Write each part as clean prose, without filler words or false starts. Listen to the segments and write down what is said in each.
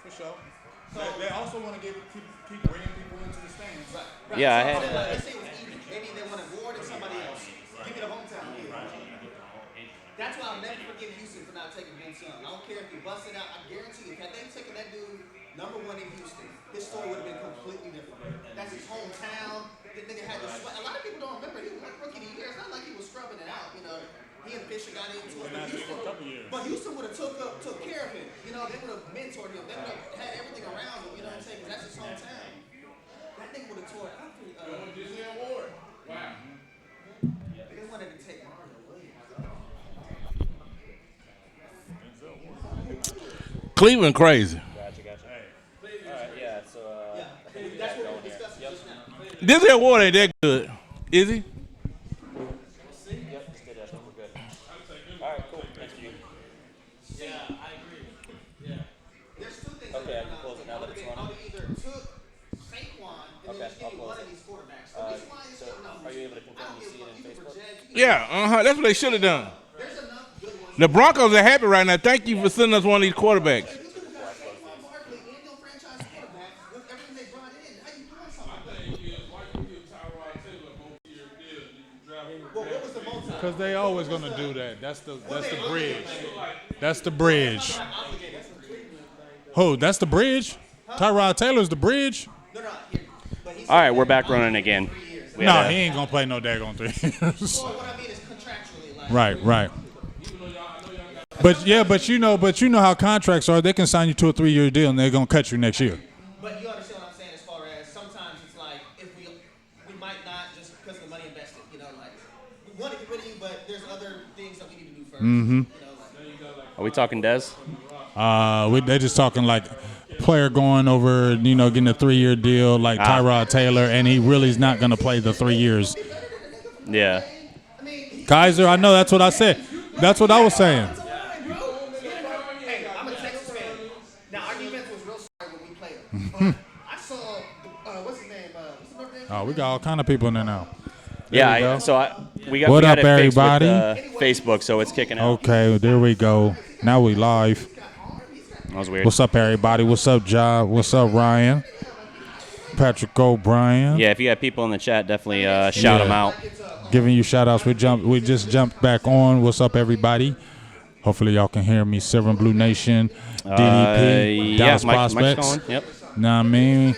For sure. They also want to keep bringing people into the stands. Right. Yeah, I had. Let's say it was even. Maybe they want to Ward or somebody else. Give it a hometown kid. That's why I'll never forgive Houston for not taking Vince Young. I don't care if he busted out. I guarantee you, had they taken that dude number 1 in Houston, his story would have been completely different. That's his hometown. The nigga had the sweat. A lot of people don't remember. He was like rookie of the year. It's not like he was scrubbing it out. You know, he and Fisher got into it. But Houston would have took care of him. You know, they would have mentored him. They would have had everything around him. You know what I'm saying? Because that's his hometown. That nigga would have tore it up. Disney Award. Wow. They wanted to take Mario Williams. Cleveland crazy. Gotcha. All right, yeah. So That's what we were discussing just now. This award ain't that good, is he? Yep, it's good. That's we're good. All right, cool. Thanks, G. Yeah, I agree. Yeah. There's two things. Okay, I can close it now that it's running. They either took Saquon and then just give you one of these quarterbacks. So, are you able to confirm you see it in Facebook? Yeah, that's what they should have done. There's enough good ones. The Broncos are happy right now. Thank you for sending us one of these quarterbacks. Because they always going to do that. That's the bridge. That's the bridge. Who? That's the bridge? Tyrod Taylor's the bridge? All right, we're back running again. He ain't going to play no daggone 3 years. Well, what I mean is contractually. Right. But you know how contracts are. They can sign you to a 3-year deal and they're going to cut you next year. But you understand what I'm saying as far as sometimes it's like if we might not just because of the money invested, you know, like we want to get rid of you, but there's other things that we need to do first. Mm-hmm. You know, like, Are we talking Dez? They're just talking like player going over, getting a 3-year deal like Tyrod Taylor, and he really is not going to play the 3 years. Yeah. Kaiser, I know that's what I said. That's what I was saying. hey, I'm a Texas fan. Now our defense was real sorry when we played them. I saw what's his name? What's the name? Oh, we got all kind of people in there now. Yeah, we got What it up, fixed everybody? with Facebook, so it's kicking out. Okay, there we go. Now we live. That was weird. What's up, everybody? What's up, Job? What's up, Ryan? Patrick O'Brien. Yeah, if you have people in the chat, definitely shout them out. Giving you shout outs. We just jumped back on. What's up, everybody? Hopefully y'all can hear me. Silver and Blue Nation, DDP, Dallas Prospects. Yep. Know what I mean?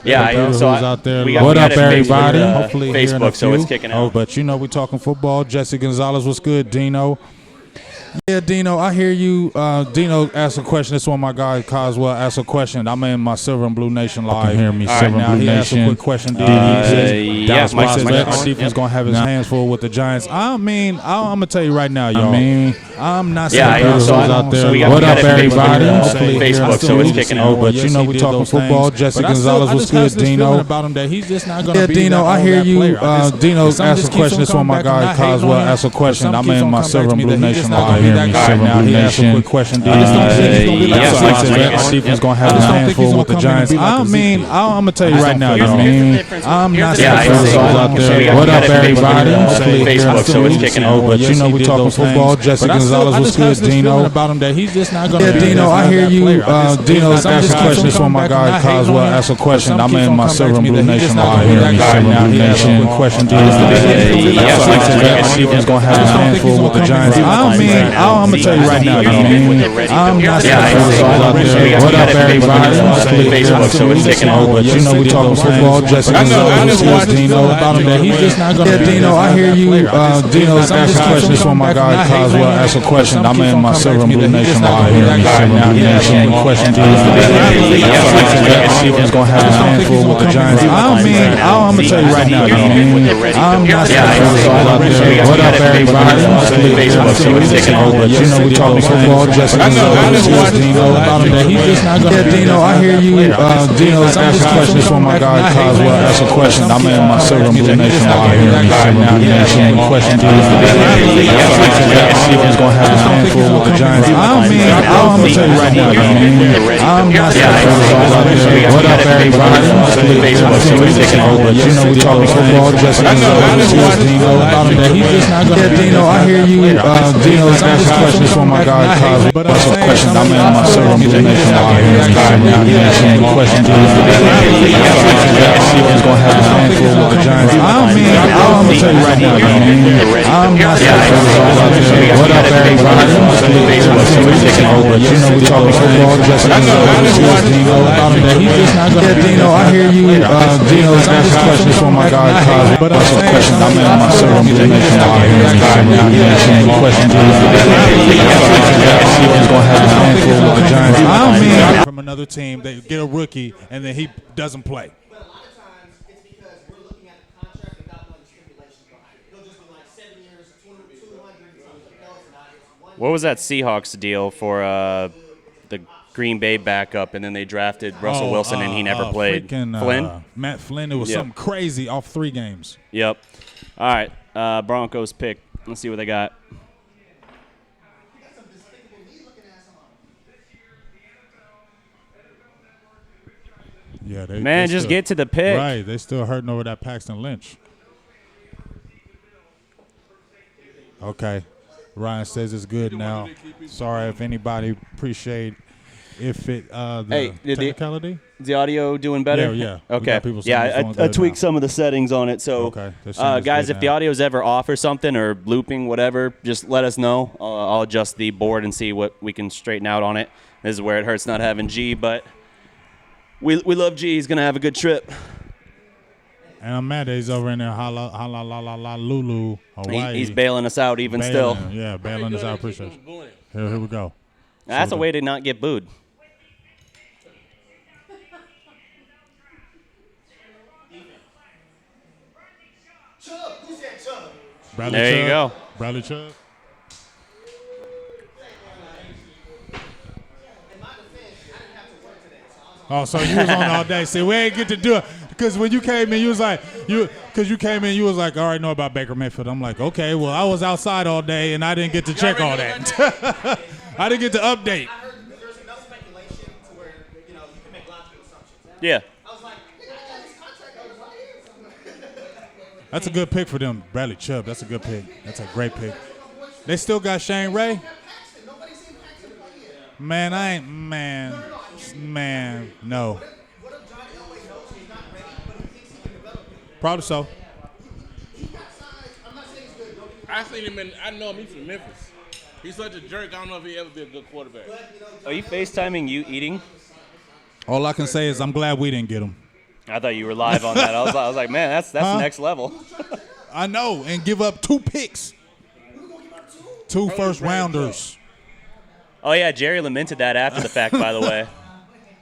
Yeah, out there. What up, everybody? Hopefully Facebook, so it's kicking out. Oh, but we talking football. Jesse Gonzalez, what's good? Dino. Yeah, Dino, I hear you. Dino asked a question. This one, my guy Coswell asked a question. I'm in my Silver and Blue Nation live. You can hear me. Silver and Blue Nation. Asked a quick question. Dallas Prospects. Our defense gonna have his hands full with the Giants. I mean, I'm gonna tell you right now, y'all. I'm not saying out there. What up, everybody? Facebook, so it's kicking out. But we talking football. Jesse Gonzalez was good. Dino. Yeah, Dino, I hear you. Dino asked a question. This one, my guy Coswell asked a question. I'm in my Silver and Blue Nation live. Hear me, Silver and Blue Nation. Quick question. Our defense gonna have his hands full with the Giants. I'm gonna tell you right now, y'all. I'm not saying out there. What up, everybody? Facebook, so it's kicking out. But we talking football. Jesse Gonzalez was good. Dino. Yeah, Dino, I hear you. Dino asked a question. This one, my guy Coswell asked a question. I'm in my Silver and Blue Nation live. Hear me, Silver and Blue Nation. Quick question. Our defense gonna have his hands full with the Giants. I'm gonna tell you right now, I'm not saying what up, everybody? Facebook, so it's kicking out. But we talking football. Jesse Gonzalez was Dino. He's just not gonna. Yeah, Dino, I hear you. Dino asked a question. This one, my guy Coswell asked a question. I'm in my Silver and Blue Nation live. Hear me, Silver and Blue Nation. Question. Our defense gonna have his hands full with the Giants. I'm gonna tell you right now, I'm not saying what up, everybody? Facebook, so it's kicking out. But we talking football. Jesse Gonzalez was Dino. He's just not gonna. Yeah, Dino, I hear you. Dino asked a question. This one, my guy Coswell asked a question. I'm in my Silver and Blue Nation live. Hear me, Silver and Blue Nation. Question. Our defense gonna have his hands full with the Giants. I'm gonna tell you right now, I'm not saying what up, everybody? Facebook, so it's kicking out. But we talking football. Jesse Gonzalez was Dino. He's just not gonna. Yeah, Dino, I hear you. Dino asked a this question is for my guy Cosby. But I'm saying question. I'm in my Silver Blue Nation out here. The question is, he's gonna have a handful with the Giants. I'm gonna tell you right now, I'm not sure what up, everybody. But you know we talking football. Dino, I hear you. Dino, this question is for my guy Cosby. But I'm saying I'm in my Silver Blue Nation out here. The question is, he's gonna have a handful with the Giants. From another team, they get a rookie and then he doesn't play. But a lot of times it's because we're looking at the contract without knowing the stipulations behind it. It'll just be like 7 years, 200 something. No, it's not. It's 1 What was that Seahawks deal for the Green Bay backup, and then they drafted Russell Wilson, and he never played? Flynn? Matt Flynn. It was something crazy off 3 games. Yep. All right, Broncos pick. Let's see what they got. Yeah, Man, just get to the pick. Right, they still hurting over that Paxton Lynch. Okay, Ryan says it's good now. Sorry if anybody appreciate if it the technicality. Is the audio doing better? Yeah. Okay. I tweaked some of the settings on it. So, guys, if the audio's ever off or something or looping, whatever, just let us know. I'll adjust the board and see what we can straighten out on it. This is where it hurts not having G, but we love G. He's gonna have a good trip. And I'm mad that he's over in there, Lulu, Hawaii. He's bailing us out still. Yeah, bailing us out. Appreciate it. Here we go. That's a way to not get booed. Chubb, who said Chubb? Bradley there Chubb. You go. Bradley Chubb. Oh, so you was on all day. See, we ain't get to do it because when you came in, you was like, all right, know about Baker Mayfield. I'm like, okay, well, I was outside all day and I didn't get to check all that. I didn't get to update. I heard there's enough speculation to where you can make logical assumptions. Yeah. I was like, I got his contract over. That's a good pick for them, Bradley Chubb. That's a good pick. That's a great pick. They still got Shane Ray. Man, I ain't man. No. What if Johnny Elway knows he's not ready, but he thinks he can develop him? Probably so. He got size. I'm not saying he's good. I seen him I know him. He's from Memphis. He's such a jerk. I don't know if he'll ever be a good quarterback. Are you FaceTiming you eating? All I can say is I'm glad we didn't get him. I thought you were live on that. I was like, man, that's next level. I know, and give up 2 picks. 2 first rounders. Oh, yeah, Jerry lamented that after the fact, by the way.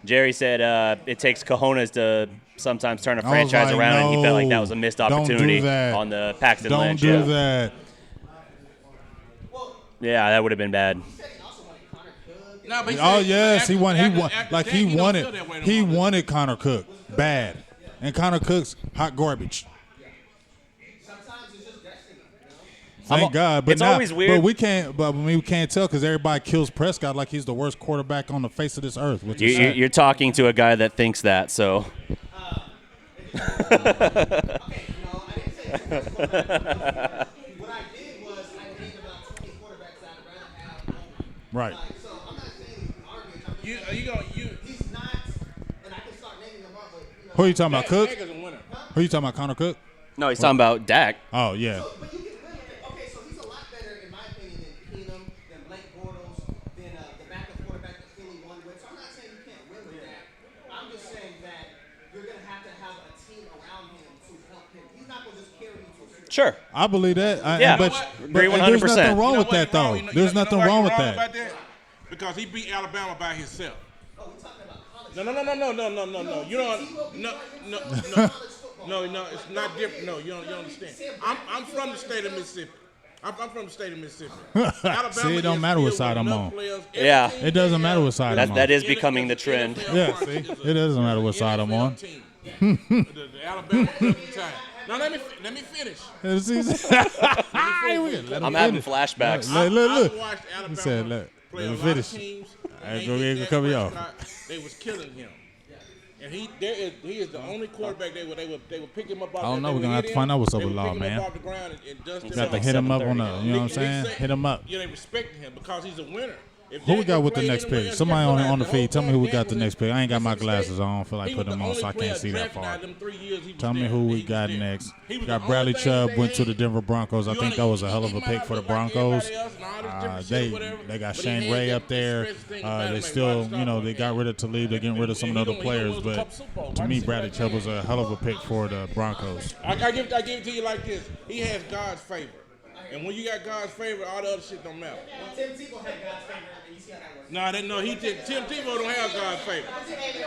Jerry said it takes cojones to sometimes turn a franchise around, and he felt like that was a missed opportunity on the Paxton Lynch. Don't do that. Yeah, that would have been bad. No, but yes, he wanted Connor Cook bad, and Connor Cook's hot garbage. Thank God, but it's always weird. But we can't tell because everybody kills Prescott like he's the worst quarterback on the face of this earth. You're talking to a guy that thinks that, so. What I did was I named about 20 quarterbacks I'd rather have. Right. So I'm not saying he's garbage. He's not, and I can start naming them up. But who are you talking about, Cook? Dak is a winner. Who are you talking about, Connor Cook? No, he's talking about Dak. Oh yeah. But you can win with it. Okay, so he's a lot better in my opinion than Keenum, than Blake Bortles, than the backup quarterback that Philly won with. So I'm not saying you can't win with that. I'm just saying that you're gonna have to have a team around him to help him. He's not gonna just carry you to a Super Bowl. Sure. I believe that. Agree 100%. There's nothing wrong with that, though. There's nothing wrong with that. Because he beat Alabama by himself. Oh, we're talking about college. No. You don't. No, it's not different. No, you don't understand. I'm from the state of Mississippi. I'm from the state of Mississippi. See, it don't matter what side I'm on. Yeah. It doesn't matter what side I'm on. That is becoming the trend. Yeah, see, it doesn't matter what side I'm on. The Alabama time. Now let me finish. I'm having flashbacks. Look. I watched He Alabama said, "Look, play let a me lot of finish." teams. I ain't gonna cover y'all. They was killing him. And he is the only quarterback they would pick him up. I don't know. We're gonna have to find out what's up with Law, man. Got to hit him up on the. You know what I'm saying? Hit him up. Yeah, they respect him because he's a winner. Who we got with the next pick? Somebody on the feed. Tell me who we got the next pick. I ain't got my glasses on. I don't feel like putting them on, so I can't see that far. Tell me who we got next. We got Bradley Chubb, went to the Denver Broncos. I think that was a hell of a pick for the Broncos. They got Shane Ray up there. They still, they got rid of Talib. They're getting rid of some of the other players. But to me, Bradley Chubb was a hell of a pick for the Broncos. I give it to you like this. He has God's favor. And when you got God's favor, all the other shit don't matter. Tim Tebow had God's favor. You see how that works? No, he did. Tim Tebow don't have God's favor.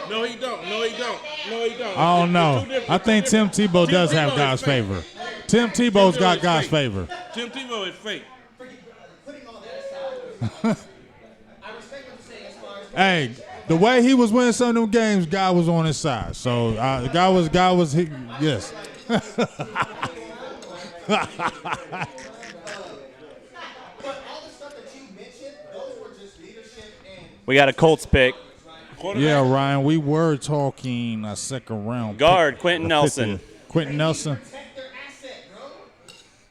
No, he don't. I don't know. I think Tim Tebow does have God's favor. Tim Tebow's got God's favor. Tim Tebow is fake. Putting all that aside, I respect what you're saying as far as. Hey, the way he was winning some of them games, God was on his side. So God was yes. We got a Colts pick. Yeah, Ryan, we were talking a second round. Guard, Quentin Nelson. Quentin Nelson.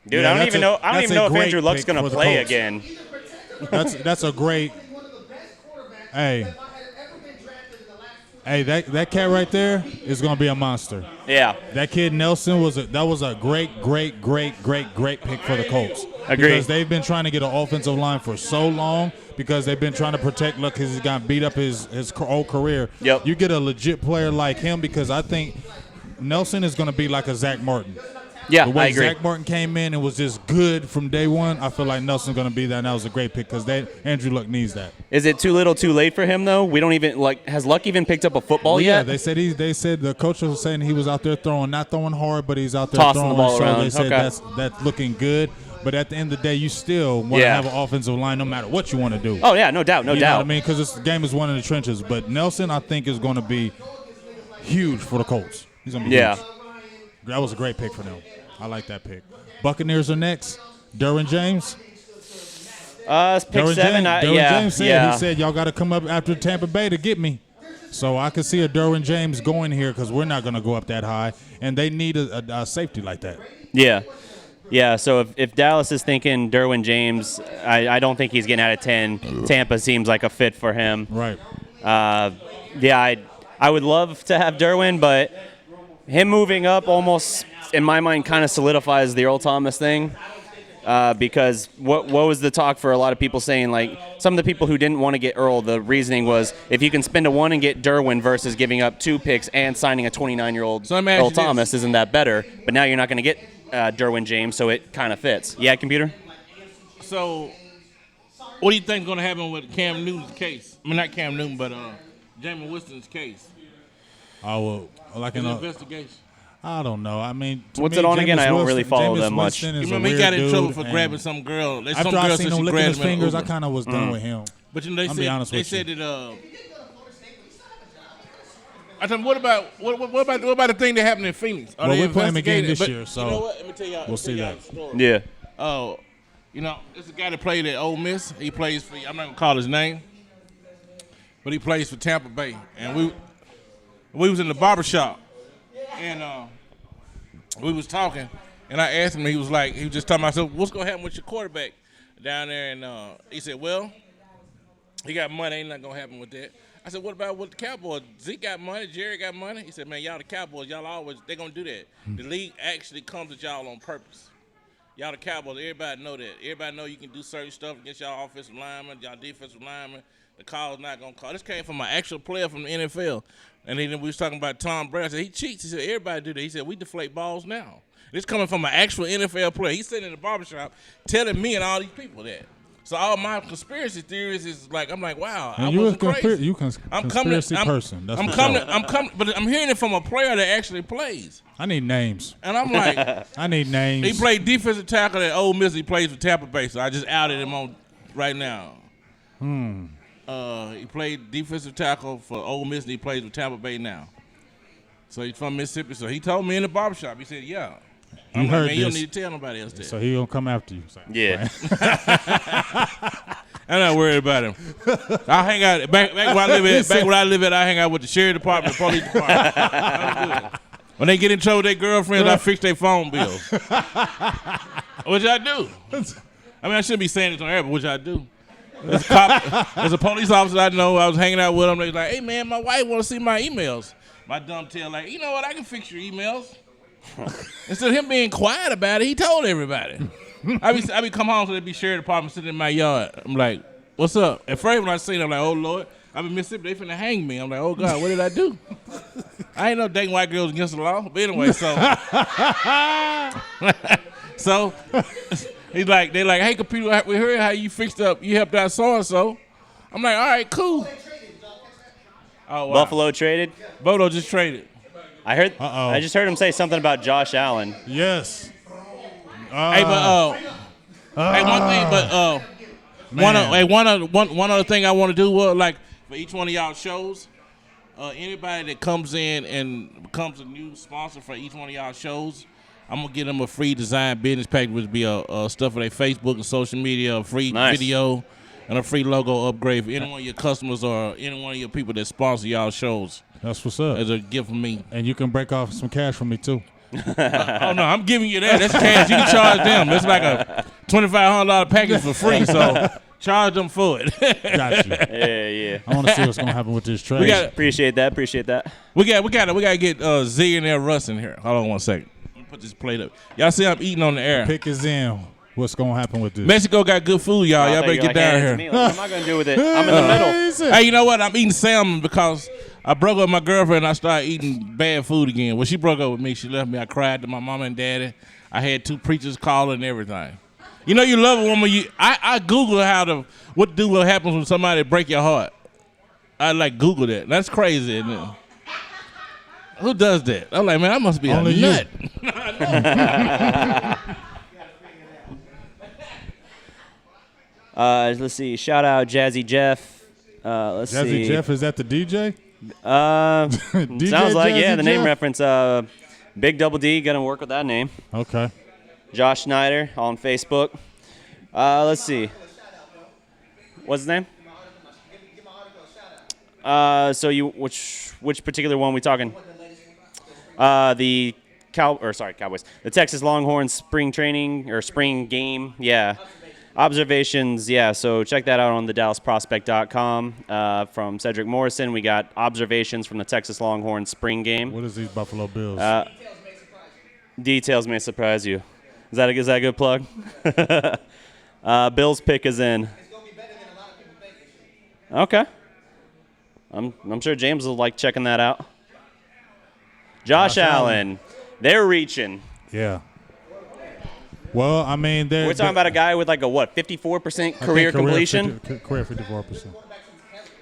Dude, I don't even know if Andrew Luck's going to play again. That's a great. Hey, that cat right there is going to be a monster. Yeah. That kid Nelson was a great pick for the Colts. Agreed. Because they've been trying to get an offensive line for so long because they've been trying to protect Luck because he's got beat up his whole career. Yep. You get a legit player like him because I think Nelson is going to be like a Zach Martin. Yeah, the way I agree. Zach Martin came in and was just good from day one, I feel like Nelson's going to be that, and that was a great pick because Andrew Luck needs that. Is it too little, too late for him though? We don't even has Luck even picked up a football yet? Yeah, they said the coach was saying he was out there not throwing hard, but he's out there tossing throwing the ball so around. They said Okay. that's looking good. But at the end of the day, you still want to have an offensive line no matter what you want to do. Oh yeah, no doubt. You know what I mean? Because this game is one in the trenches. But Nelson, I think, is going to be huge for the Colts. He's going to be huge. That was a great pick for them. I like that pick. Buccaneers are next. Derwin James. It's pick Derwin 7. James said, he said, y'all got to come up after Tampa Bay to get me. So I could see a Derwin James going here because we're not going to go up that high. And they need a safety like that. Yeah. Yeah, so if Dallas is thinking Derwin James, I don't think he's getting out of 10. Tampa seems like a fit for him. Right. I would love to have Derwin, but him moving up almost, in my mind, kind of solidifies the Earl Thomas thing. Because what was the talk for a lot of people saying, like, some of the people who didn't want to get Earl, the reasoning was if you can spend a 1 and get Derwin versus giving up 2 picks and signing a 29-year-old Earl Thomas, isn't that better? But now you're not going to get Derwin James, so it kind of fits. Yeah, computer? So what do you think is going to happen with Cam Newton's case? I mean, not Cam Newton, but Jameis Winston's case. Oh, well, like an investigation. I don't know. I mean, what's it on again? I don't really follow them much. You remember he got in trouble for grabbing some girl. After I seen him licking his fingers, I kind of was done with him. But you know, they said that. I said, what about the thing that happened in Phoenix? Well, we're playing again this year, so you know what? Let me tell y'all. We'll see that. Yeah. Oh, it's a guy that played at Ole Miss. He plays for. I'm not gonna call his name, but he plays for Tampa Bay. And we was in the barbershop, and we was talking, and I asked him. He was just talking about, so what's gonna happen with your quarterback down there? And he said, well, he got money. Ain't nothing gonna happen with that. I said, what about with the Cowboys? Zeke got money, Jerry got money. He said, man, y'all the Cowboys, they gonna do that. The league actually comes at y'all on purpose. Y'all the Cowboys, everybody know that. Everybody know you can do certain stuff against y'all offensive linemen, y'all defensive linemen. The call's not gonna call. This came from an actual player from the NFL. And then we was talking about Tom Brady. I said, he cheats. He said, everybody do that. He said, we deflate balls now. This coming from an actual NFL player. He's sitting in the barbershop telling me and all these people that. So all my conspiracy theories is like, I'm like, wow, I wasn't crazy. Conspiracy person. That's I'm coming, but I'm hearing it from a player that actually plays. I need names. And I'm like, I need names. He played defensive tackle at Ole Miss. He plays for Tampa Bay, so I just outed him on right now. He played defensive tackle for Ole Miss, and he plays with Tampa Bay now. So he's from Mississippi. So he told me in the barbershop, he said, yeah. You heard this. You don't need to tell nobody else that. So he gonna come after you. Yeah. I'm not worried about him. I hang out back where I live at. I hang out with the sheriff department, the police department. I'm good. When they get in trouble with their girlfriends, I fix their phone bills. Which I do. I mean, I shouldn't be saying this on air, but which I do. There's a police officer I know. I was hanging out with him. They was like, "Hey man, my wife want to see my emails." My dumb tail like, "You know what? I can fix your emails." Instead of him being quiet about it, he told everybody. I be come home, so they be sheriff department sitting in my yard. I'm like, "What's up?" At first when I seen it, I'm like, "Oh Lord." I'm in Mississippi, they finna hang me. I'm like, "Oh God, what did I do?" I ain't know dating white girls against the law. But anyway, so he's like, they like, "Hey computer, we heard how you helped out so and so." I'm like, "All right, cool." Oh, wow. Buffalo traded? Bodo just traded. I just heard him say something about Josh Allen. Yes. Hey, but one other thing I want to do was like for each one of y'all shows, anybody that comes in and becomes a new sponsor for each one of y'all shows, I'm gonna give them a free design business package, which would be a stuff for their Facebook and social media, a free video, and a free logo upgrade for any one of your customers or any one of your people that sponsor y'all shows. That's what's up. As a gift from me. And you can break off some cash from me too. Oh no, I'm giving you that. That's cash. You can charge them. It's like a $2,500 package for free. So charge them for it. Got you. Yeah. I want to see what's gonna happen with this trade. Appreciate that. We gotta get Zillionaire Russ in here. Hold on 1 second. Let me put this plate up. Y'all see I'm eating on the air. Pick is in. What's gonna happen with this? Mexico got good food, y'all. Y'all better get down here. What am I gonna do with it? I'm in the middle. Hey, you know what? I'm eating salmon because I broke up with my girlfriend and I started eating bad food again. Well, she broke up with me. She left me. I cried to my mama and daddy. I had 2 preachers calling and everything. You know you love a woman. I Googled what happens when somebody break your heart. I like Google that. That's crazy, isn't it? Who does that? I'm like, man, I must be only a nut. Let's see. Shout out Jazzy Jeff. Jazzy Jeff, is that the DJ? DJ sounds like Jazzy the name Jeff? reference. Big Double D, gonna work with that name. Okay. Josh Schneider on Facebook. Let's see. What's his name? So which particular one we talking? Cowboys. The Texas Longhorns spring training or spring game. Yeah. Observations, yeah, so check that out on theDallasProspect.com. From Cedric Morrison, we got observations from the Texas Longhorns spring game. What is these Buffalo Bills? Details may surprise you. Is that a good plug? Bills pick is in. It's going to be better than a lot of people think it should. Okay. I'm sure James will like checking that out. Josh Allen. They're reaching. Yeah. Well, I mean, we're talking about a guy with like a 54% career completion? Career 54%.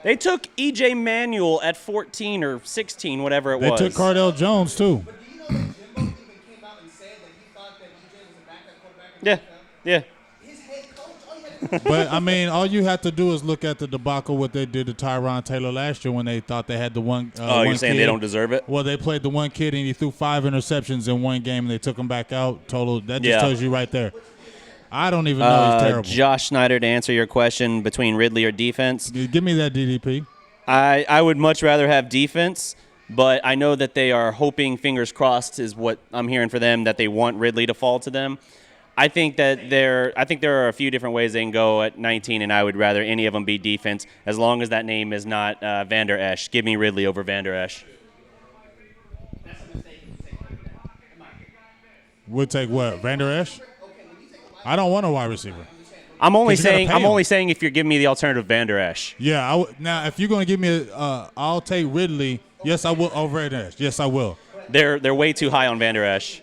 They took E.J. Manuel at 14 or 16, whatever it was. They took Cardell Jones, too. But do you know that Jimbo even came out and said that he thought that E.J. was a backup quarterback? Yeah. His head coach, all you had to do But, I mean, all you have to do is look at the debacle what they did to Tyron Taylor last year when they thought they had the one you're saying kid. they don't deserve it? Well, they played the one kid, and he threw 5 interceptions in one game, and they took him back out. Total. That just tells you right there. I don't even know he's terrible. Josh Schneider, to answer your question, between Ridley or defense. Give me that DDP. I would much rather have defense, but I know that they are hoping, fingers crossed is what I'm hearing for them, that they want Ridley to fall to them. I think there are a few different ways they can go at 19, and I would rather any of them be defense, as long as that name is not Van Der Esch. Give me Ridley over Van Der Esch. Would take what? Van Der Esch? I don't want a wide receiver. I'm only saying if you're giving me the alternative Van Der Esch. Yeah. Now, if you're going to give me I'll take Ridley. Yes, I will over Van Der Esch. Yes, I will. They're way too high on Van Der Esch.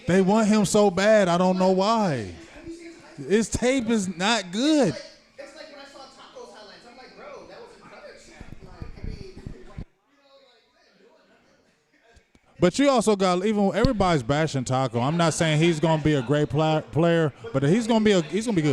They want him so bad. I don't know why. His tape is not good. It's like when I saw Taco's highlights, I'm like, bro, that was encouraged. But you also got, even everybody's bashing Taco. I'm not saying he's going to be a great player, but he's going to be good. I see why he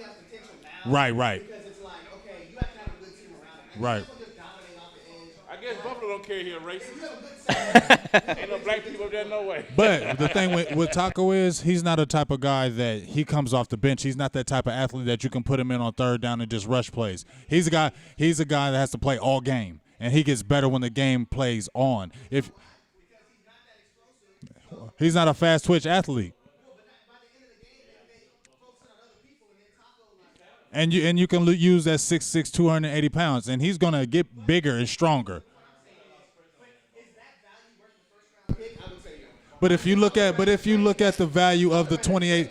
has potential now. Right. Because it's like, okay, you have to have a good team around him. Right. Just dominate off the edge. I guess Buffalo don't care here, racist. Ain't no black people up there, no way. But the thing with Taco is he's not a type of guy that he comes off the bench. He's not that type of athlete that you can put him in on third down and just rush plays. He's a guy that has to play all game, and he gets better when the game plays on. If he's not a fast twitch athlete. And you can use that 6'6", 280 pounds, and he's gonna get bigger and stronger. But if you look at the value of the 28,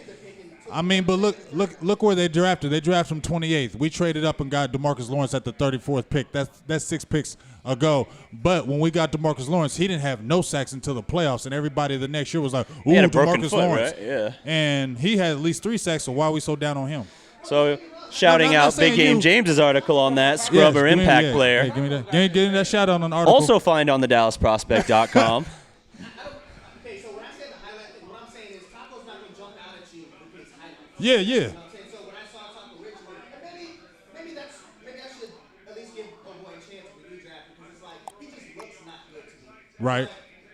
I mean, but look where they drafted. They drafted him 28th. We traded up and got DeMarcus Lawrence at the 34th pick. That's 6 picks ago. But when we got DeMarcus Lawrence, he didn't have no sacks until the playoffs, and everybody the next year was like, "Ooh, DeMarcus Lawrence." Right? Yeah. And he had at least 3 sacks. So why are we so down on him? So. Shouting out Big Game James's article on that scrubber impact player. Hey, give me that shout out on the article. Also find on the DallasProspect.com. Okay, so when I say the highlight thing, what I'm saying is Taco's not going to jump out at you with his highlights. Yeah. You know what I'm saying? So when I saw Taco originally, maybe I should at least give a boy a chance with the draft because it's like he just looks not good to me. Right.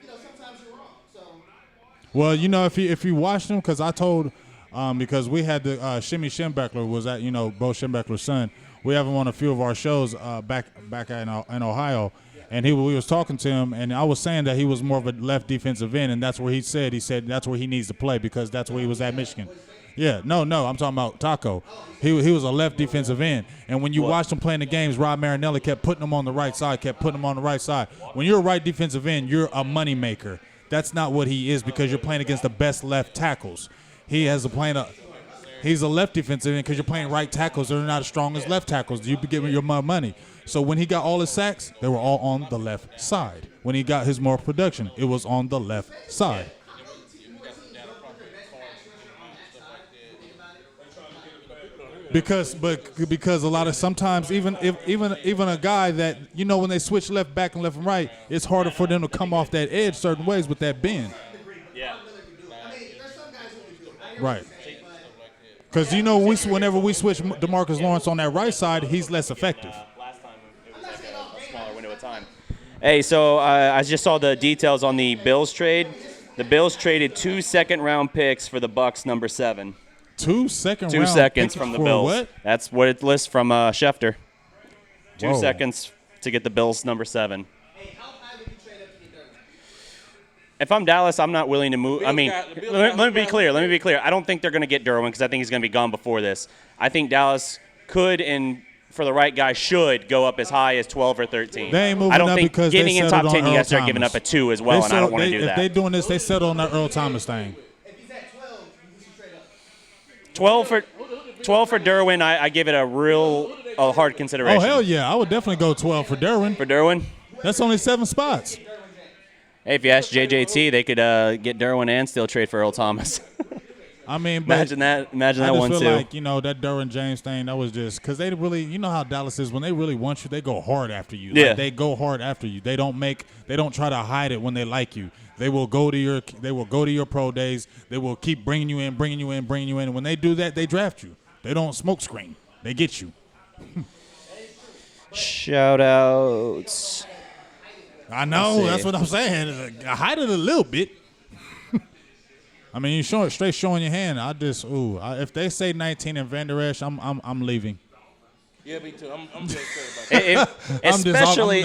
But, sometimes you're wrong. So. Well, if you watched him, because I told. Because we had the Shimmy Schembechler was at Bo Schembechler's son. We have him on a few of our shows back in Ohio, and we was talking to him, and I was saying that he was more of a left defensive end, and that's where he said that's where he needs to play because that's where he was at Michigan. Yeah, no, I'm talking about Taco. He was a left defensive end, and when you watched him playing the games, Rob Marinelli kept putting him on the right side. When you're a right defensive end, you're a money maker. That's not what he is because you're playing against the best left tackles. He's a left defensive end because you're playing right tackles that are not as strong as left tackles. You be giving your money. So when he got all his sacks, they were all on the left side. When he got his more production, it was on the left side. Because a lot of sometimes even a guy that when they switch left back and left and right, it's harder for them to come off that edge certain ways with that bend. Yeah. Right. Because whenever we switch DeMarcus Lawrence on that right side, he's less effective. Last time it was like a smaller window of time. Hey, so I just saw the details on the Bills trade. The Bills traded 2 second-round picks for the Bucs number 7. 2 second-round 2 seconds from the Bills. What? That's what it lists from Schefter. 2 Whoa. seconds to get the Bills number 7. If I'm Dallas, I'm not willing to move. I mean, let me be clear. I don't think they're going to get Derwin because I think he's going to be gone before this. I think Dallas could and for the right guy should go up as high as 12 or 13. They ain't moving I don't up think because getting they in top settled 10, on you got Earl to start giving Thomas. up a 2 as well, and I don't want to do If that. they're doing this, they settle on that Earl Thomas thing. If he's at 12, you should trade up. 12 for Derwin, I give it a hard consideration. Oh, hell yeah. I would definitely go 12 for Derwin. For Derwin? That's only 7 spots. Hey, if you ask JJT, they could get Derwin and still trade for Earl Thomas. I mean, but imagine that one too. I just feel like, that Derwin James thing, that was just because they really, how Dallas is, when they really want you, they go hard after you. Yeah. Like, they go hard after you. They don't try to hide it when they like you. They will go to your pro days. They will keep bringing you in. And when they do that, they draft you. They don't smoke screen. They get you. Shout outs. I know. That's what I'm saying. I hide it a little bit. I mean, you showing your hand. If they say 19 and Van Der Esch, I'm leaving. Yeah, me too. I'm just excited about that. Especially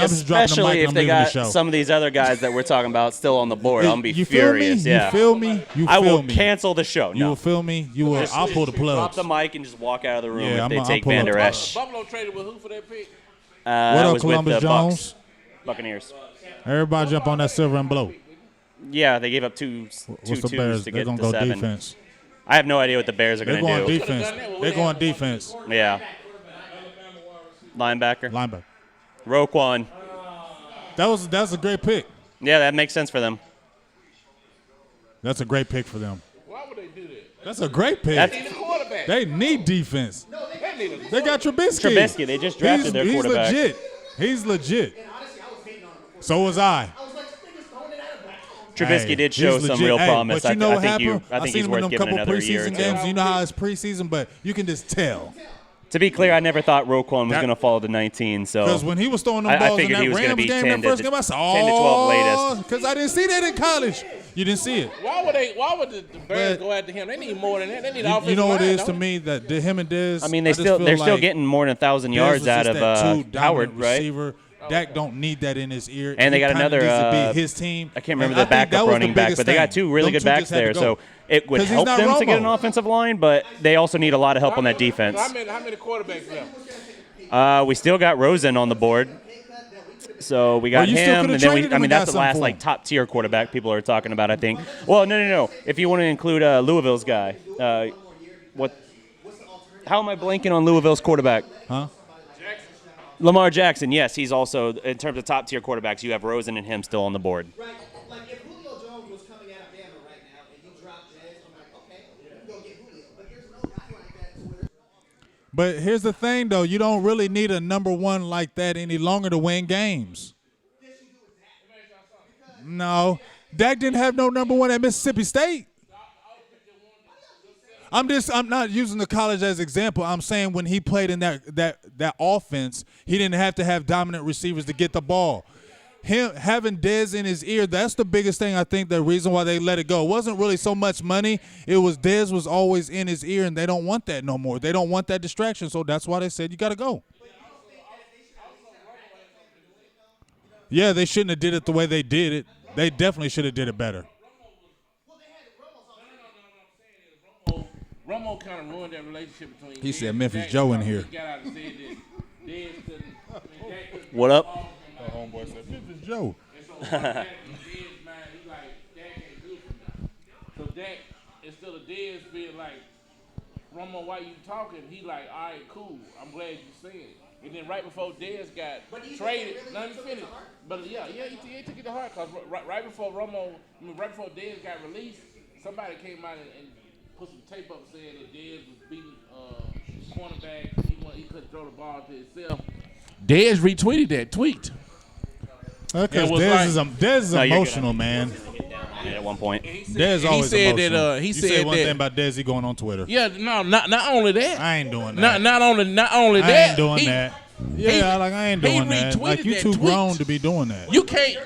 if they got the some of these other guys that we're talking about still on the board. I'm gonna be you furious. Feel me? Yeah. You feel me? I will cancel the show. You will feel me? You will. I'll pull the plug. Drop the mic and just walk out of the room Yeah, if they I'll take pull Van up. Der Esch. Buffalo traded with who for that pick? What up, Columbus Jones? Buccaneers. Everybody jump on that silver and blow. Yeah, they gave up two What's the twos Bears? to They're get gonna to go 7. defense. I have no idea what the Bears are They're going to going do. defense. They're going defense. Yeah. Linebacker. Roquan. That's a great pick. Yeah, that makes sense for them. That's a great pick for them. Why would they do that? That's a great pick. They need a quarterback. They need defense. They need a They got Trubisky. Trubisky, they just drafted their quarterback. He's legit. So was I. Trubisky did show he's some legit. real Hey, promise. But you know what I happened? think I he's seen him in worth them giving couple another year or preseason two. games. You know how it's preseason, but you can just tell. To be clear, I never thought Roquan was going to fall to 19. So because when he was throwing them balls in that Rams game, that first game, I said, 10 to 12 latest. Because I didn't see that in college. You didn't see it. Why would the Bears go after him? They need more than that. They need offensive You know what line, it is to me that him and Dez. I mean, they're still getting more than 1,000 yards out of Howard, right? Receiver. Dak don't need that in his ear. And they got another. Needs to be his team. I can't remember the backup running back, but they got two really good backs there. So it would help them to get an offensive line, but they also need a lot of help on that defense. How many quarterbacks left? We still got Rosen on the board. So we got him, and then that's the last top tier quarterback people are talking about, I think. Well, no. If you want to include Louisville's guy, how am I blanking on Louisville's quarterback? Huh? Lamar Jackson, yes, he's also, in terms of top-tier quarterbacks, you have Rosen and him still on the board. Right. Like, if Julio Jones was coming out of Bama right now and you dropped Dez, I'm like, okay, you can go get Julio. But there's no guy like that. But here's the thing, though. You don't really need a number one like that any longer to win games. No. Dak didn't have no number one at Mississippi State. I'm not using the college as example. I'm saying when he played in that offense, he didn't have to have dominant receivers to get the ball. Him having Dez in his ear, that's the biggest thing I think the reason why they let it go. It wasn't really so much money. It was Dez was always in his ear, and they don't want that no more. They don't want that distraction, so that's why they said you got to go. Yeah, they shouldn't have did it the way they did it. They definitely should have did it better. Romo kind of ruined that relationship between. He said Memphis Joe in here. What up? The homeboy said Memphis Joe. So Dak, instead of Dez being like, Romo, why you talking? He like, all right, cool. I'm glad you said it. And then right before Dez got traded, let me finish. But he took it to heart because right before Dez got released, somebody came out and put some tape up saying that Dez was beating cornerback. He couldn't throw the ball to himself. Dez retweeted that tweet. Okay, Dez is emotional, man. At one point, Dez always emotional. He said one thing about Dez. He going on Twitter. Yeah, no, not only that. I ain't doing that. Not only that. I ain't doing that. Yeah, I ain't doing that. Like you too grown to be doing that. You can't.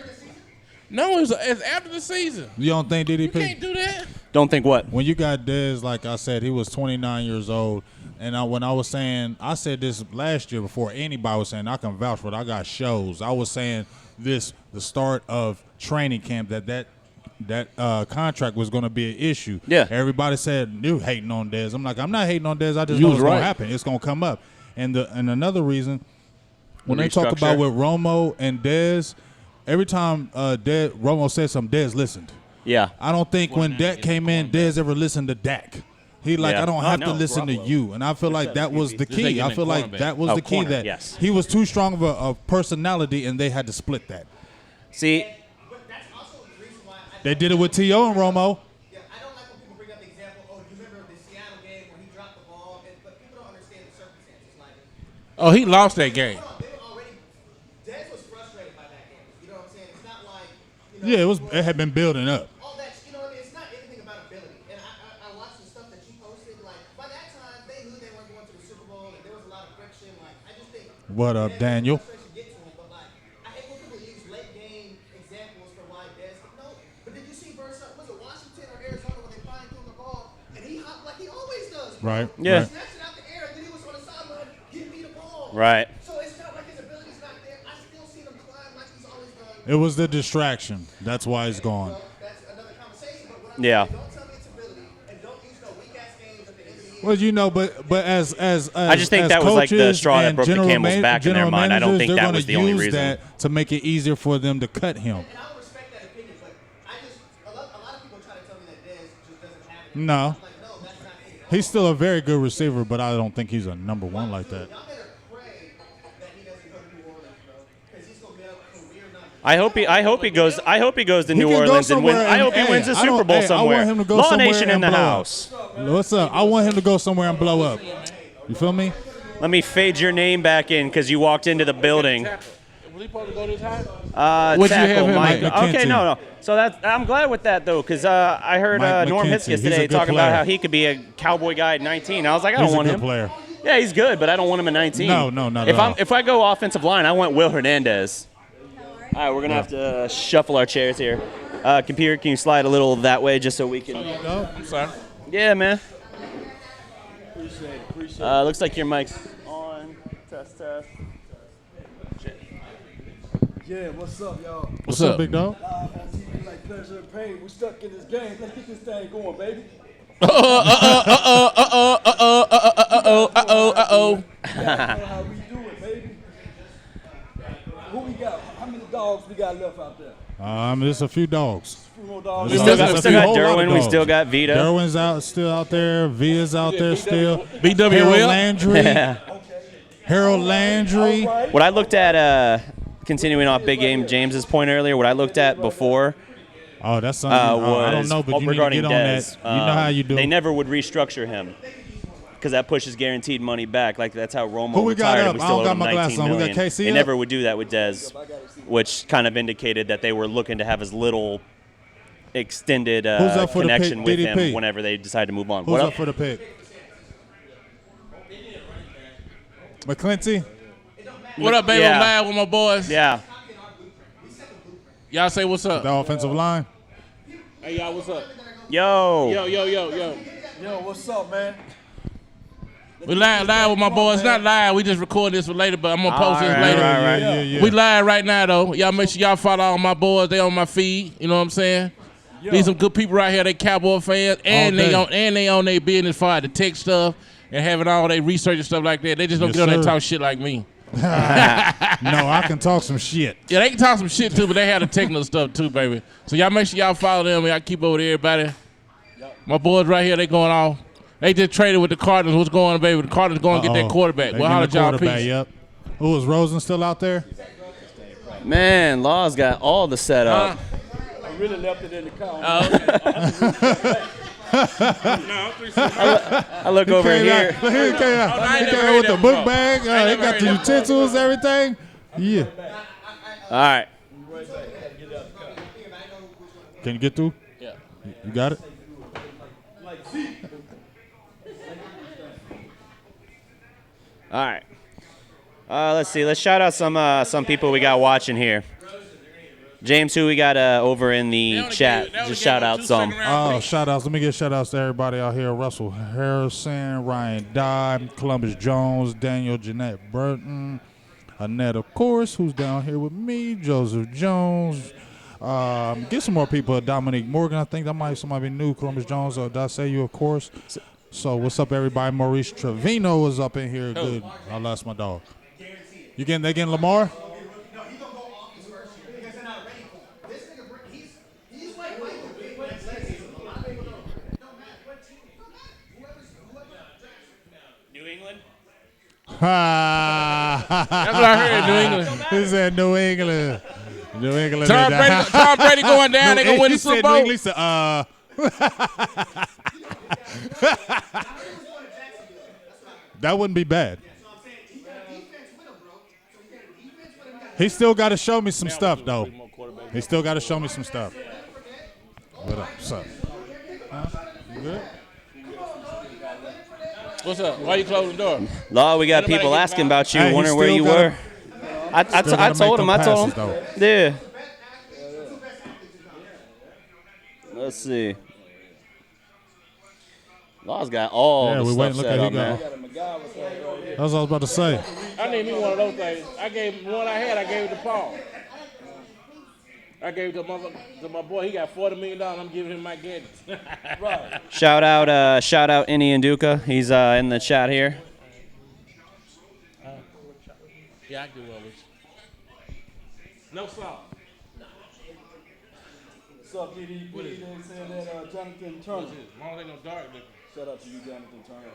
No, it's after the season. You don't think DDP? You can't do that. Don't think what? When you got Dez, like I said, he was 29 years old. And when I was saying, I said this last year before anybody was saying, I can vouch for it. I got shows. I was saying the start of training camp, that contract was going to be an issue. Yeah. Everybody said, you hating on Dez. I'm like, I'm not hating on Dez. I just know it's going to happen. It's going to come up. And another reason, when they talk about with Romo and Dez, every time Romo said something, Dez listened. Yeah. I don't think when Dak came in, Dez ever listened to Dak. He I don't have to listen to you. And I feel like that was the key. I feel like that was the key that he was too strong of a personality, and they had to split that. See, they did it with T.O. and Romo. Yeah, I don't like when people bring up the example, you remember the Seattle game where he dropped the ball, but people don't understand the circumstances. Oh, he lost that game. Dez was frustrated by that game. You know what I'm saying? It's not like, It had been building up. all that, it's not anything about ability. And I watched the stuff that you posted. Like, by that time, they knew they weren't going to the Super Bowl, and there was a lot of friction. Like, I just think. What up, Daniel? Right. Yeah. Snatched it out the air, and then he was on the sideline giving me the ball. Right. So it's not like his ability's not there. I still see him climb like he's always done. It was the distraction. That's why he's gone. That's another conversation. But what Yeah. don't tell me it's ability, and don't use no weak ass games at the end of the year. Well, but as I just think that was like the straw that broke the camel's back in their mind. I don't think that was the only reason. That to make it easier for them to cut him. And I would respect that opinion, but a lot of people try to tell me that Dez just doesn't have it. No. I'm like, no, that's not it. He's still a very good receiver, but I don't think he's a number one like that. Y'all better pray that he doesn't go to New Orleans, bro, because he's gonna be a career number. I hope he goes to New Orleans and wins. I hope he wins a Super Bowl somewhere. I want him to go Law somewhere Nation in and the blow house. up. What's up? I want him to go somewhere and blow up. You feel me? Let me fade your name back in because you walked into the building. Was he supposed to go this high? Tackle Mike. Mike Okay, McKenzie. no. So I'm glad with that though, because I heard Mike Norm McKenzie. Hitzkiss He's a today good talking player. about how he could be a Cowboy guy at 19. I was like, I He's don't a want good him. player. Yeah, he's good, but I don't want him at 19. No, not at all. If I go offensive line, I want Will Hernandez. All right, we're going to have to shuffle our chairs here. Computer, can you slide a little that way just so we can... I'm sorry. Yeah, man. Appreciate it. Looks like your mic's on. Test. Yeah, what's up, y'all? What's up, big dog? On TV like pleasure and pain. We stuck in this game. Let's get this thing going, baby. How we do it, baby? Who we got? How many dogs we got left out there? There's a few dogs. Few more dogs. We still got Derwin. We still got Vito. Derwin's still out there. Via's out there still. BW Harold Will. Landry. Harold Landry. Right. What I looked at, continuing off Big Game James's point earlier, what I looked at before Oh, that's something. I don't know, but you need to get on that. You know how you do. They never would restructure him because that pushes guaranteed money back. Like that's how Romo Who we got retired. up? And we I still don't owed got him my glasses 19 on. We got million. KC They up? never would do that with Dez, which kind of indicated that they were looking to have as little extended up for the connection pick? with him DDP. whenever they decide to move on. Who's What up for the pick? McClinty? What up, baby? Yeah. I'm live with my boys. Yeah. Y'all say what's up. The offensive line? Hey, y'all, what's up? Yo. Yo, what's up, man? We live with my boys. Not live. We just recording this for later, but I'm going to post this later. All right. Yeah. We live right now, though. Y'all make sure y'all follow all my boys. They on my feed. You know what I'm saying? These some good people right here. They Cowboy fans, and they on their business for the tech stuff and having all their research and stuff like that. They just don't Yes, get on there sir. and talk shit like me. No, I can talk some shit. Yeah, they can talk some shit too, but they have the technical stuff too, baby. So y'all make sure y'all follow them and y'all keep over there, everybody. My boys right here, they going off. They just traded with the Cardinals. What's going on, baby? The Cardinals going to get that quarterback. They Well, holla at getting y'all, the quarterback, peace. Yep. Who is Rosen still out there? Man, Law's got all the setup. I really left it in the car. I look over here. He came out with the book bag. He got the utensils, everything. Yeah. All right. Can you get through? Yeah. You got it? All right. Let's see. Let's shout out some people we got watching here. James, who we got over in the chat? Just shout out some. Oh, shout outs. Let me get shout outs to everybody out here. Russell Harrison, Ryan Dodd, Columbus Jones, Daniel Jeanette Burton, Annette, of course, who's down here with me, Joseph Jones. Get some more people. Dominique Morgan, I think that might somebody be new. Columbus Jones, did I say you, of course? So what's up, everybody? Maurice Trevino is up in here. Good. I lost my dog. They getting Lamar? New England? That's what I heard, New England. He said New England. New England. Tom Brady going down. They going to win the Super Bowl. He said, that wouldn't be bad. He still got to show me some stuff, though. He still got to show me some stuff. What up? What's up? You good? What's up? Why you closing the door? Law, we got people asking about you, Hey, he wondering where still you gotta- were. I told him. Yeah. Let's see. Law's got all the we stuff wait and look set at up, he man. got. That's what I was about to say. I need me one of those things. I gave the one I had. I gave it to Paul. I gave it to my boy. He got $40 million. I'm giving him my gadgets. Right. Shout out Innie and Duca. He's in the chat here. Yeah, I can do well with you. No salt. What's up, DDP? They saying that Jonathan Turner. Long ain't no dark liquor. Shout out to you, Jonathan Turner.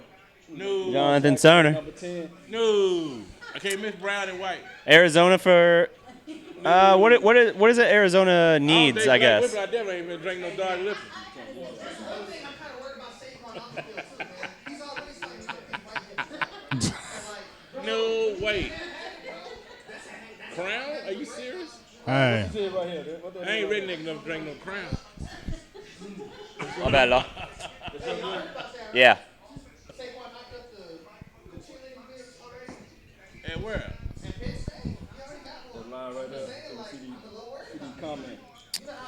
No. Jonathan Turner. Number 10. No. I can't miss brown and white. Arizona for what is it Arizona needs, I guess. I definitely ain't been drinking no dark liquor. No, wait. Crown? Are you serious? Hey. See it right here. I ain't redneck enough to drink no Crown. My bad, Law. Yeah. Where? That line right there. See these comments.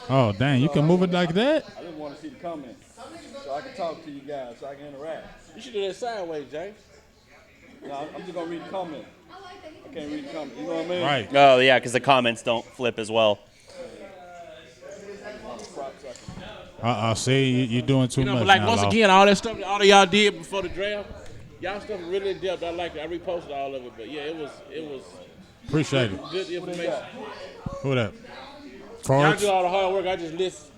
Oh, dang, you can move it like that? I just want to see the comments so I can talk to you guys, so I can interact. You should do that sideways, James. No, I'm just going to read the comment. I can't read the comment. You know what I mean? Right. Oh, yeah, because the comments don't flip as well. See, you're doing too much but like now, once Law. again, all that stuff that all of y'all did before the draft, y'all stuff really in depth. I like it. I reposted all of it, but yeah, it was Appreciate it. good information. Who that? Y'all Forwards? do all the hard work. I just listen.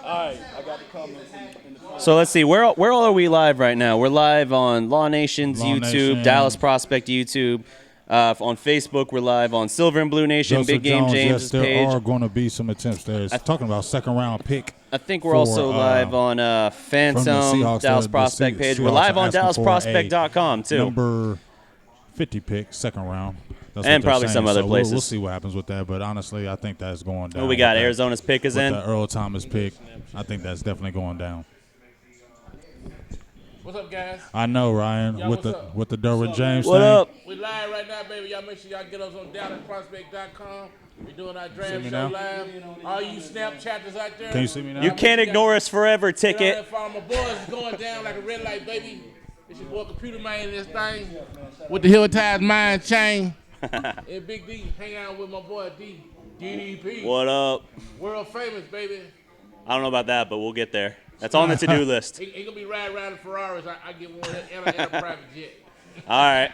All right, I got the comments in the front. So let's see, where all are we live right now? We're live on Law Nation's Law YouTube, Nation. Dallas Prospect YouTube. On Facebook, we're live on Silver and Blue Nation, Joseph Big Game Jones, James' yes, there page. are going to be some attempts there. It's talking about second-round pick. I think we're also live on Phantom, Seahawks, Dallas the Prospect page. Seahawks We're live are on asking for DallasProspect.com, too. Number 50 pick, second round. That's And what they're probably saying. some other So places. We'll see what happens with that, but honestly, I think that's going down. Who we got? with that. Arizona's pick is With in. the Earl Thomas pick, I think that's definitely going down. What's up, guys? I know, Ryan, Y'all, with what's the up? Derwin James What thing. up? We live right now, baby. Y'all make sure y'all get us on DallasProspect.com. We're doing our draft me show now? live. All you Snapchatters out there. Can you see me now? You can't ignore us forever, Get on ticket. that phone. My boys is going down like a red light, baby. It's your boy Computer Man in this thing with the Hill Ties Mind Chain. And Big D, hang out with my boy D. DDP. What up? World famous, baby. I don't know about that, but we'll get there. That's on the to-do list. He gonna be riding around in Ferraris. I get one and a private jet. All right.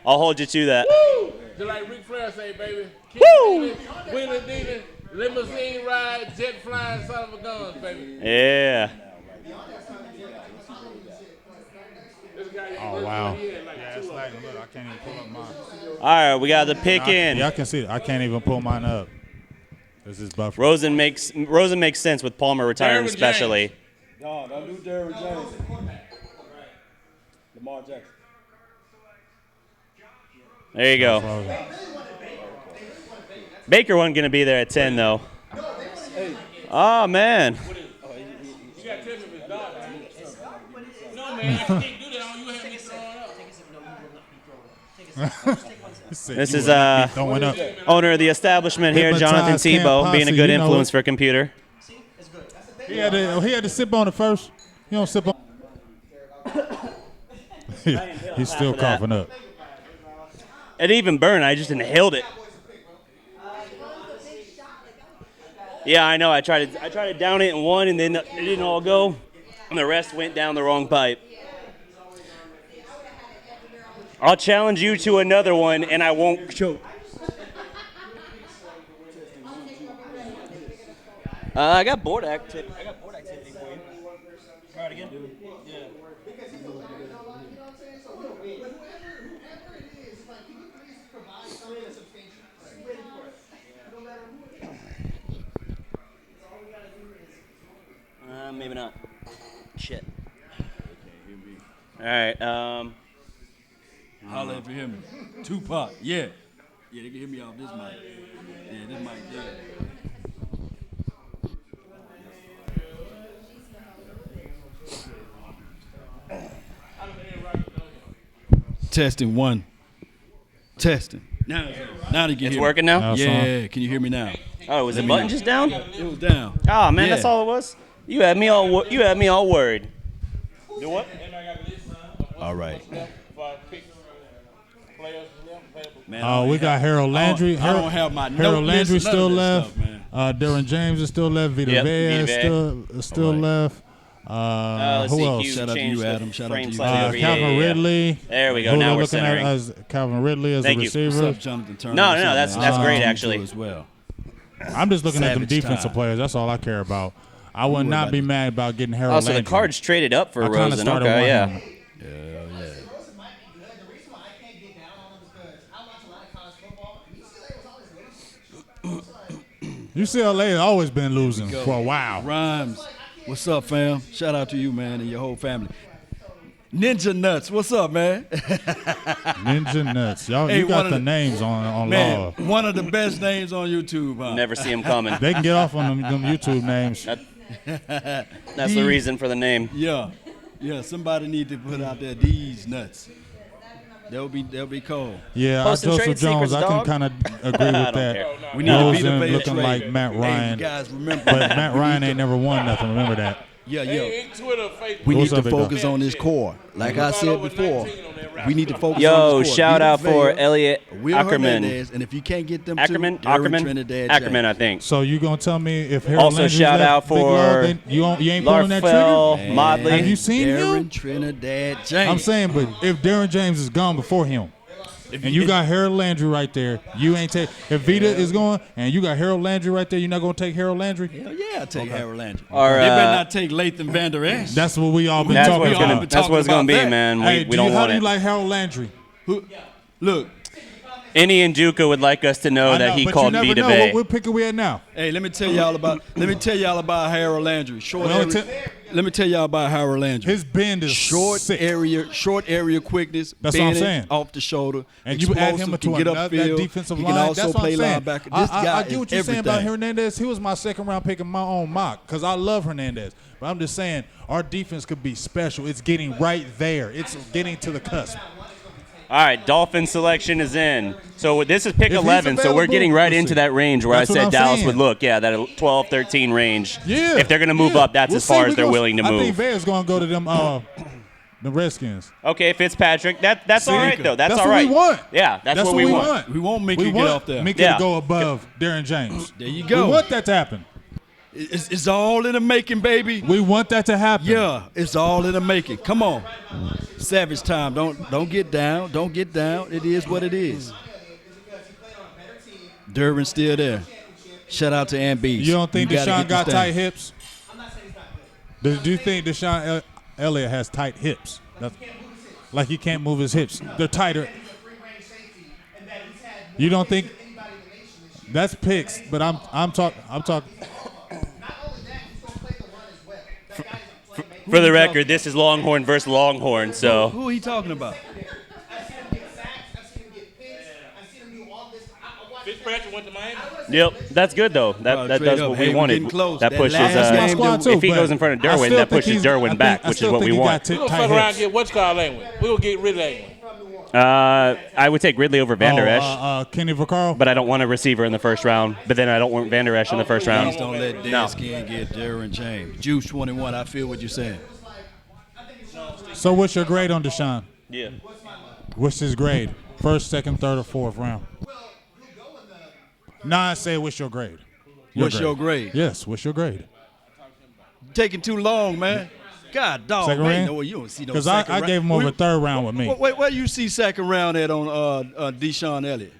I'll hold you to that. Woo! Just like Ric Flair say, baby. Woo! Wheeling dealing, limousine ride, jet flying, son of a guns, baby. Yeah. This guy, Oh, wow. He had like Yeah, it's lagging. Look, I can't even pull up mine. All right, we got the pick in. Yeah, I can see it. I can't even pull mine up. This is buffer. Rosen makes sense with Palmer retiring, Derwin especially. No, don't do Derwin James. Lamar Jackson. There you go. Baker wasn't going to be there at 10, though. Oh, man. You got to tell me if it's dog. No, man, I can't do that. All you have me throwing up. This is Throwing up. owner of the establishment here, Jonathan Hypnotized Camp Tebow, being a Posse, good you know influence it. for a computer. He had to sip on it first. You don't sip on. He's still for that. coughing up. It didn't even burn. I just inhaled it. Yeah, I know. I tried to down it in one, and then it didn't all go, and the rest went down the wrong pipe. I'll challenge you to another one, and I won't choke. I got board activity for you. Try it again. Yeah. Maybe not. Shit. All right. Holla if you hear me. Tupac, yeah. Yeah, they can hear me off this mic. Yeah, this mic, yeah. Testing one. Testing. Now they can hear It's me. working now? Yeah, can you hear me now? Oh, was the button just down? It was down. Oh man, Yeah. that's all it was. You had me all worried. Do what? All right. Man, We got Harold Landry. I don't have my note Harold list, Landry none of still that left. stuff, man. Derwin James is still left. Vita Yep, Vea is Vita still All right. left. Let's Who see, else? Hughes Shout out to changed you, the Adam. Shout out frame to you. slightly over. Calvin Yeah. Ridley. There we go. Who Now they're we're looking at centering. as Calvin Ridley as Thank a you. receiver. What's up, Jonathan Turner? No, What's up, that's man? great, You actually. too as well. I'm just looking at them Savage defensive time. players. That's all I care about. I would worry not about be it. mad about getting Harold Oh, so Landry. the Cards traded up for I kind of Rosen. started Okay, yeah. wanting him. Yeah. Rosen might be good. The reason why I can't get down on him is because I watch a lot of college football, and UCLA was always losing. UCLA has always been losing for a while. Rhymes. What's up, fam? Shout out to you, man, and your whole family. Ninja Nuts, what's up, man? Ninja Nuts. Y'all, Hey, you got one of the the- names on Man, law. one of the best names on YouTube, huh? Never see him coming. They can get off on them YouTube names. That's the reason for the name. Yeah. Yeah, somebody need to put out there these nuts. They'll be cold. Yeah, Posting Joseph trade Jones, secrets, I can dog. kind of agree with that. We need to be the Rosen fair looking trade. like Matt Ryan. Hey, guys, remember. But Matt Ryan ain't never won nothing. Remember that. Yeah. Twitter, Facebook. We need What's to up, big dog? focus on this core. Like I said before, we need to focus on Yo, this core. shout Vita out for Vea, Elliot Will Ackerman. Hernandez, and if you can't get them Ackerman, two, Derwin Trinidad Ackerman, James. I think. So you gonna tell me if Harold Also, Landry's shout left, out Big for Law, then you ain't pulling that trigger? Larfell, Motley. Have you seen Derwin him? Trinidad James. I'm saying, but if Derwin James is gone before him, and you got Harold Landry right there, you ain't take. If Vita is going, and you got Harold Landry right there, you're not gonna take Harold Landry. Hell yeah, I'll take Harold Landry. Or, They better not take Latham Vander Esch. That's what we all been That's talking what it's about. gonna. That's what it's gonna be, man. Hey, We don't how want do you it. like Harold Landry? Look, Any and Juka would like us to know I that know, he but called you never Vita know. Bay. What pick are we at now? hey, let me tell y'all about Harold Landry. Let me tell y'all about Harold Landry. His bend is short sick. area quickness. That's what I'm bending saying. Off the shoulder. And you add him explosive, into can get another that upfield. defensive He line. can also That's what play I'm saying. linebacker. This guy I get what you're is saying about everything. Hernandez. He was my second round pick in my own mock because I love Hernandez. But I'm just saying our defense could be special. It's getting right there. It's getting to the cusp. All right, Dolphin selection is in. So this is pick If he's 11, so we're available, getting right we'll into see. that range where That's I what said I'm Dallas saying. would look. Yeah, that 12, 13 range. Yeah. If they're going to move yeah. up, that's We'll as far see. as they're willing to I think move. Vea's going to go to them the Redskins. Okay, Fitzpatrick. That's all right, though. That's all what right. we want. Yeah, that's what we want. We want Mickey We to get want off there. Mickey Yeah. to go above Derwin James. There you go. We want that to happen. It's all in the making, baby. We want that to happen. Yeah, it's all in the making. Come on. Savage time. Don't get down. Don't get down. It is what it is. Derwin's still there. Shout out to Ambees. You don't think gotta Deshaun get got this tight thing. hips? Do you think Deshaun Elliott has tight hips? Like he can't move his hips. They're tighter. You don't think that's picks? But I'm talking. For the record, this is Longhorn versus Longhorn, so. Who are he talking about? Fitzpatrick went to Miami. Yep, that's good though. That straight does up. what Hey, we we're wanted. getting close. That That pushes. last That's my game, squad too. if he but goes in front of I Derwin, still that think pushes Derwin back, which is what we want. We're going to Tight fuck around and hips. get what's called Langwin. We're going to get rid of Langwin. I would take Ridley over Vander Esch, Kenny Vaccaro. but I don't want a receiver in the first round. But then I don't want Vander Esch in the first Please round. don't let Dan Skin get Derwin James. Juice 21. I feel what you're saying. So what's your grade on Deshaun? Yeah. What's his grade? First, second, third, or fourth round? Nah, I say what's your grade? What's your grade? Yes, what's your grade? Taking too long, man. God, dog, Second man. round? No, you don't see no Because second I round. gave him over third round with me. Where you see second round at on Deshaun Elliott?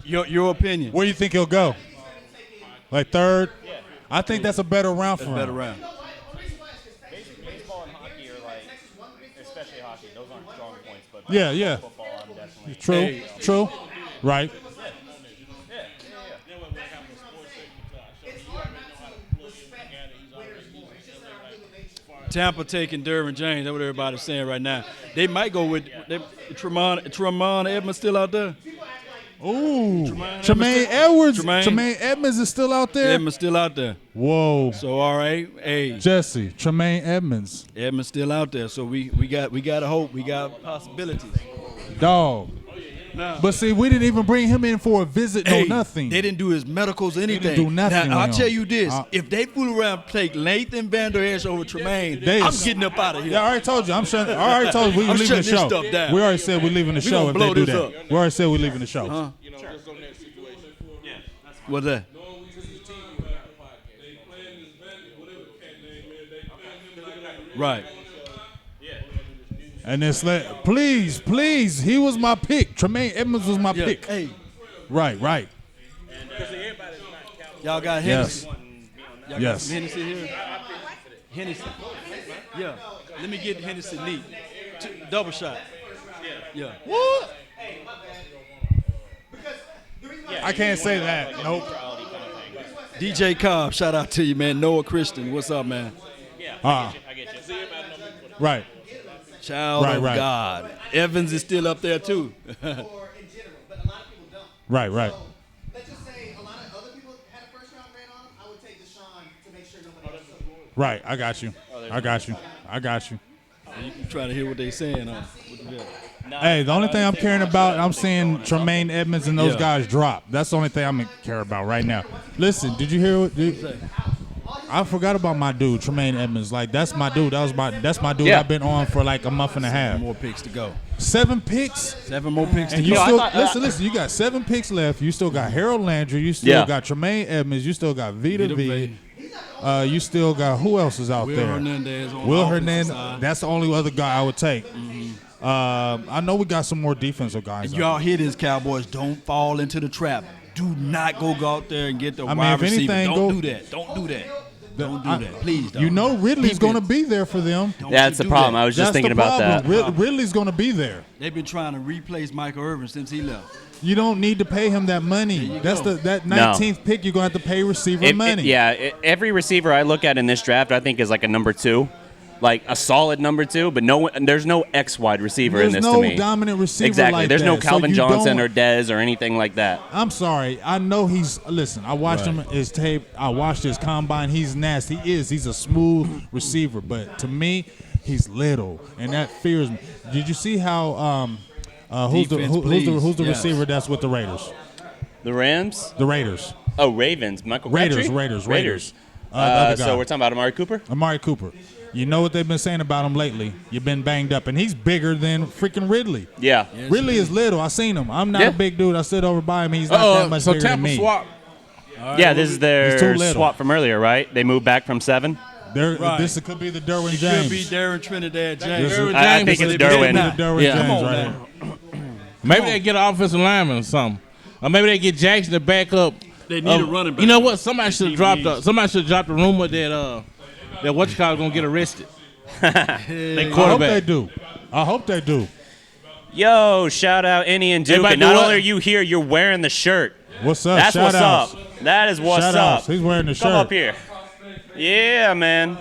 Your opinion. Where do you think he'll go? Like third? I think that's a better round for him. Better round. Baseball and hockey are like, especially hockey, those aren't strong points. But Yeah. football, I'm definitely. True. Right. Tampa taking Derwin James. That's what everybody's saying right now. They might go with Tremaine Edmunds still out there. Ooh. Tremaine Edwards. Tremaine Edmunds is still out there? Edmunds still out there. Whoa. So all right, hey, Jesse, Tremaine Edmunds. Edmunds still out there. So we got a hope. We got possibilities. Dog. But see, we didn't even bring him in for a visit, Hey, no nothing. They didn't do his medicals or anything. do nothing Now, I'll with tell him. you this. If they fool around and take Lathan Vander Esch over Tremaine, They I'm is- getting up out of here. Yeah, I already told you. I already told you we I'm leaving the shutting this show. stuff down. We already said we're leaving the We show gonna if they blow do this that. up. We already said we're leaving the show. Huh? You know, just on that situation. What's that? Right. And it's like, please, he was my pick. Tremaine Edmunds was my Yeah. pick. Hey, Right. y'all got Yes. Hennessy. Y'all got Yes. some Hennessy here? Hennessy. Yeah. Let me get Hennessy neat. Double shot. Yeah. What? I can't say that. Nope. DJ Cobb, shout out to you, man. Noah Christian, what's up, man? I get you. Right. Child of Right. God. Evans is still up there, too. Or in general, but a lot of people don't. Right. So let's just say a lot of other people had a first round grade on them. I would take Deshaun to make sure nobody else took him. Right. I got you. You can try to hear what they saying. Hey, the only thing I'm caring about, I'm seeing Tremaine Edmunds and those guys drop. That's the only thing I'm care about right now. Listen, did you hear what? I forgot about my dude, Tremaine Edmunds. Like, that's my dude. That's my dude. I've been on for like a month and a half. 7 more picks to go. 7 picks? 7 more picks to and go. You still, listen. You got 7 picks left. You still got Harold Landry. You still got Tremaine Edmunds. You still got Vita V. You still got, who else is out there? Will Hernandez. That's the only other guy I would take. I know we got some more defensive guys. And y'all hear this, Cowboys. Don't fall into the trap. Do not go out there and get the wide receiver. Don't do that. Don't do that. Don't do that. Please don't. You know Ridley's going to be there for them. That's the problem. I was just thinking about that. Ridley's going to be there. They've been trying to replace Michael Irvin since he left. You don't need to pay him that money. That's that 19th pick. You're going to have to pay receiver money. Every receiver I look at in this draft, I think is like a number 2. Like a solid number 2, but there's no X wide receiver in this to me. There's no dominant receiver exactly. like there's that. no Calvin Johnson or Dez or anything like that. I'm sorry. I know listen, I watched him, his tape. I watched his combine. He's nasty. He's a smooth receiver. But to me, he's little, and that fears me. Did you see how who's the receiver that's with the Raiders? The Rams? The Raiders. Oh, Ravens. Michael Crabtree? Raiders. So we're talking about Amari Cooper? Amari Cooper. You know what they've been saying about him lately. You've been banged up, and he's bigger than freaking Ridley. Yeah. Ridley is little. I seen him. I'm not a big dude. I sit over by him. He's not that much bigger than me. Swap. Right, yeah, this is their swap from earlier, right? They moved back from 7. This could be the Derwin James. Could be Darren Trinidad James. I think it's Derwin. Come on, right? Maybe they get an offensive lineman or something, or maybe they get Jackson to back up. They need a running back. You know what? Somebody should have dropped the rumor that what's called gonna get arrested. I hope they do. Yo, shout out Any and Duke. And not only are you here, you're wearing the shirt. What's up? That's what's up. That is what's up. He's wearing the shirt. Come up here. Yeah, man.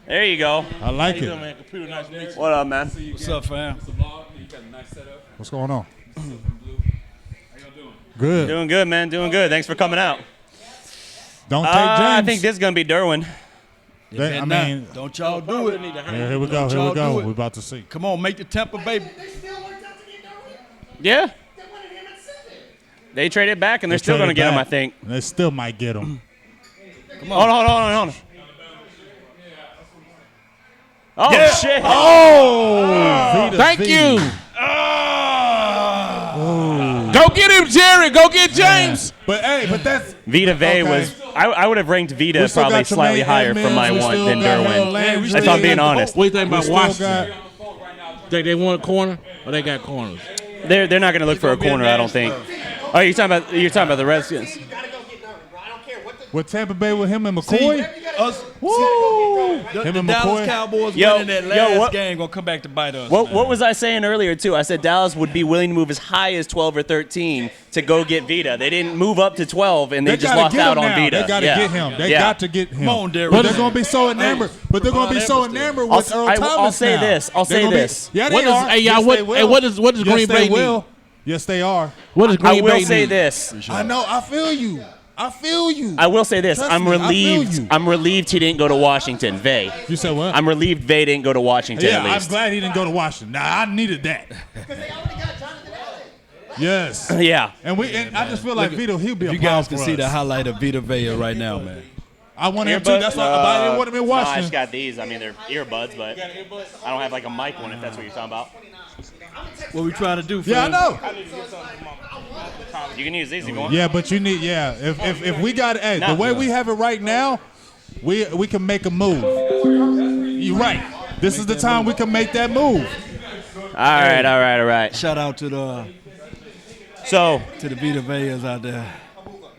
There you go. I like it. What up, man? What's up, fam? What's going on? Good. Doing good, man. Doing good. Thanks for coming out. Don't take James. I think this is going to be Derwin. Don't y'all do it. Here we go. We're about to see. Come on, make the Tampa Bay. They still worked out to get Derwin? Yeah. They wanted him at 7. They traded back, and they're still going to get him, I think. They still might get him. Come on. Hold on. Oh, yeah. Shit. Oh. Thank you. Go get him, Jerry. Go get James. Yeah. But that's Vita Vey was. I would have ranked Vita probably slightly higher for my one than Derwin. If I'm being honest. What do you think about Washington? Think they want a corner, or they got corners? They're not going to look for a corner, I don't think. Oh, you're talking about the Redskins. With Tampa Bay with him and McCoy? The Dallas Cowboys winning that last game going to come back to bite us. What was I saying earlier, too? I said Dallas would be willing to move as high as 12 or 13 to go get Vita. They didn't move up to 12, and they just lost out on Vita. They got to get him. They got to get him. Come on, Derek. But they're going to be so enamored. With Earl Thomas I'll say this. Yeah, they are. Hey, what does Green Bay need? Yes, they are. What does Green Bay need? I will say this. I know. I feel you. I will say this. I'm relieved he didn't go to Washington. Vey. You said what? I'm relieved Vey didn't go to Washington at least. I'm glad he didn't go to Washington. Nah, I needed that. Because they already got Jonathan Allen. Yes. Yeah. And I just feel like Vito, he'll be a You guys can see the highlight of Vita Vey right now, man. I want him too. That's why I didn't want him in Washington. I just got these. I mean, they're earbuds, but I don't have like a mic one if that's what you're talking about. What we trying to do, Yeah, I know. You can use these if you want. Yeah, but you need, if we got, the way we have it right now, we can make a move. You're right. This is the time we can make that move. All right. Shout out to the Vita Veyers out there.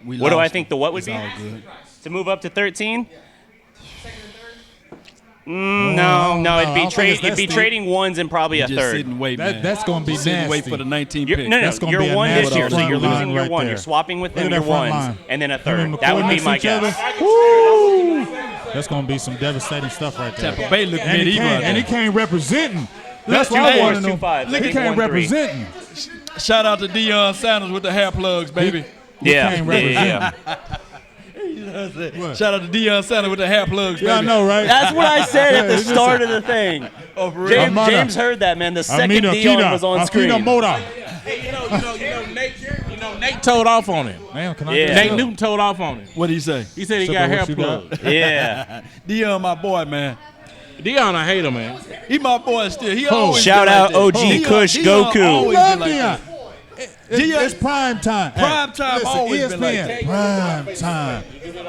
What do I think the what would be? All good. To move up to 13? No, it'd be trading ones and probably a just third. Sit and wait, man. That's going to be sit and wait nasty. for the 19 pick. No, That's gonna you're be a one this nasty year, so you're front losing line your right one. there. You're swapping with them Look at your that front ones, line. and then a Him third. and That would McCoy be next my to each other. guess. Woo! That's going to be some devastating stuff right there. Tampa Bay look And he medieval out came, and he there. came representing. That's Two why I fours, wanted him. 2.5. He I think came 1.3. representing. Shout out to Deion Sanders with the hair plugs, baby. He came representing. Yeah. Shout out to Deion Sanders with the hair plugs. Yeah, I know, right? That's what I said at the start of the thing. Oh, for real? James heard that, man. The second Deion was on screen. Hey, Nate told off on him. Man, can I Nate Newton told off on him. What did he say? He said he got hair plugs. Yeah. Deion, my boy, man. Deion, I hate him, man. He my boy still. He always shout out like OG Kush Goku. Love like Deion. It's prime time. Prime time always ESPN. been like that. Prime time.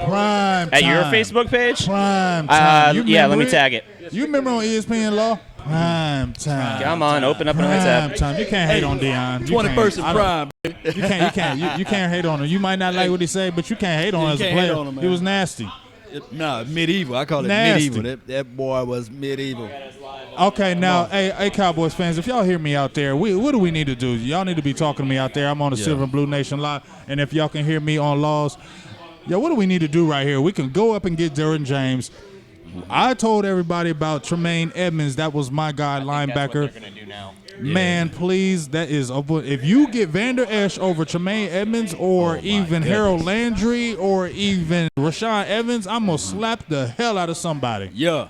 Prime time. At your Facebook page? Prime time. Yeah, let me tag it. You remember on ESPN Law? Prime time. Come on, open up another tab. Prime time. You can't hate on Deion. 21st and prime. You can't hate on him. You might not like what he said, but you can't hate on him as a player. On him, he was nasty. Nah, medieval. I call it Nasty. medieval. That boy was medieval. Okay, now, hey, Cowboys fans, if y'all hear me out there, what do we need to do? Y'all need to be talking to me out there. I'm on the Silver and Blue Nation Live, and if y'all can hear me on Laws, what do we need to do right here? We can go up and get Derwin James. I told everybody about Tremaine Edmunds. That was my guy, linebacker. That's what they're gonna do now. Man, please, that is if you get Vander Esch over Tremaine Edmunds or even Harold Landry or even Rashawn Evans, I'm going to slap the hell out of somebody. Yeah.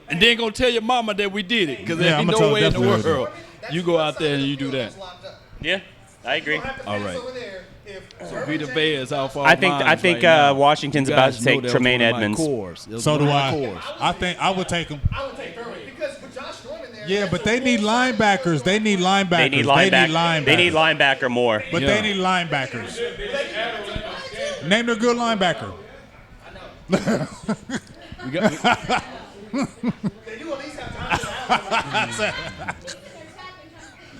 And then go tell your mama that we did it, because there's I'm no way in the definitely world you go out there and you do that. Yeah, I agree. All right. So Vita Vea is out for I think Washington's about to take Tremaine Edmunds. So do I. I think I would take him. I would take Derwin because with Josh Norman there. Yeah, but they need linebackers. They need linebacker more. But they need linebackers. Name their good linebacker. They do at least have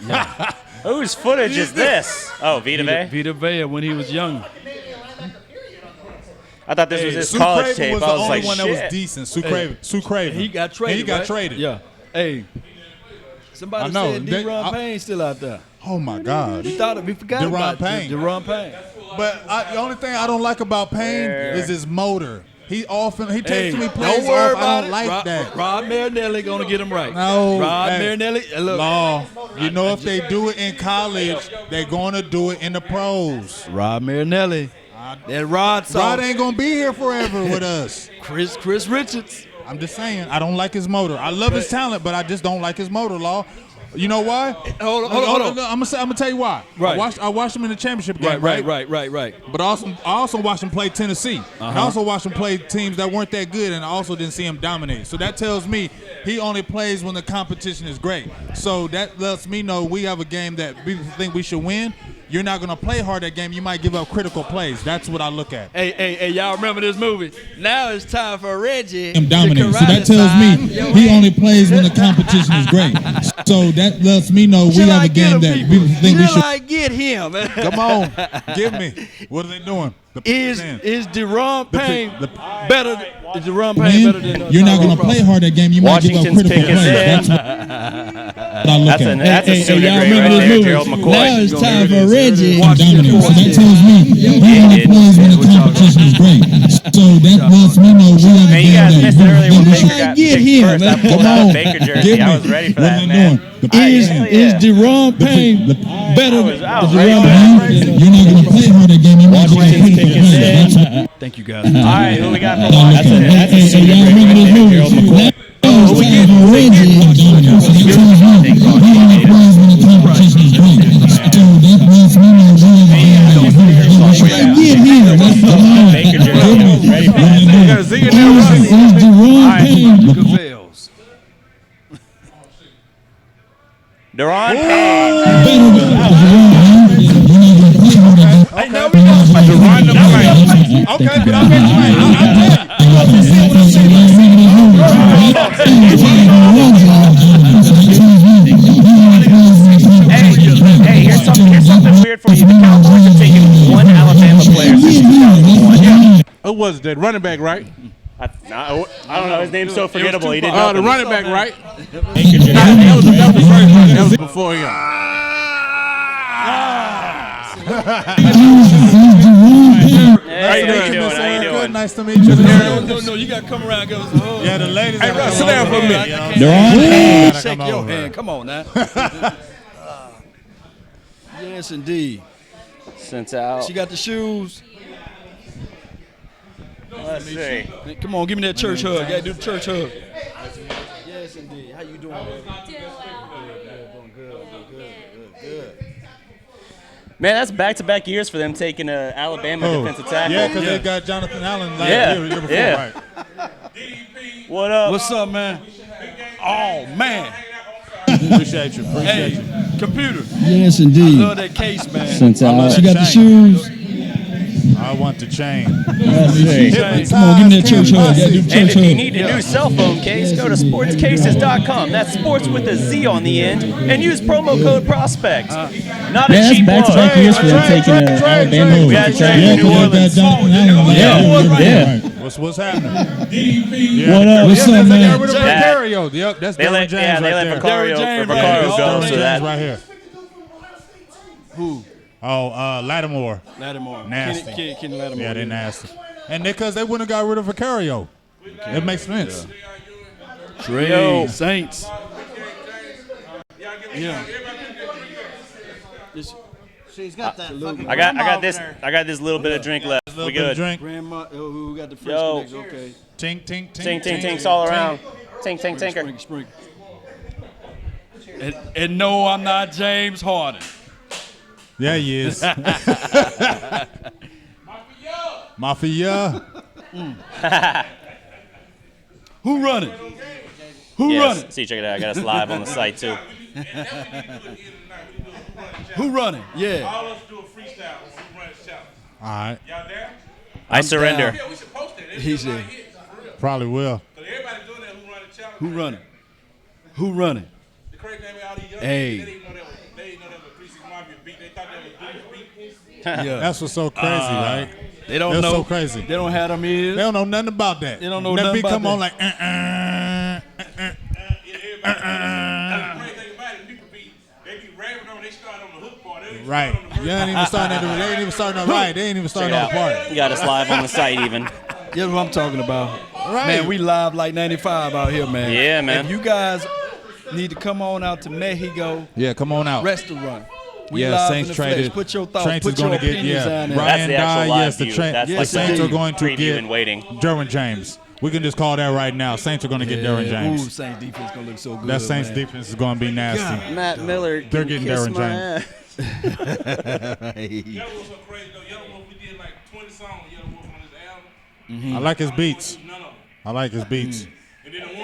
time. Whose footage is this? Oh, Vita Vea? Vita Vea when he was young. I thought this was his Sue college Craven tape. was I the was only like, one shit. that was decent. Sue Craven. He got traded. He got right? traded. Yeah. Hey. Somebody said Deron Payne's still out there. Oh my God. We forgot about Payne. Deron Payne. But the only thing I don't like about Payne is his motor. He takes me plays don't worry off. about I don't like that. Rob Marinelli gonna get him right. No, Marinelli. Look, Law. You know, if they do it in college, they're gonna do it in the pros. Rob Marinelli. That Rod ain't gonna be here forever with us. Chris Richards. I'm just saying, I don't like his motor. I love his talent, but I just don't like his motor, Law. You know why? Hold on. I'm gonna tell you why. Right. I watched him in the championship game. Right. But I also watched him play Tennessee. And I also watched him play teams that weren't that good, and I also didn't see him dominate. So that tells me he only plays when the competition is great. So that lets me know we have a game that people think we should win. You're not going to play hard that game. You might give up critical plays. That's what I look at. Hey, y'all remember this movie? Now it's time for Reggie to dominate. So that tells me he only plays when the competition is great. So that lets me know we have a game that people think we should. I get him? Come on, give me. What are they doing? Is Deron Payne better? Is Deron Payne better than? You're not going to play hard that game. You might give up critical plays. That's a super great right there, Gerald McCoy. Now it's time for Reggie. So that tells me he only plays when the competition is great. So that lets me know we have a Man, you game guys that missed it earlier when Baker got Get picked him, first. I man. pulled out a Baker jersey. I was ready for that, man. Is Deron Payne better? I was ready for that. You're not going to play hard that game. You might give up critical plays. Thank you guys. All right, who we got for one? That's a super y'all great remember right this there, movie? Gerald McCoy. Who we get? Baker jersey. I was ready for that. Deron Payne. Okay, but I'm Hey, here's something weird for you. The Cowboys have taken one Alabama player since 2001. Who was it? That running back, right? I don't know. His name's so forgettable. He didn't Oh, know the running back, right? That was the first one. That was before him. How you doing? How you doing? Nice to meet you. No, you got to come around. Yeah, the ladies. Hey, Russ, sit down for a minute. Shake your hand. Come on now. Yes, indeed. Sent out. She got the shoes. Let's see. Come on, give me that church hug. Yeah, do the church hug. Yes, indeed. How you doing, baby? Good. Man, that's back-to-back years for them taking Alabama defensive tackle. Yeah, because they got Jonathan Allen year before, right? What up? What's up, man? Oh, man. Appreciate you. Computer. Yes, indeed. I love that case, man. She got the shoes. I want the chain. Come on, give me that church hug. Yeah, do the And church if you hug. need a new cell phone case, go to sportscases.com. That's sports with a Z on the end, and use promo code PROSPECT. Not a cheap one. Back-to-back years for them taking Alabama. We had Trey in New Orleans. What's happening? What up? What's up, man? Yep, that's Derwin James they let Vicario go, so that right here. Who? Oh, Lattimore. Nasty. Kenny Lattimore. Yeah, they're nasty. And because they wouldn't have got rid of Vicario. It makes sense. Trey, Saints. Yeah. She's got that fucking I got this little bit of drink left. We good. Grandma, who got the French connection? Okay. Tink. Tink, all around. Tinker. Sprinkle. And no, I'm not James Harden. Yeah, he is. Mafia. Who running? Yes. See, check it out. I got us live on the site too. Who running? Yeah. All of us do a freestyle. We run a challenge. All right. Y'all there? I surrender. Yeah, we should post it. He said. Probably will. Because everybody doing that who run a challenge. Who running? The crazy thing about all these young Hey. they didn't know that was 3-6 Mafia beat. They thought that was Blues beat. Yeah. That's what's so crazy, right? They don't That's know. so crazy. They don't have them ears. They don't know nothing about that. They don't know that nothing beat about come that. on like That's the crazy thing about it. People be rapping on. They start on the hook part. They right. start on the verse. They ain't even starting at the They ain't even starting on right. They ain't even starting on the part. You got us live on the site even. That's what I'm talking about. Right. Man, we live like 95 out here, man. Yeah, man. If you guys need to come on out to Mexico Yeah, come on out. restaurant. We Yeah, live Saints in the flesh. traded. Put your thoughts, Saints put is going your to get opinions down there. That's Ryan the actual Dye. live Yes, the view. Saints That's like the Saints the are going to preview get and waiting. Derwin James. We can just call that right now. Saints are going to get Derwin Ooh, James. Saints defense gonna look so good. That Saints man. defense is going to be nasty. Matt Miller. They're getting Derwin James. Yellow Wolf so crazy though. Yellow Wolf, we did like 20 songs with Yellow Wolf on his album. I like his beats. None of them. I like his beats. And then the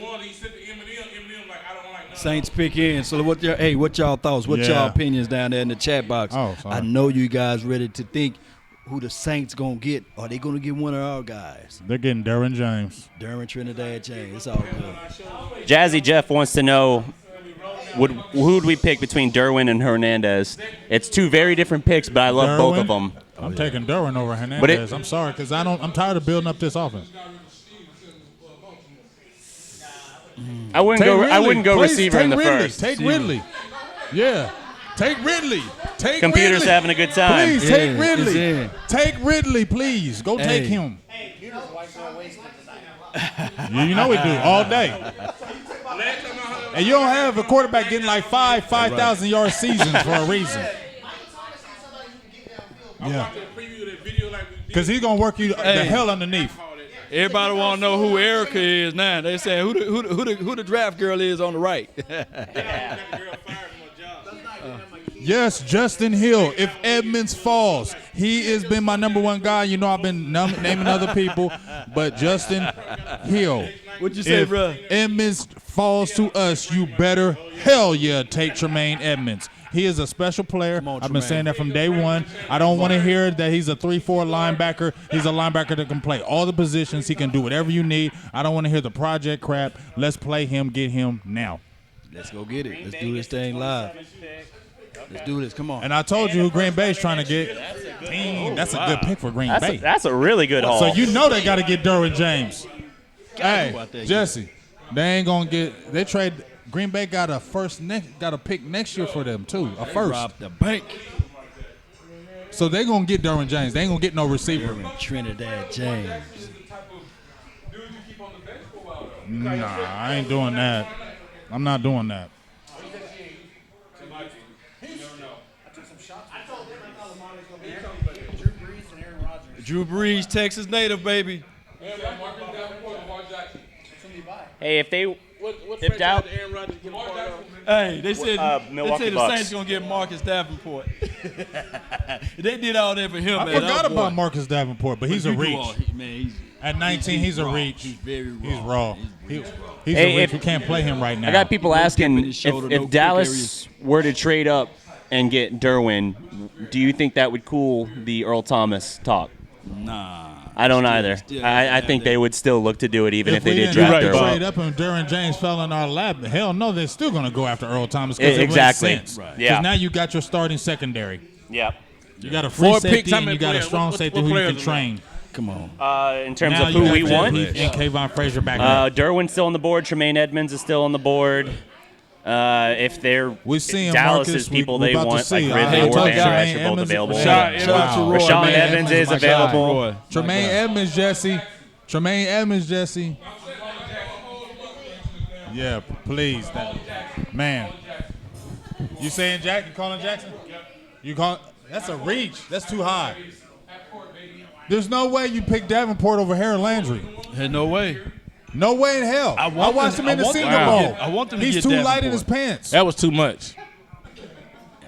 one he sent to Eminem like I don't like none Saints pick in. So what y'all thoughts? What Yeah. y'all opinions down there in the chat box? Oh, sorry. I know you guys ready to think who the Saints gonna get. Are they gonna get one of our guys? They're getting Derwin James. Derwin Trinidad James. It's all good. Jazzy Jeff wants to know who'd we pick between Derwin and Hernandez. It's two very different picks, but I love both of them. I'm taking Derwin over Hernandez. I'm sorry, because I'm tired of building up this offense. I wouldn't go Please, receiver in the Ridley. first. Take Ridley. Yeah. Take Ridley. Take Computer's Ridley. having a good time. Please, Yeah, take it's Ridley. in. Take Ridley, please. Go take Hey. him. You know we do all day. And you don't have a quarterback getting like 5,000 yard seasons for a reason. Yeah. Because he's going to work you the hell underneath. Everybody want to know who Erica is now. They saying who the draft girl is on the right. Yes, Justin Hill. If Edmunds falls, he has been my number one guy. You know I've been naming other people, but Justin Hill. What'd you say, if bro? Edmunds falls to us, you better hell yeah take Tremaine Edmunds. He is a special player. on, I've been Tremaine. saying that from day one. I don't want to hear that he's a 3-4 linebacker. He's a linebacker that can play all the positions. He can do whatever you need. I don't want to hear the project crap. Let's play him, get him now. Let's go get it. Let's do this thing live. Let's do this. Come on. And I told you who Green Bay's trying to get. That's a good pick for Green Bay. That's a really good haul. So you know they got to get Derwin James. Hey, go out there, Jesse, they ain't gonna get. They trade. Green Bay got a pick next year for them too. A first. Rob the bank. So they gonna get Derwin James. They ain't gonna get no receiver. Trinidad James. Nah, I ain't doing that. I'm not doing that. Drew Brees, Texas native, baby. Hey, if they If doubt, Hey, they said Milwaukee the Bucks. Saints gonna get Marcus Davenport. They did all that for him. I man. forgot about Marcus Davenport, but he's a reach. He's At 19, he's a raw. reach. He's very raw. He's raw. He's Hey, a reach. if- We can't play him right now. I got people asking his shoulder, no if quick Dallas were to trade up and get Derwin, do you think that would cool the Earl Thomas talk? Nah. I don't either. still I have think that. they would still look to do it even if they we did didn't draft trade Derwin. up and Derwin James fell in our lap, hell no, they're still going to go after Earl Thomas because Exactly. it makes sense. Right. Yeah. Because now you got your starting secondary. Yeah. You got a free 4 safety picks, how and many you got a players? strong What safety who you players can are train. Come on. In terms Now of you who got we Jeff want, Heath and Kayvon Frazier back there. Derwin's still on the board. Tremaine Edmunds is still on the board. If they're We're seeing Dallas Marcus, is people we're they about to want, see. like Ridley I or told Van you, Der Esch Tremaine are both Edmunds- available. Shout out to Roy, Rashawn man. Evans is my guy. available. Tremaine Edmunds, Jesse. Tremaine Edmunds, Jesse. Yeah, please. Man. You saying Jack? You calling Jackson? You call? That's a reach. That's too high. There's no way you pick Davenport over Harold Landry. Hey, no way. No way in hell. I watched him in the Senior Bowl. I want them to He's get too Davenport. light in his pants. That was too much.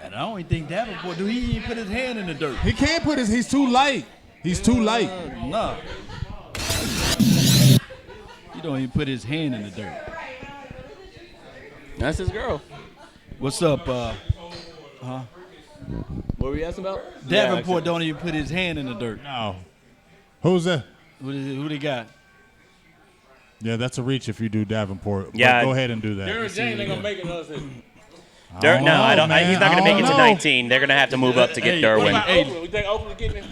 And I don't even think Davenport. Do he even put his hand in the dirt? He can't put his. He's too light. He's too light. No. He don't even put his hand in the dirt. That's his girl. What's up? What were you asking about? Davenport don't even put his hand in the dirt. No. Who's that? Who they got? Yeah, that's a reach if you do Davenport. But Yeah. go ahead and do that. Derwin James ain't gonna make it. He's No, I don't. man. He's not going to make it to know. 19. They're going to have to move up to get Derwin. Oakland. We think Oakland getting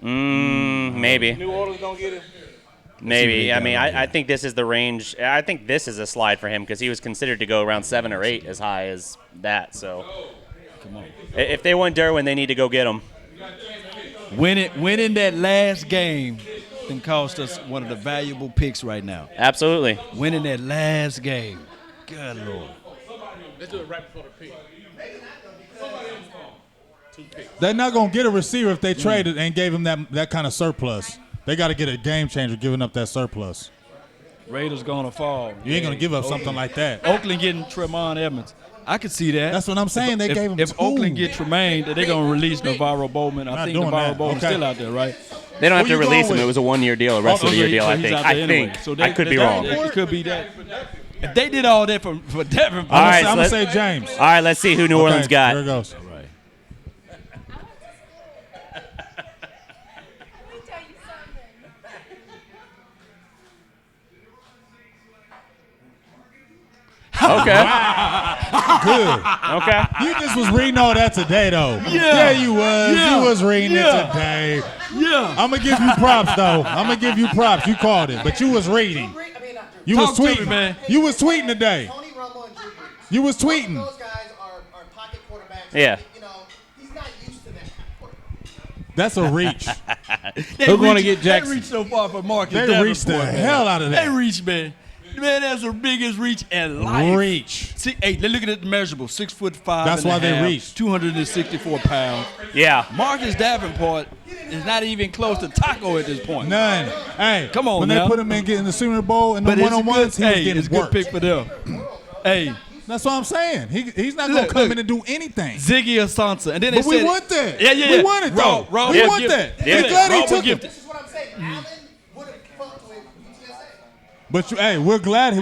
him? Maybe. New Orleans don't get him? Maybe. I mean, I think this is the range. I think this is a slide for him because he was considered to go around 7 or 8 as high as that. So, Come on. if they want Derwin, they need to go get him. Winning that last game can cost us one of the valuable picks right now. Absolutely. Winning that last game. Good Lord. Let's do it right before the pick. They're not going to get a receiver if they traded and gave him that kind of surplus. They got to get a game changer giving up that surplus. Raiders going to fall. You ain't going to give up something like that. Oakland getting Tremaine Edmunds. I could see that. That's what I'm saying. They gave him If two. Oakland get Tremaine, they're going to release Navarro Bowman. I Not think doing Navarro that. Bowman's Okay. still out there, right? They don't have Who to you release going him. It with? was a 1-year deal, a rest of the year deal, so I he's think. out I there think. anyway. So I could be wrong. It could be that. If they did all that for Devin, All right, I'm going to so say James. All right, let's see who New Orleans got. Here it goes. Okay. Good. Okay. You just was reading all that today, though. Yeah. you was. Yeah. You was reading Yeah. it today. Yeah. I'm going to give you props, though. I'm going to give you props. You called it, but you was reading. You Talk was to me, tweeting. man. You was tweeting today. Tony Romo and Drew Brees. You was Both of tweeting. those guys are pocket quarterbacks. Yeah. You know, he's not used to that. That's a reach. Who's gonna get Jackson? They reached so far for Marcus They Davenport, reached the man. hell out of that. They reached, man. Man, that's the biggest reach in life. Reach. See, hey, they're looking at the measurable. 6'5". That's why they reached. 264 pounds. Yeah. Marcus Davenport is not even close to Taco at this point. None. Hey, Come on when now. they put him in getting the Senior Bowl and the But it's a one-on-ones, good, he was hey, getting it's a good worked. pick for them. Hey, That's what I'm saying. He's not going Look, to come look. in and do anything. Ziggy Asante. And then they But we said, want that. Yeah, yeah, We yeah. want it, though. Raw We was want gifted. that. Yeah. We're glad Raw he was took gifted. it. This is what I'm saying. Allen would have fucked with UTSA. But hey, we're glad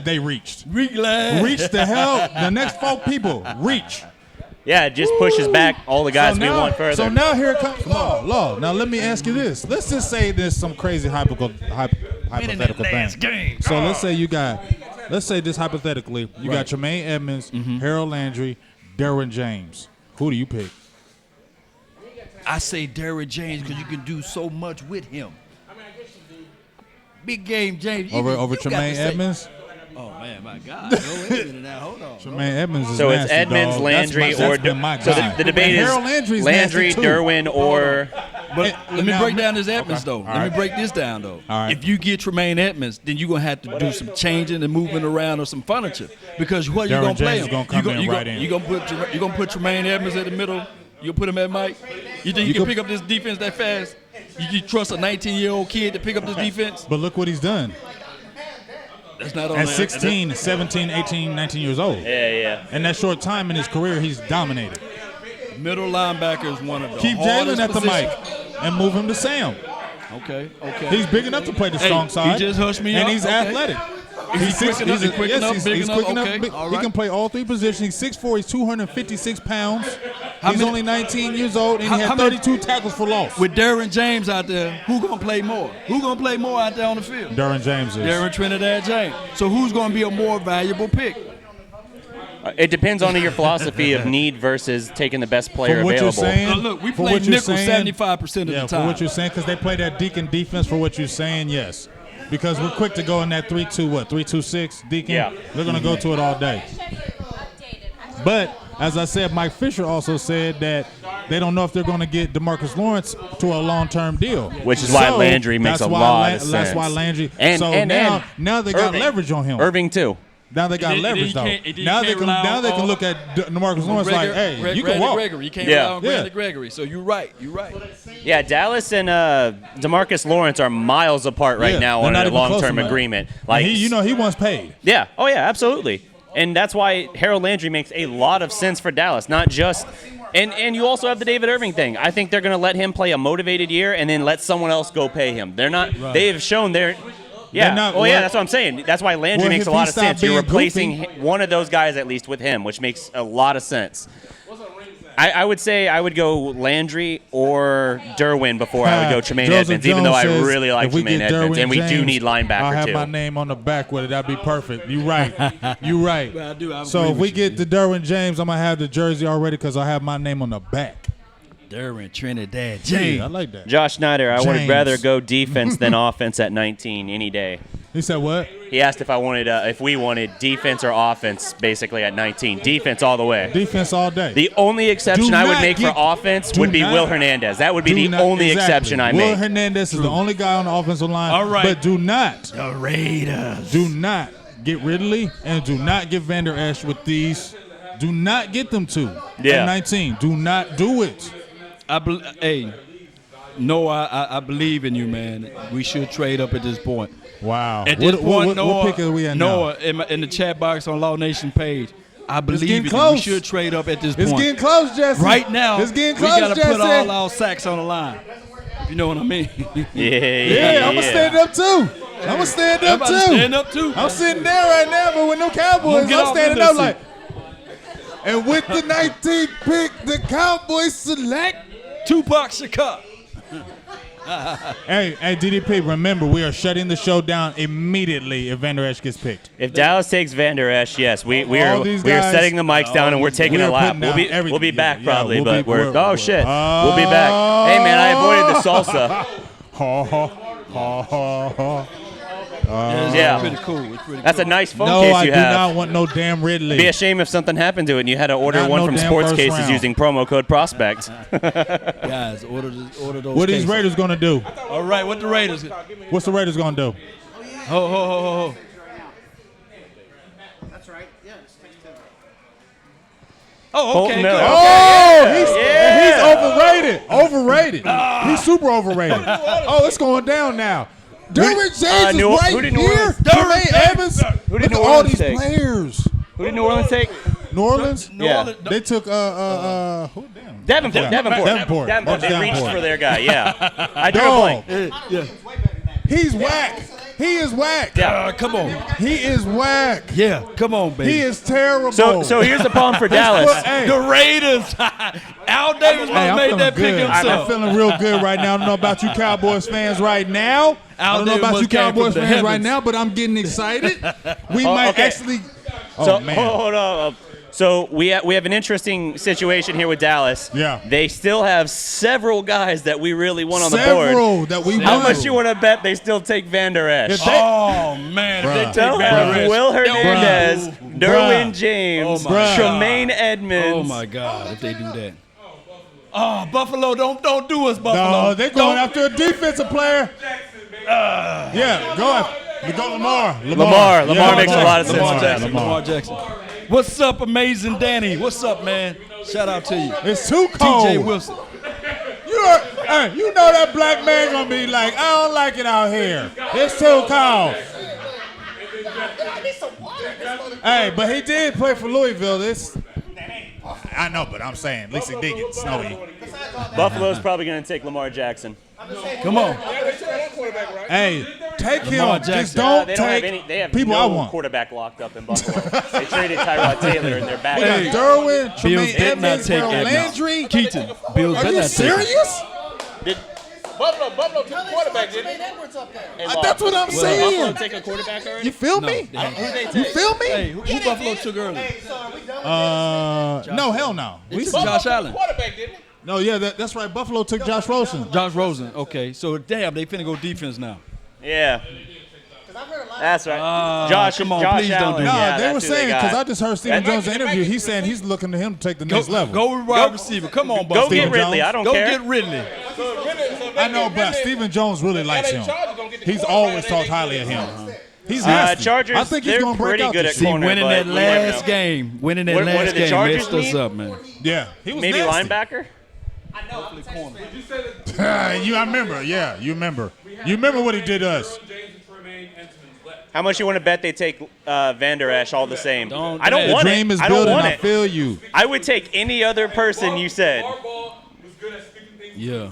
they reached. Reach the hell. The next 4 people reach. Yeah, it just pushes back all the guys we want further. So now here comes Law. Now let me ask you this. Let's just say there's some crazy hypothetical thing. So let's say this hypothetically, you got Tremaine Edmunds, Harold Landry, Derwin James. Who do you pick? I say Derwin James because you can do so much with him. Big game James. Over you got to Tremaine say- Edmunds? Oh, man, my God. No, wait a minute now. Hold on. Tremaine Edmunds is So it's nasty, Edmunds, dog. Landry, that's or been my so guy. the debate And is Harold Landry's Landry, nasty too. Derwin, or But let me now- break down this Edmonds, though. All Let right. me break this down, though. All right. If you get Tremaine Edmonds, then you're going to have to do some changing and moving around or some furniture. Because what you Derwin going to play James him? is gonna come in right in. You going to put Tremaine Edmonds at the middle? You put him at Mike? You think you can pick up this defense that fast? You trust a 19-year-old kid to pick up the defense? But look what he's done. That's not on At 16, 17, 18, 19 years old. Yeah. In that short time in his career, he's dominated. Middle linebacker is one of the Keep Jalen at the mic and move him to Sam. Okay. He's big enough to play the strong side. He just hushed me and up. he's athletic. He's quick enough, big enough. Okay. He can play all three positions. He's 6'4", he's 256 pounds. He's only 19 years old, and he had 32 tackles for loss. With Derwin James out there, who going to play more? Who going to play more out there on the field? Derwin James is. Derwin Trinidad James. So who's going to be a more valuable pick? It depends on your philosophy of need versus taking the best player available. You're saying, look, we play nickel 75% of the time. For what you're saying, because they play that Deacon defense, for what you're saying, yes. Because we're quick to go in that 3-2-6 Deacon. Yeah. They're going to go to it all day. But, as I said, Mike Fisher also said that they don't know if they're going to get DeMarcus Lawrence to a long-term deal. Which is why Landry makes a lot of sense. That's why Landry. And now they got leverage on him. Irving, too. Now they got leverage, though. Now they can look at DeMarcus Lawrence like, hey, you can walk. Gregory. You can't rely on Randy Gregory. So you're right. Yeah, Dallas and DeMarcus Lawrence are miles apart right now on a long-term agreement. Like he wants paid. Yeah. Oh, yeah, absolutely. And that's why Harold Landry makes a lot of sense for Dallas, not just – and you also have the David Irving thing. I think they're going to let him play a motivated year and then let someone else go pay him. They're not – they have shown they're – yeah. That's what I'm saying. That's why Landry makes a lot of sense. You're replacing one of those guys at least with him, which makes a lot of sense. I would say I would go Landry or Derwin before I would go Tremaine Edmunds, even though I really like Tremaine Edmunds, and we do need linebacker too. I'll have my name on the back with it. That'd be perfect. You're right. You're right. Well, I do. So if we get the Derwin James, I'm going to have the jersey already because I have my name on the back. Derwin Trinidad James. Yeah, I like that. Josh Snyder, I would rather go defense than offense at 19 any day. He said what? He asked if we wanted defense or offense basically at 19. Defense all the way. Defense all day. The only exception I would make for offense would be Will Hernandez. That would be the only exception I make. Will Hernandez is the only guy on the offensive line. All right. But do not. The Raiders. Do not get Ridley and do not get Van Der Esch with these. Do not get them two at 19. Do not do it. I believe in you, man. We should trade up at this point. Wow. At this point, what pick are we at Noah, now? in the chat box on Law Nation page, I believe in you. We should trade up at this point. It's getting close, Jesse. Right now, it's getting close, we got to Jesse. put all our sacks on the line. You know what I mean? Yeah, I'm going to stand up, too. I'm stand up, too. I'm sitting there right now, but with no Cowboys, I'm standing up like. And with the 19th pick, the Cowboys select Tupac Shakur. Hey, DDP, remember, we are shutting the show down immediately if Van Der Esch gets picked. If Dallas takes Van Der Esch, yes, we are setting the mics down and we're taking a lap. We'll be back probably, but we'll be back. Hey, man, I avoided the salsa. Yeah, pretty cool. That's a nice phone case you have. No, I do not want no damn Ridley. It'd be a shame if something happened to it and you had to order one from Sports Cases using promo code Prospect. Guys, order those. What are these Raiders going to do? All right, what's the Raiders going to do? Ho. That's right. Yeah, it's next to Oh, okay. He's overrated. He's super overrated. Oh, it's going down now. Derwin James is right here. Tremaine Edmunds. Look at all these players. Who did New Orleans take? New Orleans? Yeah. They took Davenport. They reached for their guy, yeah. I drew a blank. He's whack. He is whack. Yeah, come on. He is whack. Yeah, come on, baby. He is terrible. So here's the problem for Dallas. The Raiders. Al Davis made that pick himself. I'm feeling real good right now. I don't know about you Cowboys fans right now. But I'm getting excited. We might actually. Hold on. So we have an interesting situation here with Dallas. Yeah. They still have several guys that we really want on the board. Several that we want. How much you want to bet they still take Van Der Esch? Oh, man. If they take Van Der Esch. Will Hernandez, Derwin James, Tremaine Edmunds. Oh, my God, if they do that. Oh, Buffalo, don't do us, Buffalo. No, they're going after a defensive player. Go Lamar. Lamar makes a lot of sense. Lamar Jackson. What's up, Amazing Danny? What's up, man? Shout out to you. It's too cold. TJ Wilson. Hey, you know that black man gonna be like, I don't like it out here. It's too cold. Hey, but he did play for Louisville. I know, but I'm saying, at least he did get snowy. Buffalo's probably going to take Lamar Jackson. Come on. Hey, take Lamar him. Jackson. Just don't they take they have people no I want. quarterback locked up in Buffalo. They traded Tyrod Taylor and they're back. We got Derwin, Tremaine Edmunds, Landry. Keaton. Bills Are better you not take him. serious? Buffalo took a quarterback, didn't they? That's what I'm saying. Buffalo take a quarterback already? You feel me? You feel me? Hey, who Buffalo took early? No, hell no. We took Josh Allen. Quarterback, didn't they? No, yeah, that's right. Buffalo took Josh Rosen. Josh Rosen. Okay, so damn, they finna go defense now. Yeah. That's right. Josh, come on, Josh please don't Allen. do No, that. they were that's who saying, got. because I just heard Stephen Jones' interview. He's saying he's looking to him to take the next level. Go with wide receiver. Come on, Go Buffalo. get Ridley. Jones. I don't Go care. get Ridley. I know, but Stephen Jones really likes him. He's always talked highly of him. He's nasty. Chargers, I think he's they're going to break pretty out good this at year. corner. Winning but that we never last know. game. Winning that What last did the game Chargers messed us need? up, man. Yeah, he was Maybe nasty. linebacker? I remember. Yeah, you remember. You remember what he did to us. How much you want to bet they take Van Der Esch all the same? Don't I don't The want dream it. is I don't building. want I it. feel you. I would take any other person you said. Yeah.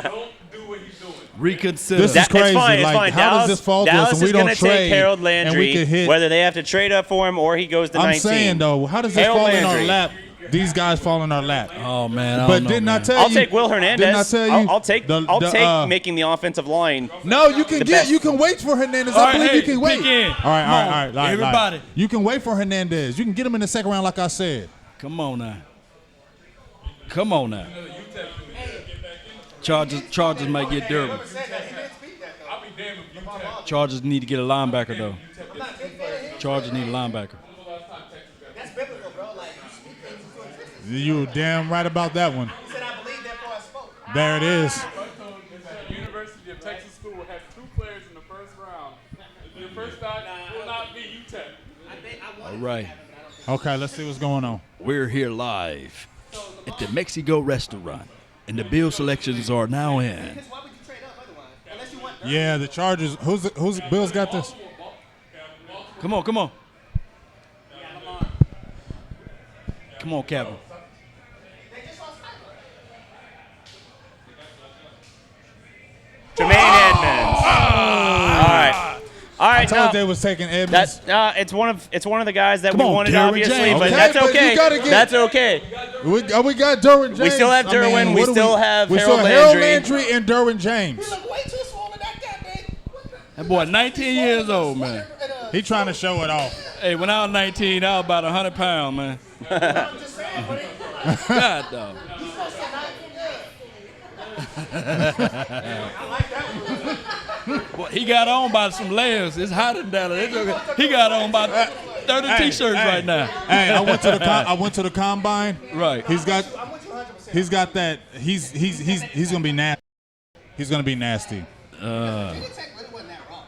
Don't do what he's doing. Reconsider. This is crazy. It's fine. It's Like, fine. how does this fall to us Dallas and we is don't going to take trade Harold and we Landry, could hit? whether they have to trade up for him or he goes to I'm 19. saying, though, how does this Harold fall in our Landry. lap? These guys fall in our lap. Oh man. I But don't know, didn't I man. tell I'll you? take Will Hernandez. Didn't I tell you? I'll take making the offensive line. No, you can the get. best. You can wait for Hernandez. All I right, believe hey, you can wait. pick in. All right. Everybody. You can wait for Hernandez. You can get him in the second round, like I said. Come on now. Come on now. Chargers might get Derwin. Chargers need to get a linebacker though. Chargers need a linebacker. That's biblical, bro. Like, You were damn right about that one. he said, I believe, therefore I spoke. There it is. University of Texas School has 2 players in the first round. The first stock will not be UTEP. All right. Okay, let's see what's going on. We're here live at the Mexico restaurant, and the bill selections are now in. Why would you trade up otherwise? Unless you want Yeah, the Chargers. Who's Bill's got this? Come on, come on. Come on, Captain. Tremaine Edmunds. All I right. told No, they was taking Edmonds. that's it's one of the guys that Come we on, wanted, Derwin obviously, James. but Okay, that's but you okay. gotta get- That's okay. We got Derwin James. We still have Derwin. We what do still have we Harold still have Harold Landry. Landry and Derwin James. look way too small in that guy, big. That boy 19 years old, man. He trying to show it off. Hey, when I was 19, I was about 100 pounds, man. God, dog. Boy, he got on by some layers. It's hot in Dallas. He got on by 30 T-shirts right now. Hey, I went to the combine. Right. He's got that. He's gonna be nasty. He's gonna be nasty.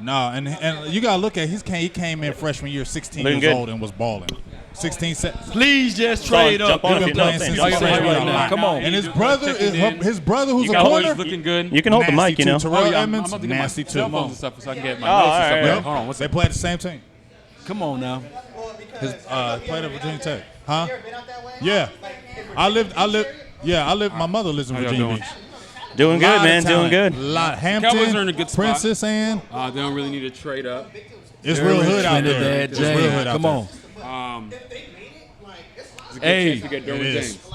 No, and you gotta look at he came in freshman year, 16 Looking years good. old and was balling. 16. Please just trade up. Jump on He's if been you know. playing since Y'all he got was the mic freshman right year. now. Come on. And his brother who's a got corner. Hughes Looking good. You can hold the mic, you know. Terrell I'm Edmunds, about to get my nasty cell too. phones and stuff so I can get my Oh, notes and all stuff. right. Wait, hold on. What's They up? play at the same team. Come on now. Played at Virginia Tech. Huh? Yeah. I live. My mother lives in How y'all Virginia doing? Beach. Doing good, Lot of man. Doing talent. good. Hampton, Cowboys are in a good spot. Princess Anne. They don't really need to trade up. It's real hood out there. Trinidad It's real James. hood out Come there. on. It's a good Hey. chance to get Derwin It is. James.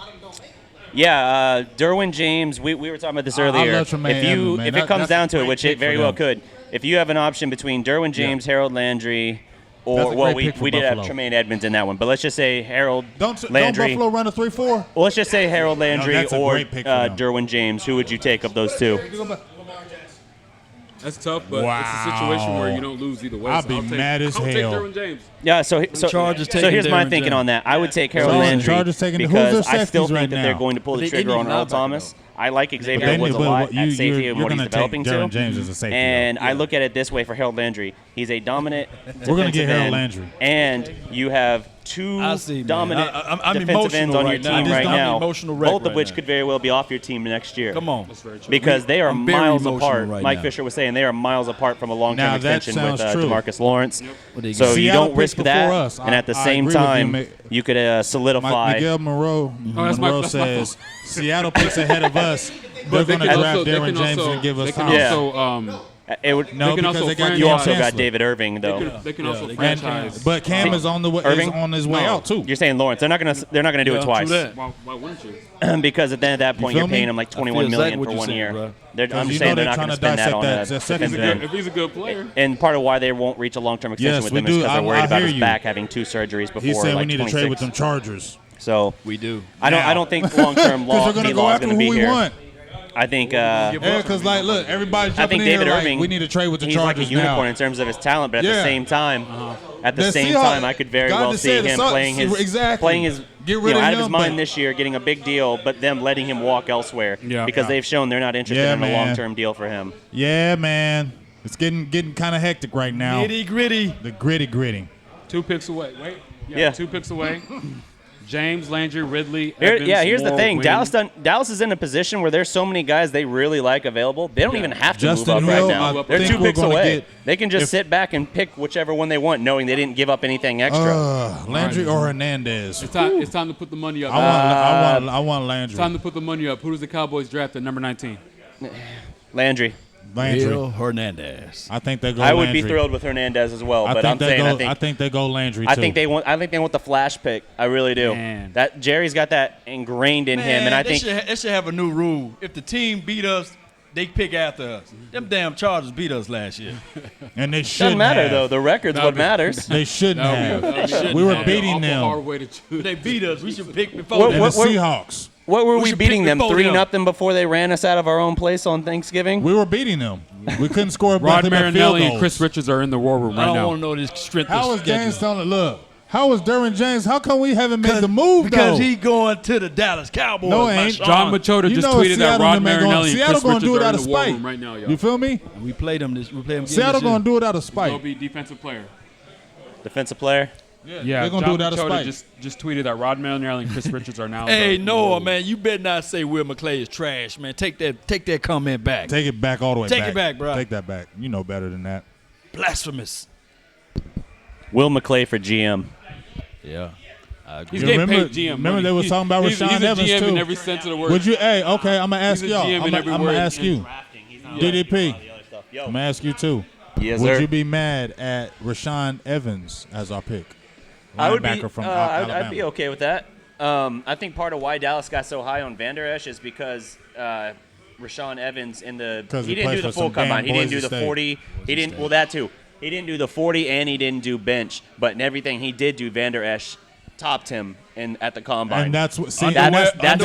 Yeah, Derwin James. We were talking about this earlier. love Tremaine Edmunds, man. If it comes That's down a to it, great which pick it very for well them. could, if you have an option between Derwin James, Harold Landry, That's or a well, great pick for we did have Buffalo. Tremaine Edmunds in that one, but let's just say Harold Don't Landry. Buffalo run a 3-4? Well, let's just say Harold Landry that's a or great pick for them. Derwin James. Who would you take of those two? That's tough, but it's a situation where you don't lose either way. I'll so be mad as I'll take hell. Derwin James. Yeah, so Chargers so taking here's my Derwin thinking James. on that. I would take Harold So, Landry Chargers taking- who's because their I still safeties think right that they're now? going to pull the They trigger need on a Earl linebacker, Thomas. I like Xavier They Woods need- a lot you- at safety you're and what he's gonna take developing Derwin to. James as a safety, And though. I look at it this way for Harold Landry. He's a dominant We're gonna get defensive Harold end, Landry. And you have two I see, man. dominant I'm defensive ends on your right now. team This right got me now, emotional wreck both of right which now. could very well be off your team next year. Come on. Because they are I'm very miles emotional apart. right Mike now. Fisher was saying they are miles apart from a long-term Now, that extension with sounds true. DeMarcus Lawrence. What do you So got? you Seattle don't risk picked that, before us. and at the I same agree with you, time, mate. you could solidify. Miguel Monroe that's my says Seattle picks ahead of us. They're going to can draft also- they Derwin can James also- and give us they can time. Yeah. also, It would, No, they can because also they got you Cam also got Chancellor. David Irving though. They can also they got franchise. But Cam is on the way. Irving? Is on his way out too. You're saying Lawrence? They're not gonna do it twice. true that. Why wouldn't you? Because at that point feel you're paying me? him like I feel $21 million exactly for what you're 1 saying, year. bro. I'm you saying know they're they're not going trying to to spend that dissect on that a second defensive end. If he's a good player. And part of why they won't reach a long-term extension Yes, with we him is do. because they're worried I about hear his you. back having 2 surgeries before He said like we need to 26. trade with them Chargers. So We do. I don't think long-term Because law they're going to go D-Law is after going who to be we here. want. I think Yeah, because like, look, everybody's I jumping think in David here like, Irving. we need to trade with the he's Chargers like a unicorn now. in terms of his talent, but at Yeah. the same time, at the The same Seahawks- time, I could very God well just see said the him Sucks- playing his exactly. Get rid of out of his him, mind but- this year, getting a big deal, but them letting him walk elsewhere Yeah. because they've shown they're not interested Yeah, in a man. long-term deal for him. Yeah, man. It's getting kind of hectic right now. Nitty gritty. The gritty. 2 picks away. Wait. Yeah. 2 picks away. James, Landry, Ridley. Here, Evans, here's the Moore, thing. Wynn. Dallas is in a position where there's so many guys they really like available. They don't even have to Justin move up Hill, right now. I They're think 2 we're picks gonna away. get- They can just sit back and pick whichever one they want, knowing they didn't give up anything extra. Landry or Hernandez. It's time to put the money up. I want Landry. It's time to put the money up. Who does the Cowboys draft at number 19? Landry. Will Hernandez. I think they go I Landry. would be thrilled with Hernandez as well, I but think I'm they saying go, I think they go Landry too. I think they want the flash pick. I really do. Man. That Jerry's got that ingrained in him, and I think they should have a new rule. If the team beat us, they pick after us. Them damn Chargers beat us last year. and they doesn't shouldn't matter have. though. The record's what matters. They shouldn't have. We were beating them. Hard way to choose. They beat us. We should pick before What- And them. the Seahawks. What were we should beating pick them? before 3-0 them. before they ran us out of our own place on Thanksgiving? We were beating them. We couldn't score Rod nothing but field Marinelli and goals. Chris Richards are in the war room I right don't now. want to know this strength How of is James schedule. telling? Look, how is Derwin James? How come we haven't made the move Because though? he going to the Dallas Cowboys. No, my ain't. son. John Machota You just know tweeted that Seattle Rod them ain't gonna- Marinelli and Seattle Chris gonna Richards do it are out in of the war spite. room right now, yo. You feel me? And we play them again Seattle this year. gonna do it out of He'll spite. be defensive player. Defensive player. Yeah, they're gonna John do it out of Machota spite. just tweeted that Rod Marinelli and Chris Richards are now. Hey, in the Noah, war room. man, you better not say Will McClay is trash, man. Take that comment back. Take it back all the way Take back. it back, bro. Take that back. You know better than that. Blasphemous. Will McClay for GM. Yeah. He's You getting remember- paid GM. remember money. they was talking about he's Rashaan a Evans, GM in too. every sense of the word. Would you? Hey, okay. I'm gonna ask He's a y'all. GM in every I'm gonna word ask and- you. DDP. I'm gonna ask you too. Yes, Would sir. you be mad at Rashaan Evans as our pick? I would be. Linebacker from I'd Alabama. be okay with that. I think part of why Dallas got so high on Van Der Esch is because Rashaan Evans he didn't plays do the for full some damn combine. He didn't do Boise the State. 40. He didn't. Well, that too. He didn't do the 40 and he didn't do bench. But in everything he did do, Van Der Esch topped him at the combine. And that's what. See, That's- and that's that's-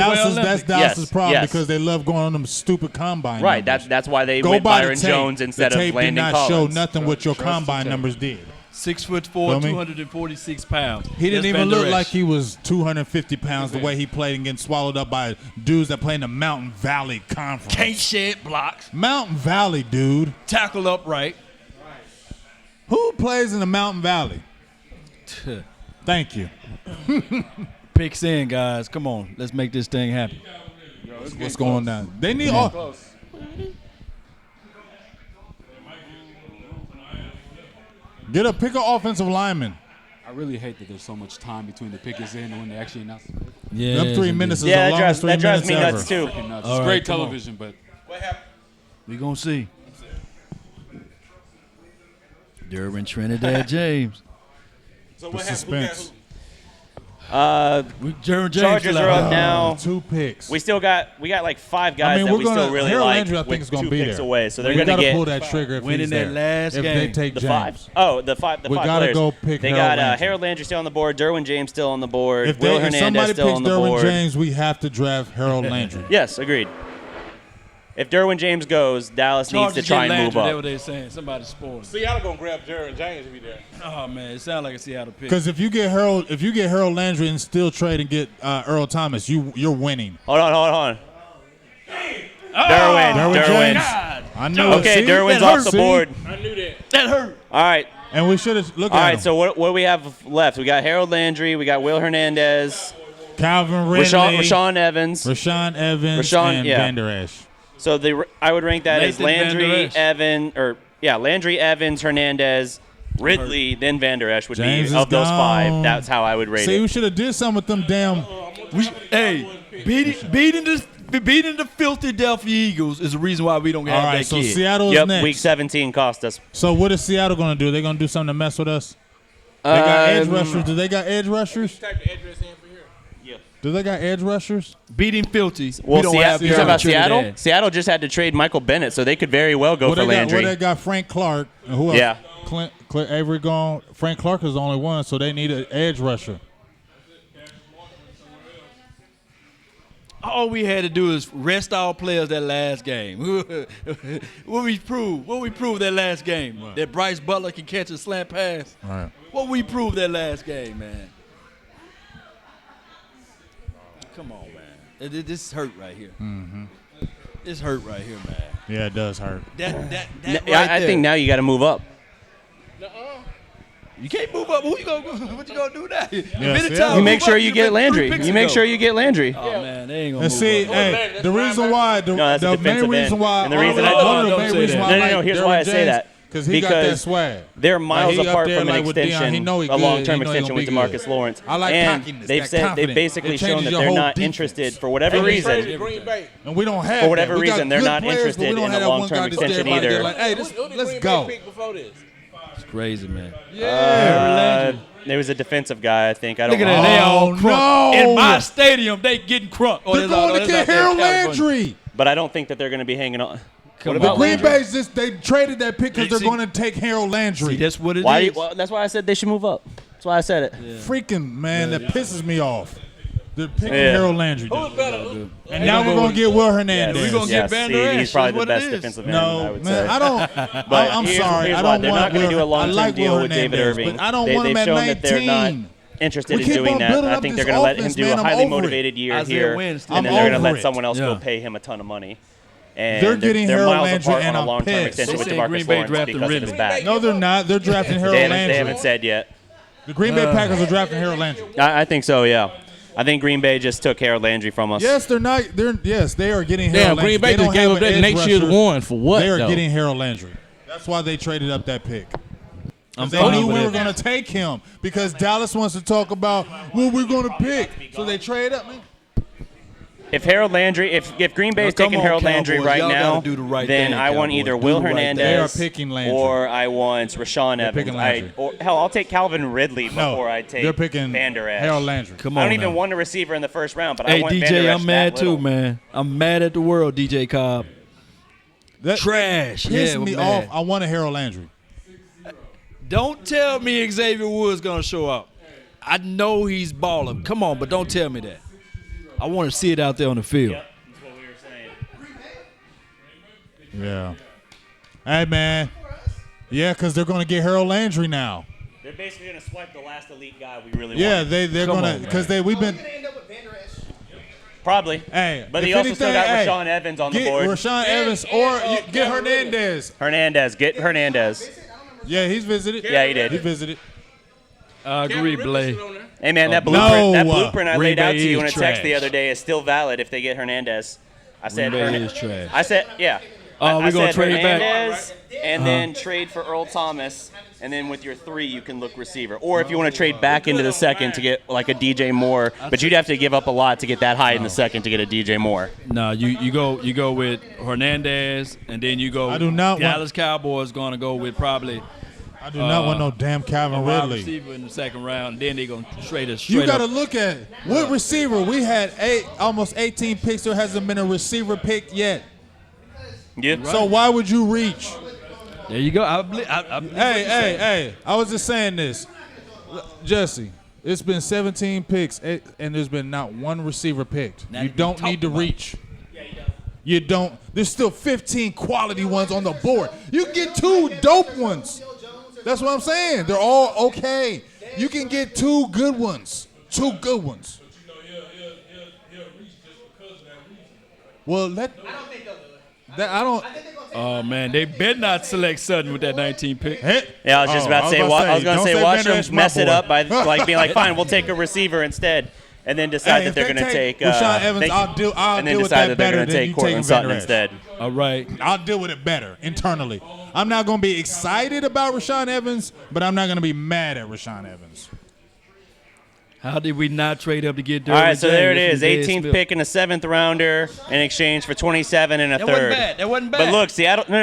Dallas's Yes, problem yes. because they love going on them stupid combine. Right. numbers. That's why they Go went by the Byron tape. Jones instead the of tape Landon did not show Collins. nothing what your Trust the combine tape. numbers did. 6'4", Feel me? 246 pounds. He didn't That's even Van Der look Esch. like he was 250 pounds the way he played and getting swallowed up by dudes that play in the Mountain Valley Conference. Can't shed blocks. Mountain Valley, dude. Tackle upright. Who plays in the Mountain Valley? Thank you. Picks in, guys. Come on. Let's make this thing happen. What's going on? They need all. Close. Pick an offensive lineman. I really hate that there's so much time between the pick is in and when they actually announce it. Yeah. Them 3 minutes is Yeah, the longest 3 that drives minutes me ever. nuts too. Freaking nuts. All It's right, great come on. television, but We gonna see. Derwin Trinidad James. So The what happened? suspense. Derwin James. Chargers are up now. 2 picks. We got like 5 guys I mean, that we're we gonna. still really Harold like Landry, I think, with is gonna 2 be picks there. away. So they're we going to gotta get pull that trigger if Winning he's that there. last if game. they take the James. 5. Oh, the 5 We gotta players. go pick they Harold got Landry. Harold Landry still on the board, Derwin James still on the board, If, Will if somebody Hernandez picks still on the Derwin board. James, we have to draft Harold Landry. Yes, agreed. If Derwin James goes, Dallas needs to Chargers try get and move Landry. That's up. what they saying. Somebody spoiled. Seattle gonna grab Derwin James if he there. Oh man, it sounds like a Seattle pick. Because if you get Harold Landry and still trade and get Earl Thomas, you're winning. Hold on. Oh, Derwin. James. I know. Okay, See? Derwin's That off hurt, the see? board. I knew that. That hurt. All right, And we should have looked All at right, him. so what do we have left? We got Harold Landry. We got Will Hernandez. Calvin Ridley. Rashawn Evans. And Van Der Esch. So I would rank that as Landry, Landry, Evans, Hernandez, Ridley, then Van Der Esch would James be of those gone. 5. That's how I would rate See, it. we should have did something with them damn. Beating the filthy Philadelphia Eagles is the reason why we don't have that so kid. Seattle is next. Week 17 cost us. So what is Seattle going to do? They going to do something to mess with us? They got edge rushers. Do they got edge rushers? Type the address in for here. Yeah. Do they got edge rushers? Beating filthy. Well, we don't have you talking about Seattle? Seattle just had to trade Michael Bennett, so they could very well go for Landry. They got Frank Clark. And who else? Yeah. Clint Avery gone. Frank Clark is the only one, so they need an edge rusher. All we had to do is rest our players that last game. What we proved that last game? Right. That Bryce Butler can catch a slant pass. Right. What we proved that last game, man. Come on, man. This hurt right here. Mm-hmm. This hurt right here, man. Yeah, it does hurt. I think now you got to move up. You can't move up. What you gonna do now? You make sure you get Landry. You make sure you get Landry. Oh man, they ain't gonna And move see, up. hey, the reason why, the main reason why, And the reason here's why I say that. Because he got that swag. They're miles apart from an extension, a long-term extension with DeMarcus Lawrence. I like and cockiness, they've basically shown that they're not interested for whatever reason. And we don't have for whatever that. reason, they're not interested in a long-term extension either. Like, hey, let's go. It's crazy, man. There was a defensive guy, I think. I don't Look at that. They all crunk. In my stadium, they getting crunk. They're going to get Harold Landry. But I don't think that they're going to be hanging on. What The about Green Landry? Bay's they traded that pick because they're going to take Harold Landry. See, that's what it is. Well, that's why I said they should move up. That's why I said it. Yeah. Freaking, man, that pisses me off. They're picking Harold Landry. And now we're going to get Will Hernandez. We're going to get Van Der Esch. He's probably the best defensive end, I would say. I don't. But I'm sorry. I don't they're want not going to do a long-term deal with David Irving. But I don't want him at 19. They've shown that they're not interested in doing that. I think they're going to let him do a highly motivated year here, and then they're going to let someone else go pay him a ton of money. And they're getting Harold miles Landry apart and on a I'm long-term pissed. extension with DeMarcus Lawrence because of his back. No, they're not. They're drafting Harold Landry. They haven't said yet. The Green Bay Packers are drafting Harold Landry. I think so, yeah. I think Green Bay just took Harold Landry from us. Yes, they're not. They are getting Harold Landry. Green Bay just gave up that next year's one for what? They are getting Harold Landry. That's why they traded up that pick. They knew we were going to take him because Dallas wants to talk about what we're going to pick. So they trade up, man. If Harold Landry, if Green Bay is taking Harold Landry right now, then I want either Will Hernandez or I want Rashawn Evans. I'll take Calvin Ridley before I take Van Der Esch. Harold Landry. Come on, I don't even want a receiver in the first round, but I want DJ, Van Der Esch I'm mad too, man. I'm mad at the world, DJ Cobb. That trash. Pissed me off. I want a Harold Landry. Don't tell me Xavier Woods going to show up. I know he's balling. Come on, but don't tell me that. I want to see it out there on the field. Yep, that's what we were saying. Yeah. Hey, man. Yeah, because they're going to get Harold Landry now. They're basically going to swipe the last elite guy we really want. Yeah, they're going to, because we've been. Probably. Hey, but he also still got Rashawn Evans on the board. Rashawn Evans or get Hernandez. Get Hernandez. Yeah, he's visited. Yeah, he did. He visited. I agree, Blake. Hey, man, that blueprint I laid out to you in a text the other day is still valid if they get Hernandez. I said trash. I said, yeah. We're going to trade Hernandez back. And then trade for Earl Thomas, and then with your 3, you can look receiver. Or if you want to trade back into the second to get like a DJ Moore, but you'd have to give up a lot to get that high in the second to get a DJ Moore. No, you go with Hernandez, and then you go. I do not Dallas Cowboys going to go with probably. I do not want no damn Calvin Ridley. Receiver in the second round, then they're going to trade us. You got to look at what receiver. We had almost 18 picks. There hasn't been a receiver picked yet. Yeah. So why would you reach? There you go. Hey. I was just saying this. Jesse, it's been 17 picks, and there's been not one receiver picked. You don't need to reach. You don't. There's still 15 quality ones on the board. You can get 2 dope ones. That's what I'm saying. They're all okay. You can get 2 good ones. 2 good ones. Well, I don't think they'll do it. I think they're going to Oh man, they better not select Sutton with that 19 pick. Yeah, I was just about to say. I was going to say, watch them mess it up by like being like, fine, we'll take a receiver instead, and then decide that they're going to take Rashaan Evans. I'll deal with that better than you taking Sutton Vander Esch. instead. All right, I'll deal with it better internally. I'm not going to be excited about Rashaan Evans, but I'm not going to be mad at Rashaan Evans. how did we not trade up to get Derwin All right, so James there it is. from Dez 18th Smith? pick and a 7th rounder in exchange for 27 and a That third. wasn't bad. That wasn't bad.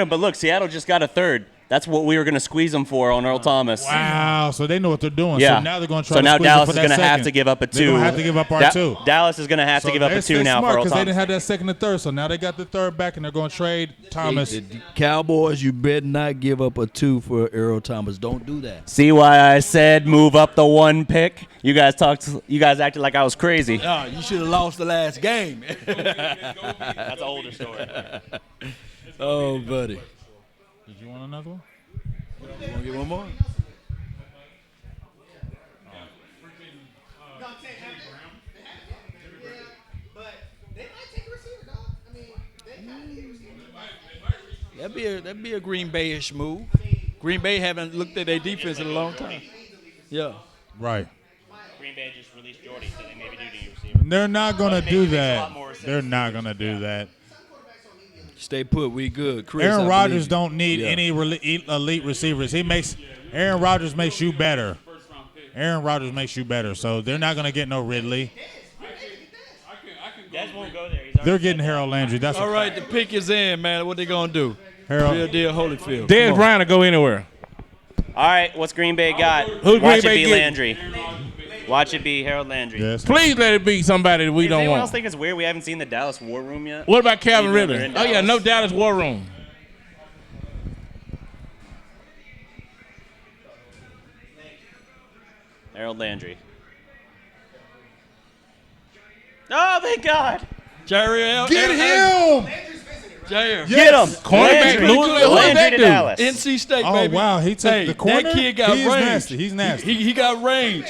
But look, Seattle just got a third. That's what we were going to squeeze them for on Earl Thomas. Wow, so they know what they're doing. Yeah. So now they're going to try So to now squeeze Dallas it is for going that to have second. to give up a 2. They're going to have to give up our 2. Dallas is going to have to give up a 2 now for Earl because they Thomas. didn't have that second and third, so now they got the third back, and they're going to trade Thomas. The Cowboys, you better not give up a 2 for Earl Thomas. Don't do that. See why I said move up the 1 pick? You guys acted like I was crazy. No, you should have lost the last game. That's an older story. Oh, buddy. Did you want another one? You want to get one more? But they might take a receiver, dog. I mean, they kind of need a receiver. That'd be a Green Bay-ish move. Green Bay haven't looked at their defense in a long time. Yeah. Right. Green Bay just released Jordy, so they maybe do need a receiver. They're not going to do makes a that. lot more sense. They're not going to do that. Stay put. We good. Chris, Aaron I Rodgers believe you. don't need any elite receivers. Aaron Rodgers makes you better. Aaron Rodgers makes you better. So they're not going to get no Ridley. Des won't go there. They're getting Harold Landry. That's All right, the pick is in, man. What they going to do? Harold. Real deal Holyfield. Dez Bryant will go anywhere. All right, what's Green Bay got? Who Green Watch Bay it be get? Landry. Watch it be Harold Landry. Yes. Please let it be somebody that we Does don't anyone want. else think it's weird we haven't seen the Dallas War Room yet? What about Calvin Even though Ridley? they're in Oh, yeah, no Dallas. Dallas War Room. Harold Landry. Oh, thank God. Jerry Get him! Jerry. Get him. Cornerback, Landry. Louisville, who Landry that to dude? Dallas. NC State, Oh, baby. wow. He took Hey, the corner? That kid got He is range. nasty. He's nasty. He got range.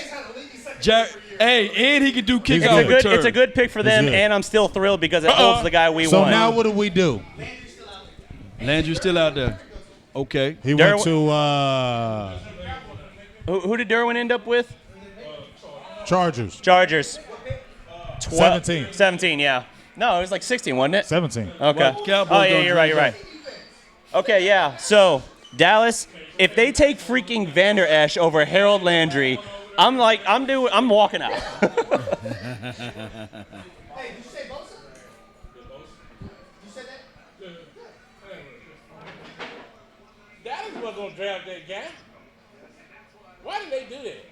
And he can do He's kickoff good. return. It's a good pick for them, good. and I'm still thrilled because it holds the guy we So want. now what do we do? Landry's still out there. Okay. He went to Who did Derwin end up with? Chargers. Chargers. 17. 17, yeah. No, it was like 16, wasn't it? 17. Okay. Cowboys Oh, yeah, don't you're right, drink you're right. Okay, yeah. So, Dallas, if they take freaking Vander Esch over Harold Landry, I'm walking out. Hey, did you say Bosa? You said that? Dallas wasn't going to draft that guy. Why did they do that?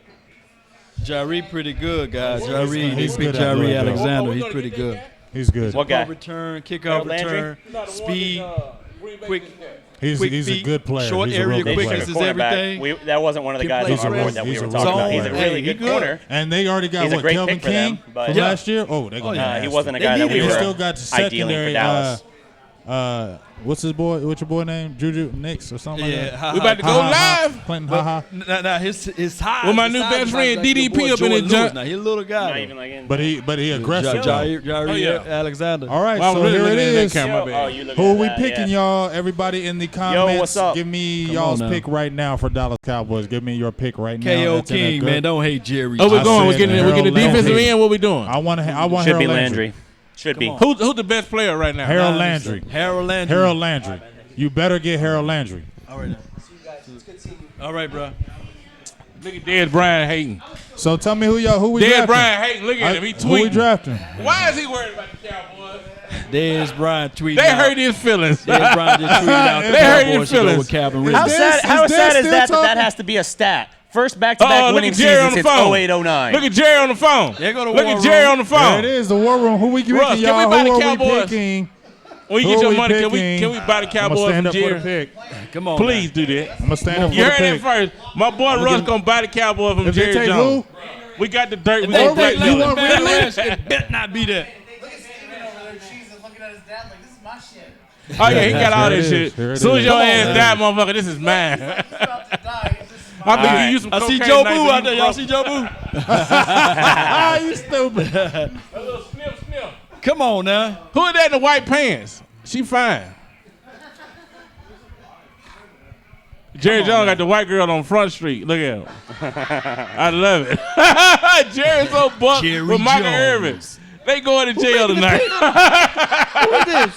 Jari pretty good, guys. Jari, He's they picked good at Jari doing that. Alexander. we He's gonna pretty get that good. guy? He's good. What guy? Kickoff return, kickoff Harold Landry? return, No, the one speed, that, Green Bay quick. picked that. He's a feet, good player. short He's a real area good quickness player. is everything. That wasn't one of the Can guys play on the board zone. that we He's were a talking real about. good He's a player. really Hey, good he good. corner. And they already got He's a what, great Kelvin pick for them, King but- from Yeah. last year? Oh, they're going to be He nasty. wasn't a guy that we needed They were still got the idealing for secondary. Dallas. What's your boy name? Juju Nix or something like Yeah, that? We about to go live. Clinton, haha. Now his high. With my new best friend, DDP up in the jump. Now he's a little guy. Not though. even like in. But he aggressive. though. Jari Oh, yeah. Alexander. All right, Well, so I'm really here it looking at that is. camera, Yo, bad. oh, you looking Who are at we that, picking, yeah. y'all? Everybody in the comments, what's up? give me Come y'all's on now. pick right now for Dallas Cowboys. Give me your pick right now. KO That's in there King, good. man. Don't hate Jerry. Oh, we're I going. We're said getting Harold the defensive Landry. end. What we doing? I want Should Harold be Landry. Landry. Should be. on. Who's the best player right now? Harold Landry. Harold Landry. Harold Landry. You better get Harold Landry. All right, now. All right, bro. Look at Dez Bryant hating. So tell me who we Dez drafting. Bryant hating. Look at him. He Who we tweeting. drafting? Why is he worried about the Cowboys? Dez Bryant tweeting They out. hurt his feelings. Dez Bryant just tweeted out the They hurt Cowboys his should go feelings. with Calvin How Ridley. sad, how is Dez sad is still that talking? that has to be a stat? First back-to-back look winning at Jerry season on the since phone. 08-09. Look at Jerry on the phone. There go the Look war at Jerry room. on the There phone. it is, the war room. Who we picking, Russ, can y'all? we buy the Who are Cowboys? we picking? When you Who get are your we money, picking? can we buy the I'm Cowboys gonna stand from up for the Jerry? pick. Come on. Please do that. I'm gonna stand up You for heard the that pick. first. My boy Russ gonna buy the Cowboys from If they Jerry take Jones. who? We got the dirt. We They gonna think break you like want the Ridley? backlash. It better not be that. Look at Steven over there cheesing, looking at his dad like, this is my shit. Oh yeah, he got all There that it shit. is. There it As soon as is. your Come on, ass man. die, motherfucker, this is mine. He's about to die. This is I my think All you use some I see cocaine Joe nice Boo and out you there. Y'all broke. see Joe Boo? Ah, you stupid. A little sniff. Come on now. Who is that in the white pants? She fine. Jerry Jones got the white girl on Front Street. Look at him. I love it. Jerry's so buck with Michael Irvin. They going to jail tonight. Who is this?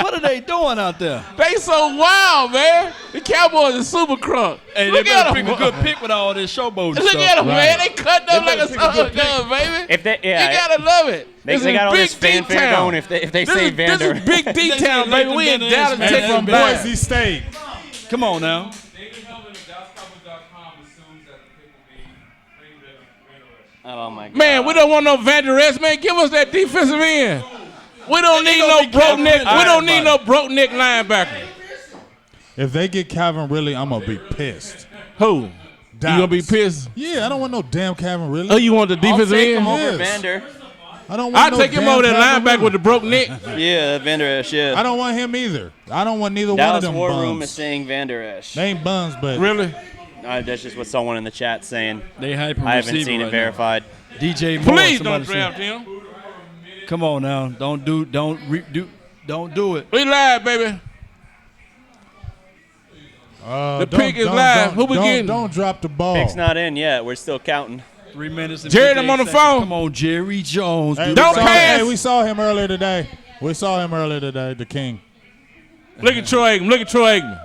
What are they doing out there? They so wild, man. The Cowboys are super crunk. Hey, Look they at pick them. a good pick with all this showboat Look stuff. at them, man. They cutting up like a son gun, baby. If they, You gotta love it. They got all this fanfare going if they say Vander. This is big D-Town, baby. We in Dallas, Hey, Texas. from Boise State. Come on now. David Helman of DallasCowboys.com assumes that the pick will be Vander Esch. Oh my God. Man, we don't want no Vander Esch, man. Give us that defensive end. We don't need no broke neck. We don't need no broke neck linebacker. If they get Calvin Ridley, I'm gonna be pissed. Who? Dallas. You gonna be pissed? Yeah, I don't want no damn Calvin Ridley. Oh, you want the I'll defensive take him end? over Yes. Vander. I don't want I'll no take him damn over that Calvin linebacker Ridley. with the broke neck. Yeah, Vander Esch, yeah. I don't want him either. I don't want neither Dallas one of them War bums. Room is saying Vander Esch. They ain't bums, but Really? That's just what someone in the chat saying. They hyping I haven't receiver seen it right verified. now. DJ Moore. Please somebody don't draft said. him. Come on now. Don't do it. We live, baby. The pick is live. Who we getting? Don't drop the ball. Pick's not in yet. We're still counting. 3 minutes and Jared, 58 I'm on the seconds. phone. Come on, Jerry Jones. Hey, Don't we saw- pass. Hey, we saw him earlier today. The King. Look at Troy Aikman. Look at Troy Aikman.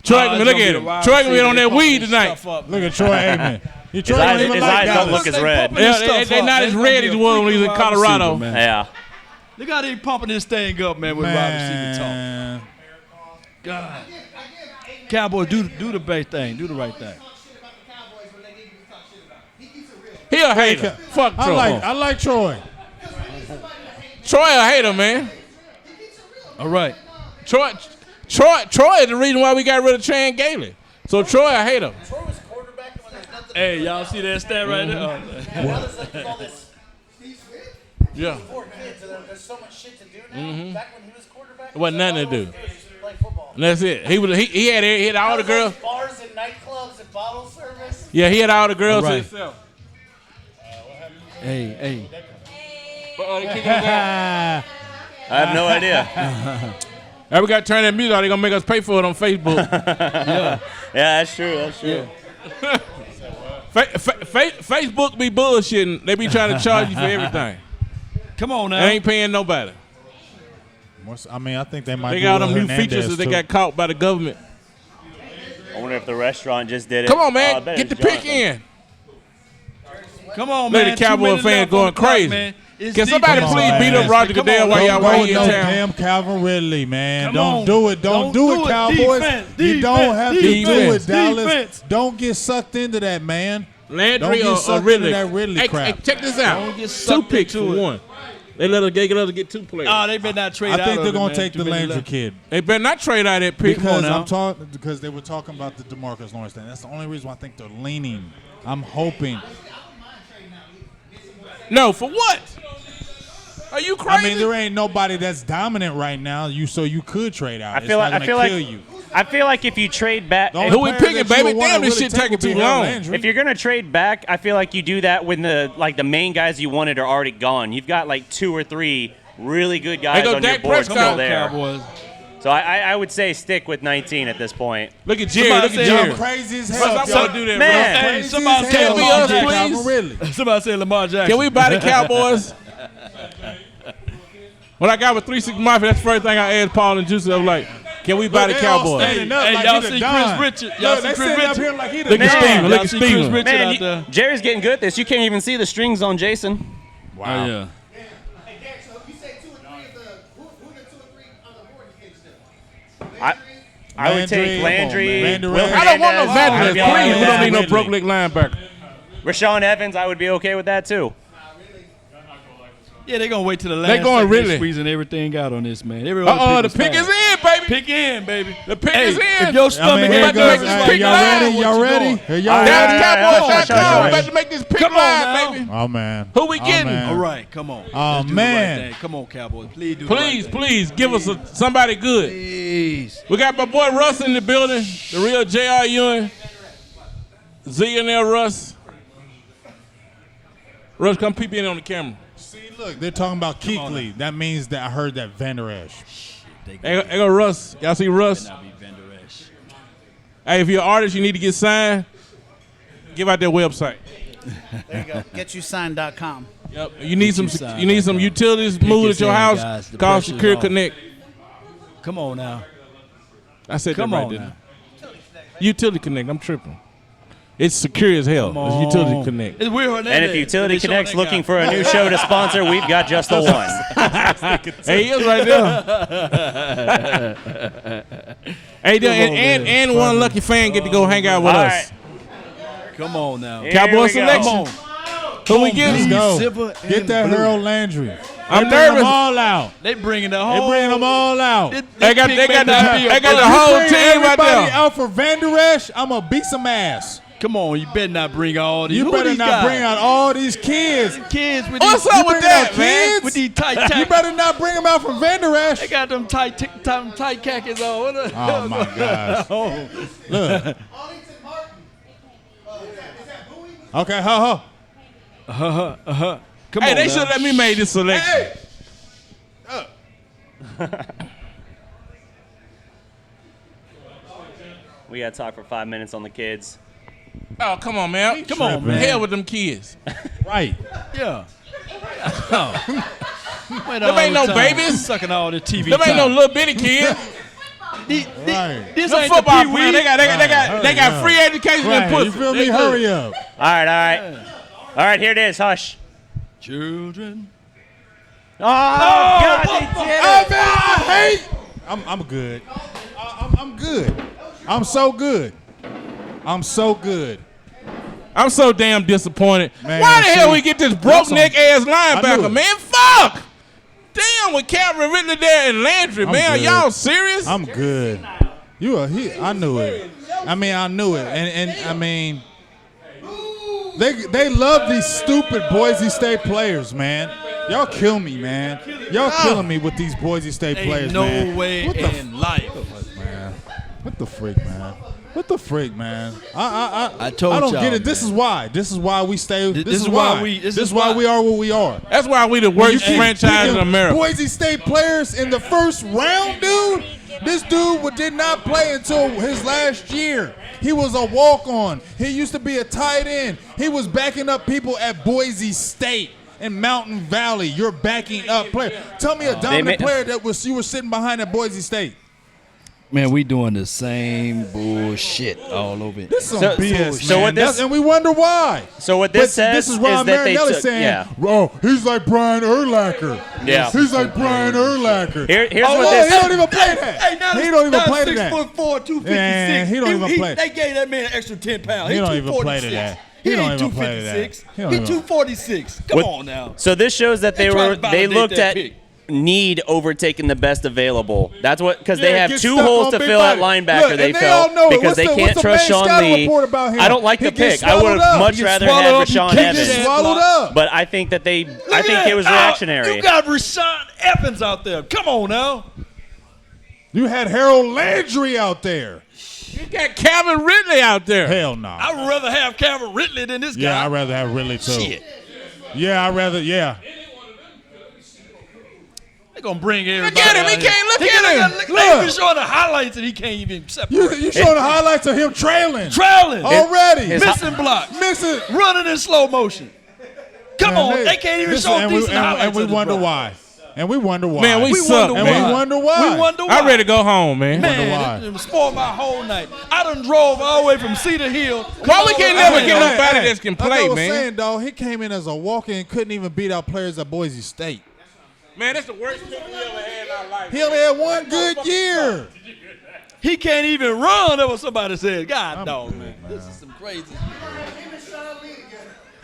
Troy Aikman, look at him. Troy Aikman on that weed tonight. Look at Troy Aikman. His eyes don't look as red. Yeah, they're not as red as he was when he was in Colorado. Yeah. Look how they pumping this thing up, man, with wide receiver talk. Man. God. Cowboys, do the best thing. Do the right thing. He a hater. Fuck Troy. I like Troy. Troy a hater, man. All right. Troy is the reason why we got rid of Chan Gailey. So Troy a hater. Hey, y'all see that stat right there? Yeah. There's so much shit to do now. Back when he was quarterback, It wasn't nothing to do. play football. And that's it. He had all the girls. Bars and nightclubs and bottle service. Yeah, he had all the girls to Right. himself. Hey. I have no idea. Hey, we got to turn that music out. They're going to make us pay for it on Facebook. Yeah, that's true. Facebook be bullshitting. They be trying to charge you for everything. Come on They now. ain't paying nobody. I mean, I think they might. They do got with them new Hernandez, features that they too. got caught by the government. I wonder if the restaurant just did it. Come on, Oh, I man. bet Get the it's pick Jonathan. in. Come on, Look man. at the Cowboy 2 minutes fans left going on the clock, crazy. man. It's Can somebody defense. please on, beat man. up Roger Come Goodell on, while y'all Don't while go he in no town? damn Calvin Ridley, man. Come Don't on. do it. Don't do it, Cowboys. Defense, You don't have to defense, do it, Dallas. defense. Don't get sucked into that, man. Landry Don't or get sucked Ridley. into that Ridley Hey, crap. hey, check this out. Don't get 2 sucked picks for into it. one. They let us get 2 players. Oh, they better not trade out I think of they're it, gonna man. take Too the many Landry left. kid They better not trade out that pick. because they were talking about the DeMarcus Lawrence thing. That's the only reason why I think they're leaning. I'm hoping. No, for what? Are you crazy? I mean, there ain't nobody that's dominant right now. So you could trade out. I feel it's not like gonna kill you. I feel like if you trade back, The only Who we player picking, that you baby? would wanna Damn, this really shit take taking would be too Harold long. Landry. if you're gonna trade back, I feel like you do that when the main guys you wanted are already gone. You've got like 2 or 3 really good guys go on your Dak board Prescott. still there. Cowboys. So I would say stick with 19 at this point. Look at Jerry. Somebody Look at said- Jerry. Y'all crazy as What's hell. up, Y'all y'all do that, Man. bro? Hey, crazy somebody as tell hell. me Y'all us, take please. Calvin Ridley. Somebody said Lamar Jackson. Can we buy the Cowboys? When I got with 3-6 Mafia, that's the first thing I asked Paul and Juicy. I was like, can we buy the They all Cowboys? standing up Hey, like y'all he the see Don. Chris Richard? Look, Y'all see they Chris sitting up Richard? here like he the Look at Don. Steven. Look Y'all at see Chris Steven. Richard Man, out there? Jerry's getting good at this. You can't even see the strings on Jason. Oh, yeah. Hey, Derek, so you say 2 or 3 of the who are the 2 or 3 on the board you think still? I would take Landry. Landry. Will I don't want no Hernandez. veterans. I'd be all right Please, with we don't that. need no Ridley. broke leg linebacker. Rashawn Evans, I would be okay with that too. Yeah, they're going to wait till the last They going second. Ridley. Squeezing everything out on this, man. The pick is in, baby. Pick in, baby. The pick Hey, is in. if your I stomach mean, here ain't it goes. good, Hey, pick y'all line. ready? Y'all ready? Here, y'all All ready? right. DallasCowboys.com. Right. About to make this pick Come on line, now. baby. Oh man. Who we Oh, getting? man. All right, come on. Oh, Let's do man. The right thing. Come on, Cowboys. Please do Please, the right thing. please give us somebody good. Please. We got my boy Russ in the building, the real J.R. Ewing, Zillionaire Russ. Russ, come peep in on the camera. See, look, they're talking about Keekly. That means that I heard that Vander Esch. They Hey, go Russ. Y'all see Russ? not be Vander Esch. Hey, if you're an artist, you need to get signed. Give out their website. There you go. GetYouSigned.com. Yep. You need some utilities moved at your house. Guys, Call Secure Connect. Come on now. I said Come that right on there. now. Utility Connect. I'm tripping. It's secure as hell. It's Utility Connect. It's Will And Hernandez. if Utility They Connect's showing that looking guy. for a new show to sponsor, we've got just the one. Hey, he is right there. Hey, and one lucky fan get to go hang out with All us. right. Come on now. Here Cowboy we go. selection. Who we getting? Let's go. Silver Get and that blue. Harold Landry. I'm They bring them nervous. all out. They bringing the They whole. bring them all out. They got the whole Bring team right everybody there. out for Van Der Esch. I'm gonna beat some ass. Come on, you better not bring all these. You Who better these not guys? bring out all these kids. Kids with What's these. up with that, out man? kids? With these tight You better not bring them out from Van Der Esch. They got them tight khakis on. What the- Oh my gosh! Oh. Look. Arlington Martin. Is that Bowie? Okay, ho. Come Hey, on. they now. should let me make this selection. Hey. We got to talk for 5 minutes on the kids. Oh, come on, man. Come on, tripping. man. Hell with them kids. Right. Yeah. Them ain't no babies. Sucking all the TV Them ain't no time. little bitty kids. Right. This Them ain't football the players. They got free education and Right. pussy. You feel me? They good. Hurry up. All right. All right, here it is. Hush. Children. Oh, God, they did Oh it. man, I hate. I'm good. I'm good. I'm so good. I'm so good. I'm so damn disappointed. Man, Why the hell see, we get this broke neck ass I knew linebacker, it. man? Fuck! Damn, with Calvin Ridley there and Landry, I'm man. Are good. y'all serious? I'm good. I knew it. I knew it. And I mean, they love these stupid Boise State players, man. Y'all kill me, man. Y'all killing me with these Boise State Ain't players, no man. way What the in life. man? What the freak, man? What the freak, man? I told I don't y'all, get it. This man. is why. This is why we stay. This is why we- This is why we are what we are. That's why we the worst franchise in America. Boise State players in the first round, dude. This dude did not play until his last year. He was a walk-on. He used to be a tight end. He was backing up people at Boise State and Mountain Valley. You're backing up players. Tell me a dominant player you were sitting behind at Boise State. Man, we doing the same bullshit all over it. This is some So- BS, so man. what this- and we wonder why. So what this But says this is is Ron that they Marinelli took, saying, yeah. "Oh, he's like Brian Urlacher. Yeah. He's like Brian Urlacher." Here's Oh, what look, this he don't even play that. Hey, now He don't even play to 6'4", 256. Man, he don't even play. They gave that man an extra 10 pounds. He He don't even play to 246. that. He He don't ain't even play to that. 256. He don't He even- 246. Come What- on now. So this shows that They tried to they validate looked that at pick. need over taking the best available. That's what, because they Yeah, have get two stuck holes on to big fill at body. linebacker. Look, they and they all felt know it. because What's they the- can't what's the trust main Sean scouting Lee. report about him? I don't like He the gets pick. I would swallowed have up. much He gets rather swallowed had up. You Rashawn can't Evans. get Swallowed up. But I think that I Look think at it was that. reactionary. You got Rashawn Evans out there. Come on now. You had Harold Landry out there. You got Calvin Ridley out there. Hell no. I would rather have Calvin Ridley than this guy. Yeah, I'd rather have Ridley too. Shit. Yeah, yeah. They're going to bring everybody. Look at him. out He here. can't look They at him. can't- They even showing the highlights and he can't even separate. You showing the highlights of him trailing. Trailing. Already. Missing blocks. Missing. Running in slow motion. Come Man, on. They can't even listen, show and decent we, highlights. and we of this wonder brother. why. And we wonder why. Man, we We suck, wonder and man. we wonder why. We wonder why. I'm ready to go home, man. Man, why. it spoiled my whole night. I done drove all the way from Cedar Hill. Why we can't never Hey, get hey, nobody hey, that can like play, I was man? saying, dog, he came in as a walk-in and couldn't even beat out players at Boise State. Man, that's the worst pick we ever had in our life. He only had one good year. He can't even run. That was somebody said. God, dog, good, man. This is some crazy. Him and Sean Lee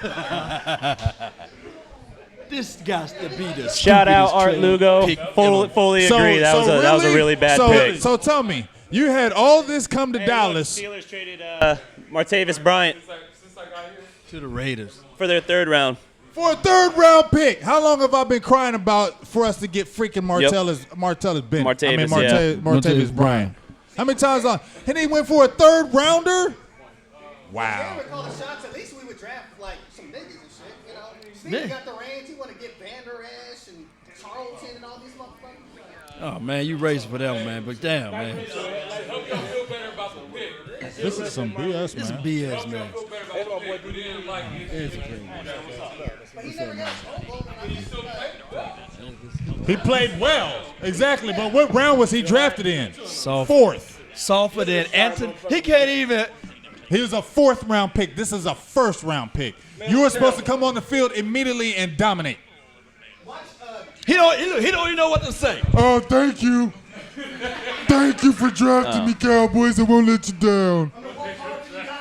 together. This got to be the Shout out stupidest Art trade Lugo. pick Fully agree. That was a really bad pick. So tell me, you had all this come to Dallas. Steelers traded Martavis Bryant to the Raiders. for their third round. For a third-round pick, how long have I been crying about for us to get freaking Martellus Bennett? Martavis Bryant. How many times? And he went for a third-rounder? Wow. They would call the shots. At least we would draft like some niggas and shit. You know, Steve got the range. He want to get Van Der Esch and Charlton and all these motherfuckers. Oh, man, you racing for that one, man. But damn, man. Hope y'all feel better about the pick. This is some BS, man. This is BS, man. He played well. Exactly, but what round was he drafted in? Soft. Fourth. Softer than Anthony. He can't even. He was a fourth-round pick. This is a first-round pick. You were supposed to come on the field immediately and dominate. He don't even know what to say. Oh, thank you. Thank you for drafting me, Cowboys. I won't let you down.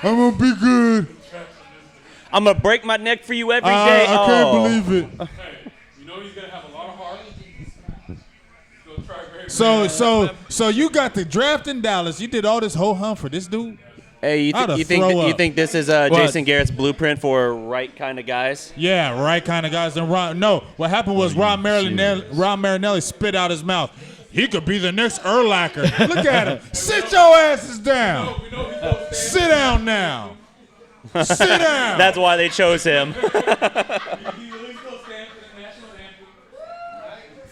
I'm going to be good. I'm going to break my neck for you every day. I can't believe it. You know he's going to have a lot of heart. So you got the draft in Dallas. You did all this ho-hum for this dude? Hey, you think this is Jason Garrett's blueprint for right kind of guys? Yeah, right kind of guys. And what happened was Ron Marinelli spit out his mouth. He could be the next Urlacher. Look at him. Sit your asses down. Sit down now. Sit down. That's why they chose him.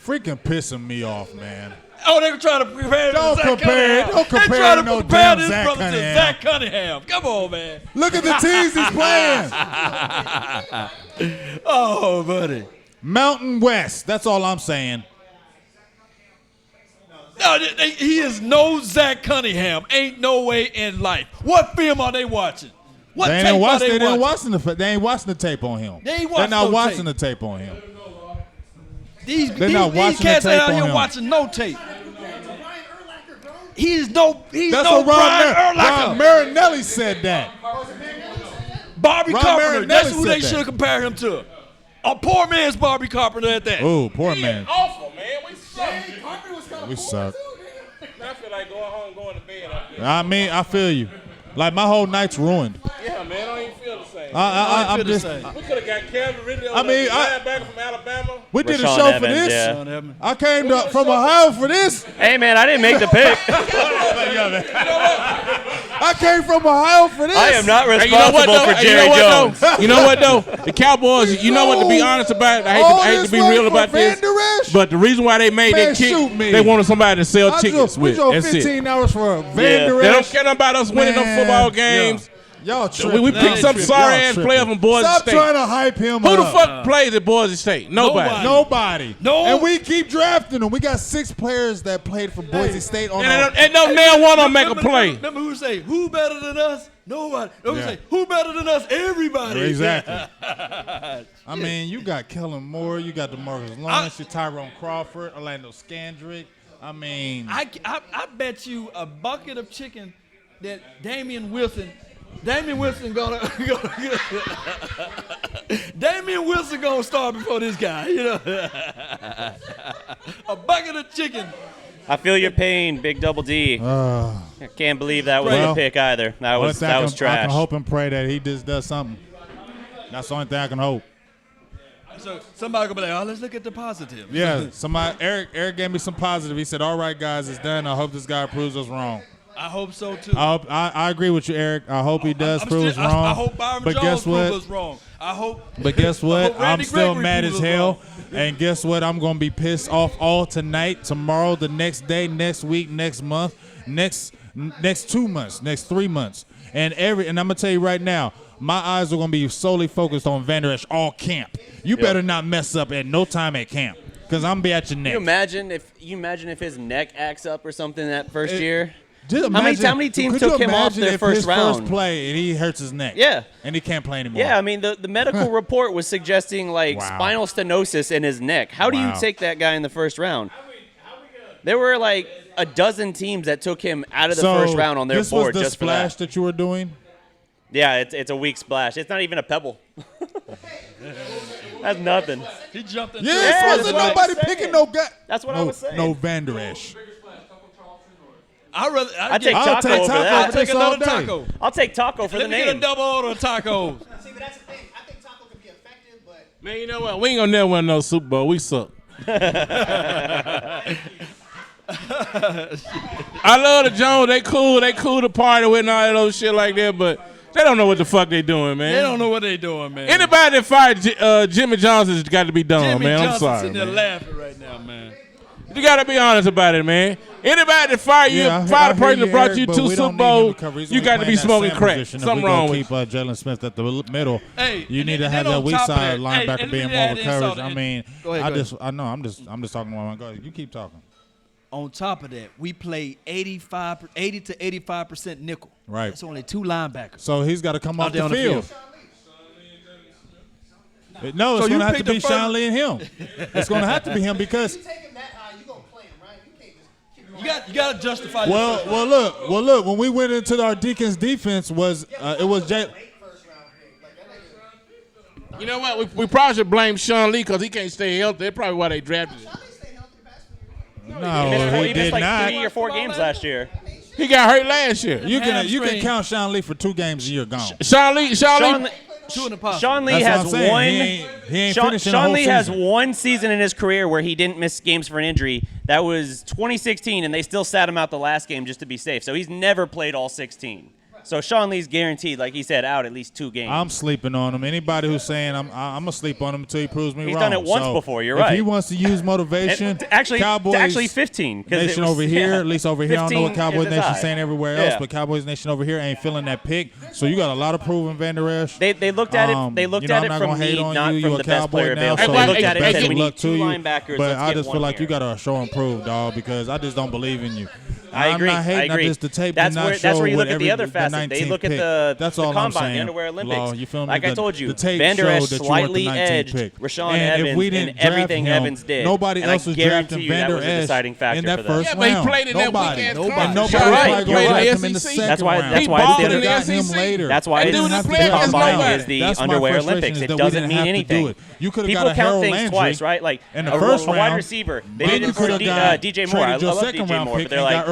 Freaking pissing me off, man. Oh, they were trying to prepare him to Zach Cunningham. Don't compare They're trying to prepare this Zach brother Cunningham. to Zach Cunningham. Come on, man. Look at the teams he's playing. Oh, buddy. Mountain West. That's all I'm saying. No, he is no Zach Cunningham. Ain't no way in life. What film are they watching? What They tape ain't are watching. they watching? They ain't watching the tape on him. They ain't They're watching not no watching tape. the tape on him. These not watching cats the ain't tape out on here him. watching no tape. He's no That's no what Brian Ron Urlacher. Marinelli said that. Bobby Ron Carpenter. Marinelli That's who said they that. should have compared him to. A poor man's Bobby Carpenter at that. Oh, poor man. Awful, man. We suck. We suck. I feel like going home, going to bed out there. I mean, I feel you. Like my whole night's ruined. Yeah, man. I don't even feel the same. I'm just. We could have got Calvin Ridley I mean, linebacker from Alabama. We did a Rashawn show for Evans, this. yeah. I came from Ohio for this. Hey, man, I didn't make the pick. I came from Ohio for this. I am not Hey, responsible for Jerry Jones. You know what, though? The Cowboys, you know what, to be honest about it, I hate to be real about this, but the reason why they made that shoot kick, me. they wanted somebody to sell I tickets we with. drove That's 15 it. hours for a Van Der They don't Esch. care about us winning no Man, football games. Y'all tripping. We picked some Y'all sorry-ass tripping. player from Boise Stop State. trying to hype him Who up. the fuck plays at Boise State? Nobody. No. And we keep drafting them. We got 6 players that played for Boise State on our And no nail one on make a play. Remember who say, who better than us? Nobody. Who Yeah. say, who better than us? Everybody. Exactly. I mean, you got Kellen Moore, you got DeMarcus Lawrence, you Tyrone Crawford, Orlando Scandrick. I mean, I bet you a bucket of chicken that Damian Wilson gonna start before this guy. You know, a bucket of chicken. I feel your pain, Big Double D. I can't believe that was a pick either. That was trash. I can hope and pray that he just does something. That's the only thing I can hope. So somebody gonna be like, oh, let's look at the positive. Yeah, Eric gave me some positive. He said, all right, guys, it's done. I hope this guy proves us wrong. I hope so too. I agree with you, Eric. I hope he does prove us wrong. I hope Byron Jones proves us wrong. But guess what? I'm Randy still Gregory mad proves as us hell. wrong. And guess what? I'm going to be pissed off all tonight, tomorrow, the next day, next week, next month, next 2 months, next 3 months. And I'm going to tell you right now, my eyes are going to be solely focused on Van Der Esch all camp. You better not mess up at no time at camp, because I'm going to be at your neck. You imagine if his neck acts up or something that first year? Just How many teams took him off their first round? First play and he hurts his neck. Yeah. And he can't play anymore. Yeah, I mean, the medical report was suggesting, spinal stenosis in his neck. How do you take that guy in the first round? There were, a dozen teams that took him out of the first round on their board just for that. This was the splash that you were doing? Yeah, it's a weak splash. It's not even a pebble. That's nothing. He jumped in. Yes, wasn't nobody picking no guy. That's what I was saying. No Van Der Esch. I'd take Taco over that. I'll take another taco. I'll take Taco for the Let me get a name. double order of tacos. See, but that's the thing. I think Taco can be effective, but Man, you know what? We ain't gonna never win no Super Bowl. We suck. I love the Jones. They cool to party with and all that old shit like that, but they don't know what the fuck they doing, man. They don't know what they doing, man. Anybody that fired Jimmy Johnson has got to be done, Jimmy man. Johnson I'm sorry, sitting there man. laughing right now, man. You got to be honest about it, man. Anybody that fire you, fire the person that brought you to Super Bowl, you got to be smoking crack. Something wrong with you. Keep Jalen Smith at the middle. You need to have that weak side linebacker being more of coverage. I mean, I'm just talking about my guys. You keep talking. On top of that, we play 80 to 85% nickel. Right. That's only 2 linebackers. So he's got to come off the field. No, it's going to have to be Sean Lee and him. It's going to have to be him because. You take him that high, you gonna play him, right? You can't just keep him. You got to justify. Well, look. When we went into our Deacons defense, it was Jay. You know what? We probably should blame Sean Lee because he can't stay healthy. That's probably why they drafted him. No, he missed did not. 3 or 4 games last year. He got hurt last year. You can count Sean Lee for 2 games a year gone. Sean Lee. Sean Lee has one. He ain't finishing the whole Sean Lee season. has one season in his career where he didn't miss games for an injury. That was 2016, and they still sat him out the last game just to be safe. So he's never played all 16. So Sean Lee's guaranteed, like he said, out at least 2 games. I'm sleeping on him. Anybody who's saying I'm gonna sleep on him until he proves me wrong. He's done it once before. You're right. If he wants to use motivation, actually 15. Nation over here, at least over here, I don't know what Cowboys Nation high. saying everywhere else, but Cowboys Nation over here ain't feeling that pick. So you got a lot of proving Van Der Esch. They looked at it. They looked at it from need, not from the best player available. They looked at it and said we need 2 linebackers. But I just feel like you got to show and prove, dog, because I just don't believe in you. I agree. I'm not hating. I agree. Just the tape that's where you look at the other the facet. They look at the combine, the underwear Olympics. Law, you feel me? Like I told you, the Van Der Esch slightly edged Rashawn Evans in everything Evans did. Nobody else was drafting Van Der Esch in that first round. He played in that weekend. Nobody was going to draft him in the second round. That's why they got him later. That's why the combine is the underwear Olympics. It doesn't mean anything. People count things twice, right? Like in the first round, wide receiver. They did it for DJ Moore. I love DJ Moore, but they're like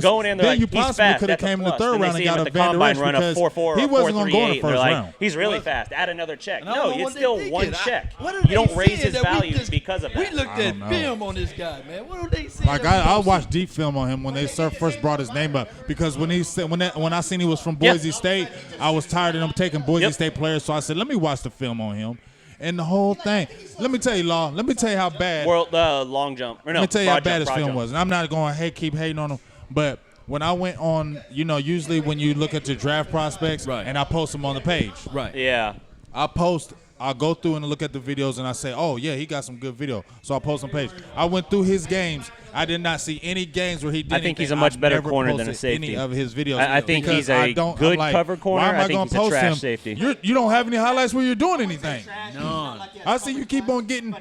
going in. Then you possibly could have came in the third round and got a Van Der Esch because he wasn't going to go in the first round. He's really fast. Add another check. No, it's still one check. You don't raise his value because of that. We looked at film on this guy, man. What do they see? Like I watched deep film on him when they first brought his name up because when I seen he was from Boise State, I was tired of them taking Boise State players, so I said, let me watch the film on him. And the whole thing. Let me tell you, Law. Let me tell you how bad. Long jump. Let me tell you how bad his film was. And I'm not going to keep hating on him, but when I went on, usually when you look at your draft prospects, and I post them on the page. Right. Yeah. I'll go through and look at the videos and I say, oh, yeah, he got some good video. So I'll post on page. I went through his games. I did not see any games where he did anything. I think he's a much better corner than a safety. Any of his videos. I think he's a good cover corner. Why am I think going to he's a post trash him? safety. You don't have any highlights where you're doing anything. None. I see you keep on getting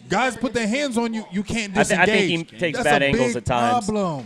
guys put their hands on you. You can't disengage. I think he takes bad angles at times. Problem.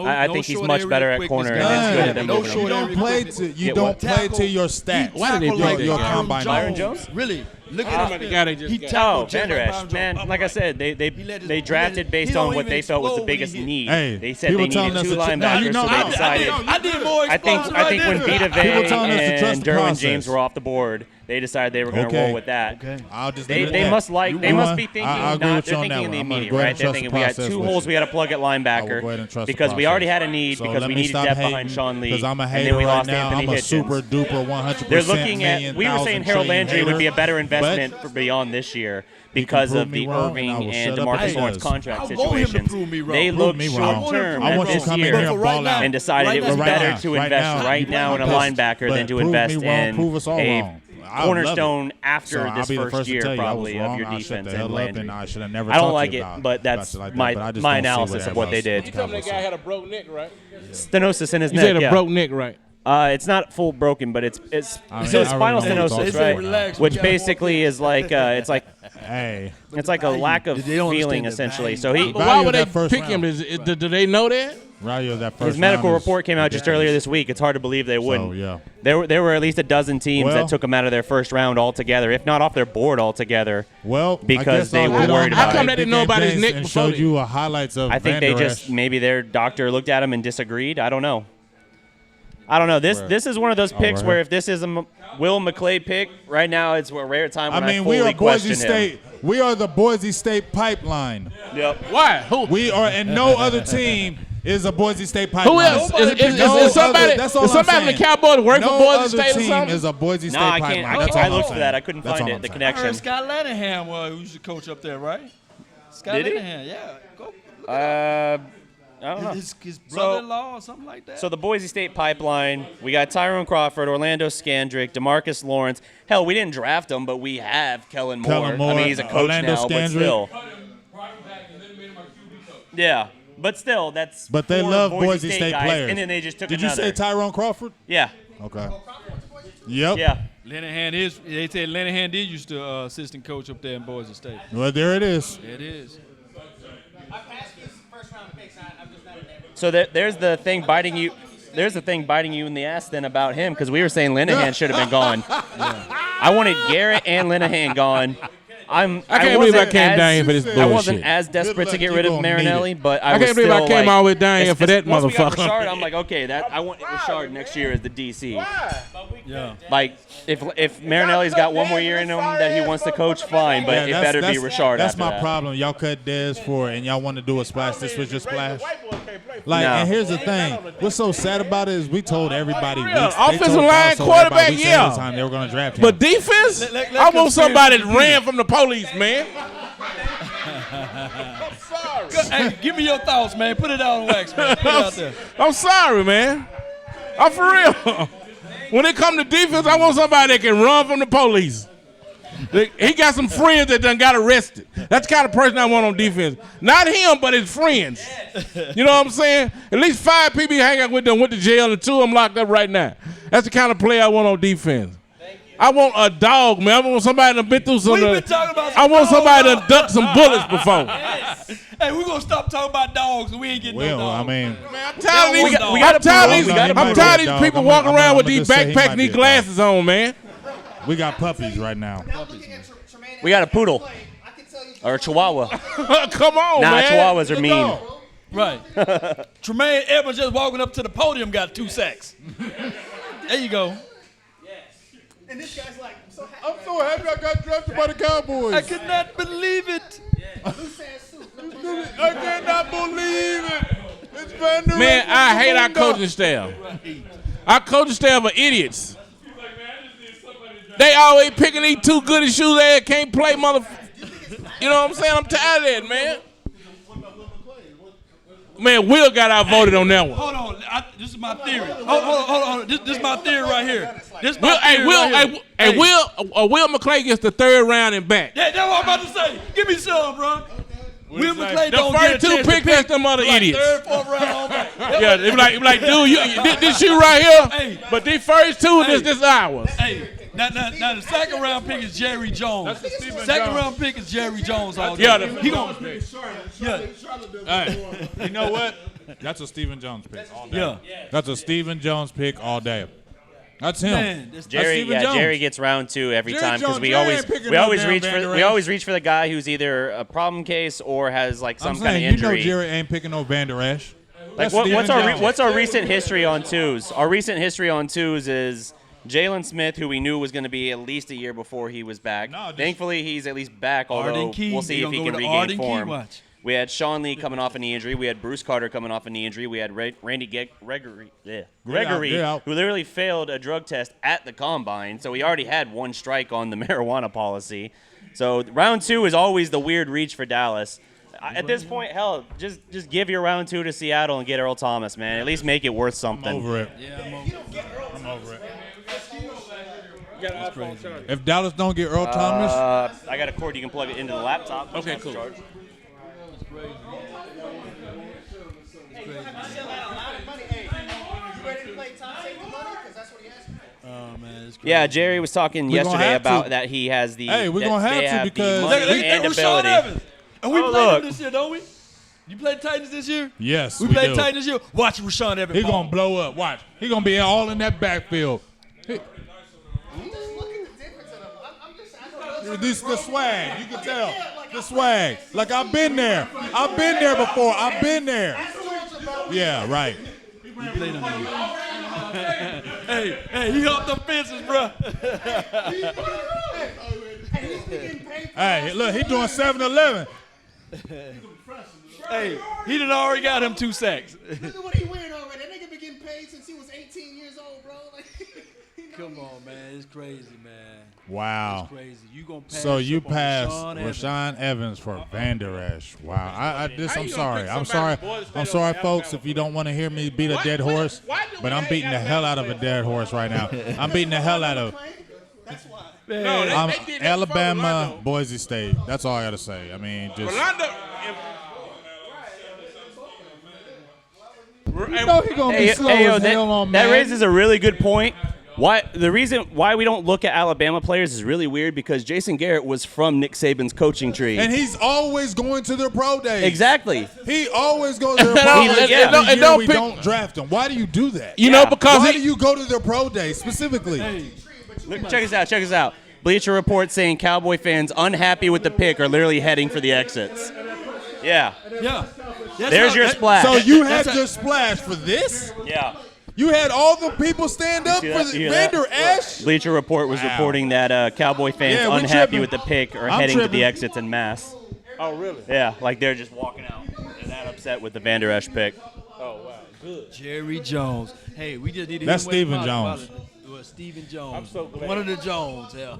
I think he's much better at corner. You don't play to your stats. Why did they play your combine? Byron Jones? Really? Look at the guy they just got. Van Der Esch, man. Like I said, they drafted based on what they felt was the biggest need. They said they needed 2 linebackers, so they decided. I did more. I think when Vita Vea and Derwin James were off the board, they decided they were going to roll with that. They must be thinking they're thinking in the immediate, right? They're thinking we had 2 holes we had to plug at linebacker because we already had a need because we needed depth behind Sean Lee, and then we lost Anthony Hitchens. Super duper 100%. They're looking at. We were saying Harold Landry would be a better investment for beyond this year because of the Irving and DeMarcus Lawrence contract situations. They looked short-term at this year and decided it was better to invest right now in a linebacker than to invest in a cornerstone after this first year probably of your defense and Landry. I don't like it, but that's my analysis of what they did. You told me that guy had a broke neck, right? Stenosis in his neck. You said a broke neck, right? It's not full broken, but it's spinal stenosis, right? Which basically is like it's like a lack of feeling essentially. So why would they pick him? Do they know that? His medical report came out just earlier this week. It's hard to believe they wouldn't. There were at least a dozen teams that took him out of their first round altogether, if not off their board altogether. Because they were worried about it. How come they didn't know about his neck and before? Showed you highlights of. I think they just maybe their doctor looked at him and disagreed. I don't know. This is one of those picks where if this is a Will McClay pick, right now it's a rare time when I fully question him. We are the Boise State pipeline. Yep. Why? Who? We are, and no other team is a Boise State pipeline. Who else? Is somebody in the Cowboys work for Boise State or something? No other team is a Boise State pipeline. I looked for that. I couldn't find it. The connection. I heard Scott Lanahan who used to coach up there, right? Scott Lanahan, yeah. Go. I don't know. His brother-in-law or something like that. So the Boise State pipeline, we got Tyrone Crawford, Orlando Scandrick, DeMarcus Lawrence. Hell, we didn't draft him, but we have Kellen Moore. I mean, he's a coach Orlando now, Scandrick. but still. Yeah, but still, that's. But they four love Boise Boise State guys, players. and then they just took Did another. you say Tyrone Crawford? Yeah. Okay. Yep. Yeah. They said Linehan did used to assistant coach up there in Boise State. Well, there it is. It is. So there's the thing biting you. There's the thing biting you in the ass then about him, because we were saying Linehan should have been gone. I wanted Garrett and Linehan gone. I can't believe I came down here for this bullshit. I wasn't as desperate to get rid of Marinelli, but I can't believe I came all the way down here for that once we got motherfucker. Richard, I'm like, okay, I want Richard next year as the DC. Yeah. Like, if Marinelli's got one more year in him that he wants to coach, fine, but it better be Richard. That's after my that. problem. Y'all cut Dez for it, and y'all want to do a splash. This was your splash. Like, and here's the thing. What's so sad about it is we told everybody. Offensive line, quarterback, yeah. They were going to draft him. But defense, I want somebody that ran from the police, man. I'm sorry. Hey, give me your thoughts, man. Put it out on wax, man. Put it out there. I'm sorry, man. I'm for real. When it comes to defense, I want somebody that can run from the police. He got some friends that done got arrested. That's the kind of person I want on defense. Not him, but his friends. You know what I'm saying? At least 5 people he hang out with them went to jail and 2 of them locked up right now. That's the kind of player I want on defense. I want a dog, man. I want somebody to been through some. I want somebody to duck some bullets before. Hey, we're going to stop talking about dogs and we ain't getting no dogs. I mean, I'm tired of these people walking around with these backpacks and these glasses on, man. We got puppies right now. We got a poodle. Or a chihuahua. Come on, man. Chihuahuas are mean. Right. Tremaine Edmunds just walking up to the podium got 2 sacks. There you go. And this guy's like, I'm so happy. I'm so happy I got drafted by the Cowboys. I could not believe it. I cannot believe it. It's brand new. Man, I hate our coaching staff. Our coaching staff are idiots. They always picking these 2 goody shoes that can't play, motherfucker. You know what I'm saying? I'm tired of that, man. Man, Will got outvoted on that one. Hold on. This is my theory. Hold on. This is my theory right here. Will McClay gets the 3rd round and back. Yeah, that's what I'm about to say. Give me some, bro. Will McClay The don't first get a 2 chance picks, that's them other idiots. 3rd, 4th round on back. Yeah, they be like, dude, this shoe right here. Hey. But these first 2, this is ours. Hey, now the 2nd round pick is Jerry Jones. That's the Stephen Second Jones. round pick is Jerry Jones. Yeah, he gonna Hey, you know what? That's a Stephen Jones pick all day. Yeah. That's a Stephen Jones pick all day. That's him. Man, That's Jerry gets round 2 every time because we always reach for the guy who's either a problem case or has like some kind of injury. You know Jerry ain't picking no Van Der Esch. Like what's our recent history on 2s? Our recent history on 2s is Jalen Smith, who we knew was going to be at least a year before he was back. Thankfully, he's at least back, although we'll see if he can regain form. We had Sean Lee coming off a knee injury. We had Bruce Carter coming off a knee injury. We had Randy Gregory, who literally failed a drug test at the combine. So he already had 1 strike on the marijuana policy. So round 2 is always the weird reach for Dallas. At this point, hell, just give your round 2 to Seattle and get Earl Thomas, man. At least make it worth something. I'm over it. Yeah, I'm over it. That's crazy. If Dallas don't get Earl Thomas, I got a cord you can plug it into the laptop. Okay, cool. Yeah, Jerry was talking yesterday about that he has the. Hey, we're gonna have to because and ability. Evans. And we played him this year, don't we? You played Titans this year? Yes, we played Titans this year. Watch Rashaan Evans. He's gonna blow up. Watch. He's gonna be all in that backfield. This the swag. You can tell. The swag. Like I've been there. I've been there before. I've been there. Yeah, right. You played him. Hey, he hopped the fences, bro. Hey, look, he doing 7-Eleven. Hey, he done already got him 2 sacks. Look at what he wearing already. That nigga been getting paid since he was 18 years old, bro. Like, he Come on, man. It's crazy, man. Wow. It's crazy. You gonna pass So you up on passed Rashaan Rashaan Evans for Van Der Esch. Wow. I'm you sorry. gonna I'm pick sorry. somebody boys I'm straight sorry, over folks, Alabama if you don't want to hear me beat a dead horse. why do we But I'm hate beating the hell out of a Alabama dead horse right now. I'm beating the hell out of That's why. No, I'm they did that Alabama, before Boise State. That's all I got to say. I mean, just. Rolando. You know he gonna be slow as hell on that man. raises a really good point. The reason why we don't look at Alabama players is really weird because Jason Garrett was from Nick Saban's coaching tree. And he's always going to their pro days. Exactly. He always goes to their pro days. Every year we don't draft him. Why do you do that? You know, because why do you go to their pro days specifically? Look, check this out. Bleacher Report saying Cowboy fans unhappy with the pick are literally heading for the exits. Yeah. Yeah. There's your splash. So you had your splash for this? Yeah. You had all the people stand up for the Van Der Esch? Bleacher Report was reporting that Cowboy fans unhappy tripping. with the pick are I'm heading to tripping. the exits en masse. Oh, really? Yeah, like they're just walking out. They're that upset with the Van Der Esch pick. Oh, wow. Good. Jerry Jones. Hey, we just need to That's hear him Stephen about Jones. Stephen Jones. I'm so glad. One of the Jones. Yeah.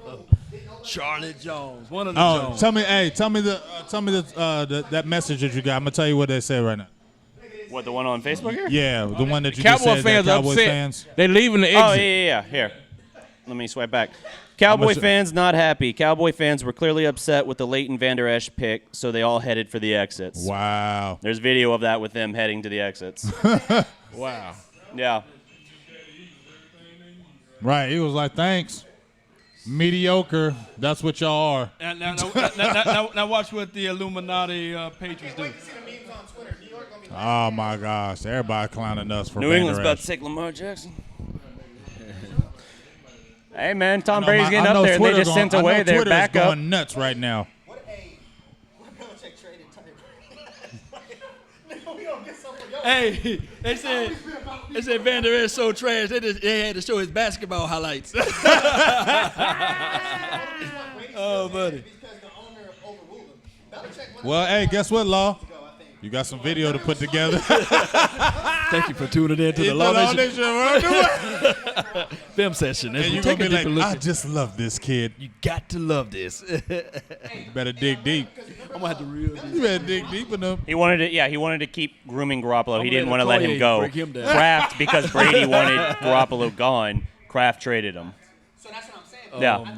Charlotte Jones. One of the Oh, Jones. tell me that message that you got. I'm gonna tell you what they say right now. What, the one on Facebook here? Yeah, the one that you Cowboy just said. fans Cowboys upset. fans. They leaving the exit. Oh, yeah. Here. Let me swipe back. Cowboy fans not happy. Cowboy fans were clearly upset with the Leighton Van Der Esch pick, so they all headed for the exits. Wow. There's video of that with them heading to the exits. Wow. Yeah. Right. He was like, thanks. Mediocre. That's what y'all are. Now watch what the Illuminati Patriots do. Oh, my gosh. Everybody clowning us for New Van England's Der about Esch. to take Lamar Jackson. Hey, man, Tom I know Brady's getting up there, and they Twitter just sent away their Twitter's backup. going nuts right now. What Belichick traded Tyler. No, we don't get something else. Hey, they said Van Der Esch so trash. They had to show his basketball highlights. Oh, buddy. Because the owner overruled him. Belichick went Well, hey, guess what, Law? You got some video to put together. Thank you for tuning in to the Law Nation film session. And you're going to be like, I just love this kid. You got to love this. You better dig deep. I'm gonna have to reel this. You better dig deep enough. He wanted to keep grooming Garoppolo. He didn't want to let let him go. break him down. Kraft, because Brady wanted Garoppolo gone, Kraft traded him. So that's what I'm saying. Yeah. I think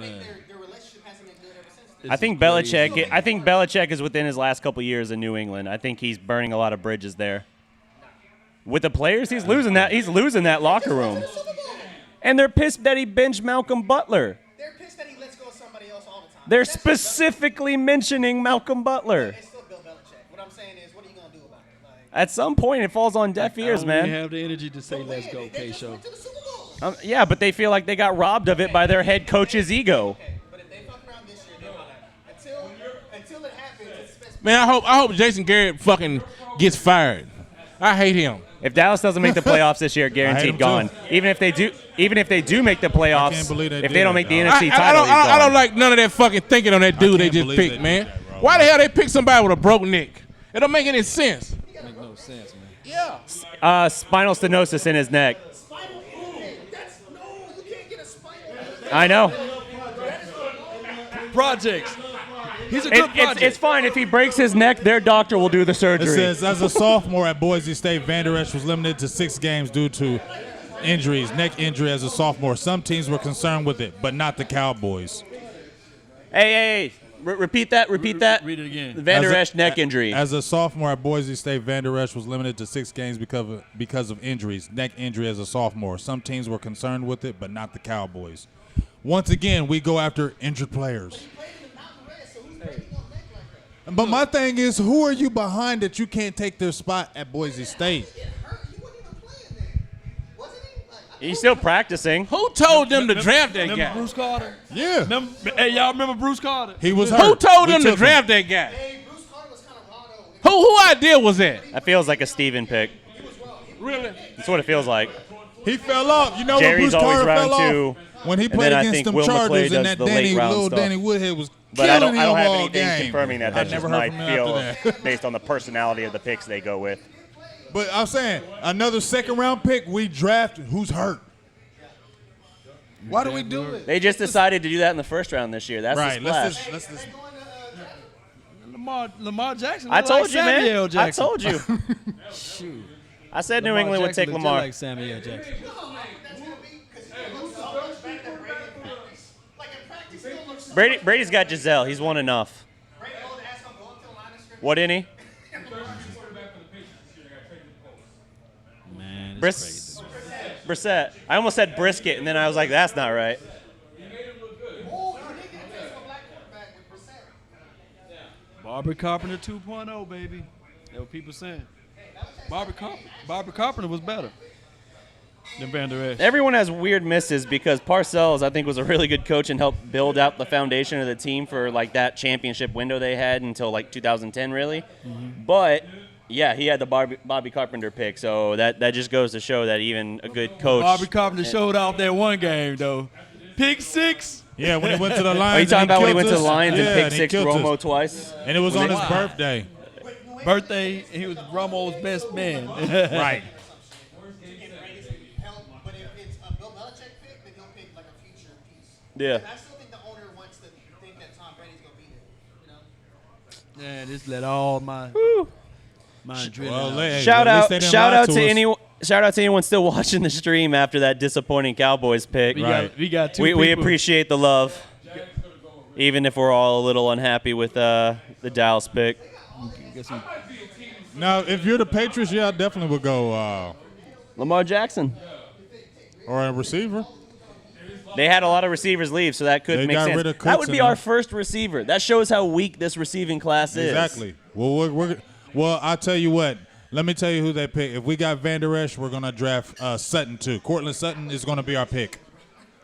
their relationship hasn't been good ever since then. I think Belichick is within his last couple years in New England. I think he's burning a lot of bridges there. With the players, he's losing that locker room. And they're pissed that he benched Malcolm Butler. They're pissed that he lets go of somebody else all the time. They're specifically mentioning Malcolm Butler. It's still Bill Belichick. What I'm saying is, what are you going to do about it? Like, At some point, it falls on deaf ears, I man. don't have the energy to say let's go, K-Show. to the Super Bowl. Yeah, but they feel like they got robbed of it by their head coach's ego. Okay, but if they fuck around this year, until it happens, it's Man, I hope Jason Garrett fucking gets fired. I hate him. If Dallas doesn't make the playoffs this year, guaranteed gone. too. Even if they do make the playoffs, can't believe they if did they don't that, make the dog. NFC title, he's I gone. don't like none of that fucking thinking on that dude they can't just believe picked, they man. did that, bro. Why the hell they pick somebody with a broken neck? It don't make any sense. Make no sense, man. Yeah. Spinal stenosis in his neck. spinal. That's no, you can't get a spinal. I know. Projects. He's a good project. It's fine. If he breaks his neck, their doctor will do the It surgery. says, as a sophomore at Boise State, Van Der Esch was limited to 6 games due to injuries, neck injury as a sophomore. Some teams were concerned with it, but not the Cowboys. Hey. Repeat that. Read it again. Van Der As a- Esch neck injury. As a sophomore at Boise State, Van Der Esch was limited to 6 games because of injuries, neck injury as a sophomore. Some teams were concerned with it, but not the Cowboys. Once again, we go after injured players. But my thing is, who are you behind that you can't take their spot at Boise State? He's still practicing. Who told them to draft that Remember guy? Bruce Carter? Yeah. Hey, y'all remember Bruce Carter? He was hurt. Who told We them to took him. draft that guy? Hey, Bruce Carter was kind of raw though. Who idea was that? That feels like a Steven pick. Really? That's what it feels like. He fell off. You know Jerry's when Bruce always Carter round fell two, off? When he and played then I against think them Will McClay Chargers does and that the late round little stuff. Danny Woodhead was But I killing don't him have all anything game. confirming that. I That's never just heard my from him feel after that. based on the personality of the picks they go with. But I'm saying, another second-round pick, we draft who's hurt. Why do we do it? They just decided to do that in the first round this year. That's right. the splash. Let's just. Lamar Jackson. I told like you, man. Samuel Jackson. I told you. Shoot. I said New England would take Lamar. Like Samuel Jackson. Brady's got Giselle. He's won enough. What inning? Man, Brissett. I almost said brisket, and then I was like, that's not right. Barbara Carpenter 2.0, baby. That's what people saying. Barbara Carpenter was better than Van Der Esch. Everyone has weird misses because Parcells, I think, was a really good coach and helped build out the foundation of the team for like that championship window they had until like 2010, really. Mm-hmm. But yeah, he had the Bobby Carpenter pick, so that just goes to show that even a good coach. Bobby Carpenter showed off that one game though. Pick 6. Yeah, when he went to the Lions. Are you talking about when he went to the Lions and pick 6 Romo twice? And it was on his birthday. Birthday, he was Romo's best man. Right. But if it's a Bill Belichick pick, then he'll pick like a future piece. Yeah. I still think the owner wants to think that Tom Brady's gonna be there. You know. Yeah, just let all my adrenaline. Well, Shout out to anyone still watching the stream after that disappointing Cowboys pick. We got two. We appreciate the love, even if we're all a little unhappy with the Dallas pick. Now, if you're the Patriots, yeah, I definitely would go Lamar Jackson or a receiver. They had a lot of receivers leave, so that could make sense. That would be our first receiver. That shows how weak this receiving class is. Exactly. Well, I'll tell you what. Let me tell you who they pick. If we got Van Der Esch, we're going to draft Sutton, too. Cortland Sutton is going to be our pick.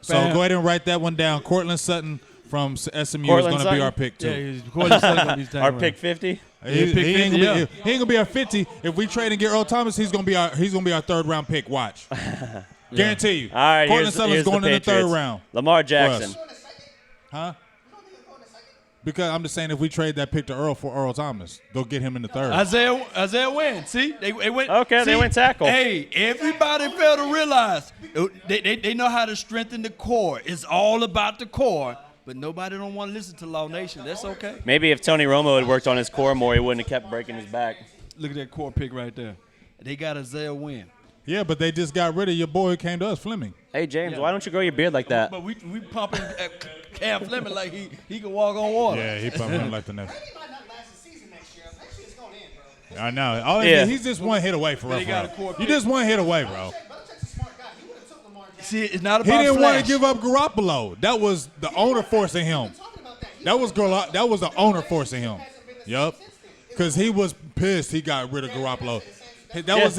So go ahead and write that one down. Cortland Sutton from SMU is going to be our pick, too. Yeah, our pick 50? He ain't going to be our 50. If we trade and get Earl Thomas, he's going to be our third-round pick. Watch. Guarantee you. All right, Cortland Sutton's going in the third round. Lamar Jackson. Huh? Because I'm just saying, if we trade that pick to Earl for Earl Thomas, they'll get him in the third. Isaiah wins. See, they went. Okay, they went tackle. Hey, everybody failed to realize they know how to strengthen the core. It's all about the core, but nobody don't want to listen to Law Nation. That's okay. Maybe if Tony Romo had worked on his core more, he wouldn't have kept breaking his back. Look at that core pick right there. They got Isaiah Wynn. Yeah, but they just got rid of your boy who came to us, Fleming. Hey, James, why don't you grow your beard like that? But we pumping Cam Fleming like he can walk on water. Yeah, he pumping him like the next. He might not last the season next year. Next year it's going in, bro. I know. He's just one hit away for us, bro. You just one hit away, bro. Belichick's a smart guy. He would have took Lamar Jackson. See, it's not about He didn't flash. want to give up Garoppolo. That was the owner forcing him. That was the owner forcing him. Yup. Because he was pissed he got rid of Garoppolo. That was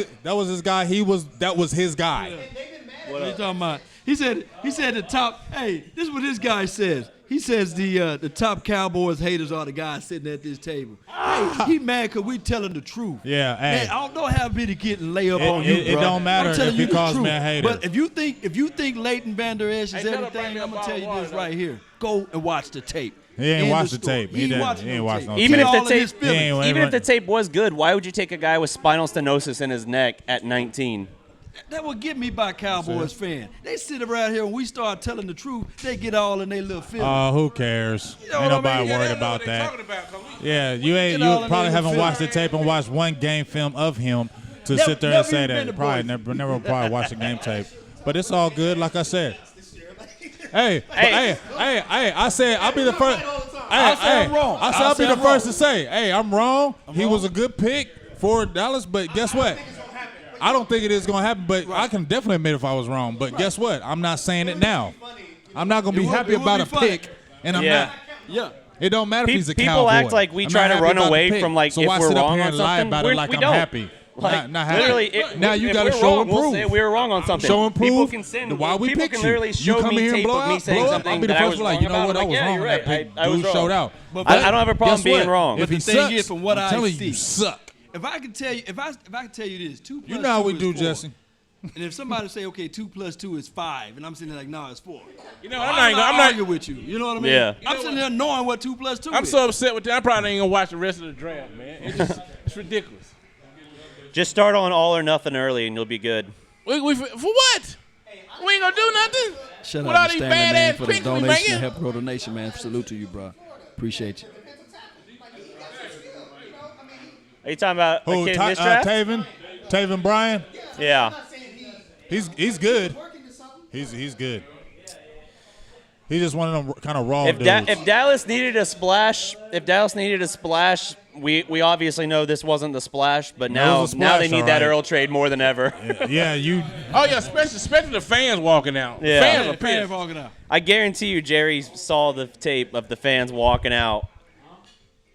his guy. That was his guy. What are you talking about? He said the top. Hey, this is what this guy says. He says the top Cowboys haters are the guys sitting at this table. Hey, he mad because we telling the truth. Yeah, hey. Man, I don't have me to get layup on you, bro. It don't matter if he calls me a hater. But if you think Leighton Van Der Esch is everything, I'm gonna tell you this right here. Go and watch the tape. He ain't watched the tape. He ain't watched no tape. Even if the tape was good, why would you take a guy with spinal stenosis in his neck at 19? That would get me by Cowboys fan. They sit around here and we start telling the truth. They get all in their little feelings. Who cares? You know ain't what I nobody mean? worried about that. You probably haven't watched the tape and watched one game film of him to sit there and say that. Probably never watched a game tape. But it's all good, like I said. Hey, I said I'll be the first. I'll be the first to say, hey, I'm wrong. He was a good pick for Dallas, but guess what? I don't think it is going to happen, but I can definitely admit if I was wrong. But guess what? I'm not saying it now. I'm not going to be happy about a pick, and I'm not. Yeah. It don't matter if he's a Cowboy. People act like we try to run away from like if we're wrong on something. We don't. Happy. Like, not happy. literally, now you got to show and prove. We'll say we were wrong on something. Show and prove. People can send. Why we people picked can you. literally show come me here tape and of me saying something I'll be the that I first was one, like, wrong you know what? about. I was wrong on that pick. I was Dude wrong. showed out. I don't have a problem being wrong. If he sucks, from what I'm I telling see, you suck. If I can tell you, if I can tell you this, 2 plus 2 You know how we is do, 4. Jesse. And if somebody say, okay, 2 plus 2 is 5, and I'm sitting there like, no, it's 4. You know, I'm not arguing with you. You know what I mean? Yeah. I'm sitting there knowing what 2 plus 2 is. I'm so upset with that. I probably ain't gonna watch the rest of the draft, man. It's ridiculous. Just start on all or nothing early, and you'll be good. For what? Hey, We ain't gonna do nothing. Shout With out all to these Stanley, bad man, ass for the picks we donation to making. help grow the nation, man. Salute to you, bro. Appreciate you. Are you talking about a kid in this draft? Taven Bryan? Yeah. He's good. He's good. He's just one of them kind of raw dudes. If Dallas needed a splash, we obviously know this wasn't the splash, but now they need that Earl trade more than ever. Yeah, Oh yeah, especially the fans walking out. Yeah. Fans are Fans pissed. walking out. I guarantee you, Jerry saw the tape of the fans walking out,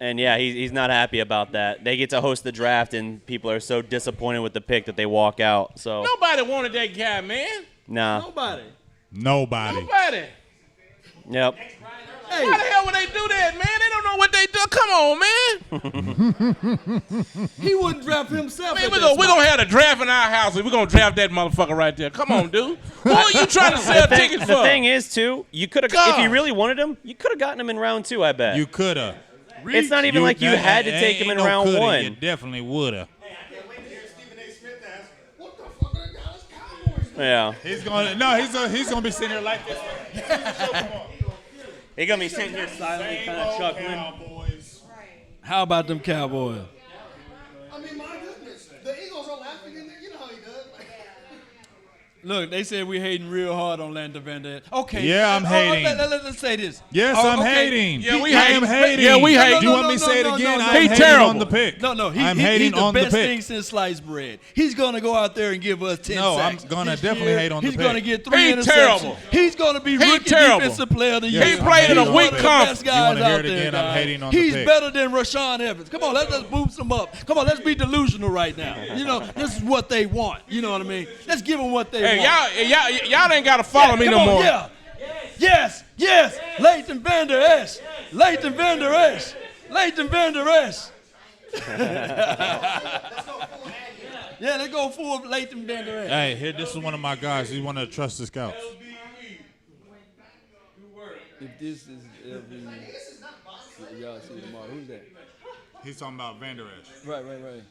and yeah, he's not happy about that. They get to host the draft, and people are so disappointed with the pick that they walk out. So Nobody wanted that guy, man. nah. Nobody. Yep. Hey, Why the hell would they do that, man? They don't know what they do. Come on, man. he wouldn't draft himself. Man, we're gonna have a draft in our house, and we're gonna draft that motherfucker right there. Come on, dude. Who are you trying to sell tickets for? The thing is, too, you could have, if you really wanted him, you could have gotten him in round 2. I bet. You could have. It's not even like you had to take him in round 1. You definitely would have. Yeah. He's gonna be sitting here like this. He's gonna be sitting here silently, kind of chuckling. How about them Cowboys? I mean, my goodness. The Eagles are laughing in there. You know how he does. Look, they said we hating real hard on Landry Van Der. Okay. Yeah, I'm hating. Let's say this. Yes, I'm hating. Yeah, we I hate. am hating. Yeah, we hate. Do you want me to say it again? I'm He's hating terrible. on the pick. No, I'm hating he's on the the best pick. thing since sliced bread. He's going to go out there and give us 10 No, sacks. I'm gonna this definitely year. hate on the He's pick. going to get 3 He's interceptions. terrible. He's going to be He's rookie terrible. defensive player of the year. Yes, He played in a He's weak one of the best conference. guys You wanna hear out it there, again? I'm guys. hating on the He's pick. better than Rashawn Evans. Come on, let's boost him up. Come on, let's be delusional right now. You know, this is what they want. You know what I mean? Let's give them what they want. Y'all ain't gotta follow me Come no on, more. Yeah. Yes. Leighton Van Der Esch. Leighton Van Der Esch. Leighton Van Der Esch. Yeah, they go full Leighton Van Der Esch. Hey, here, this is one of my guys. He's one of the trusted scouts. If this is y'all see tomorrow, who's that? He's talking about Van Der Esch. Right.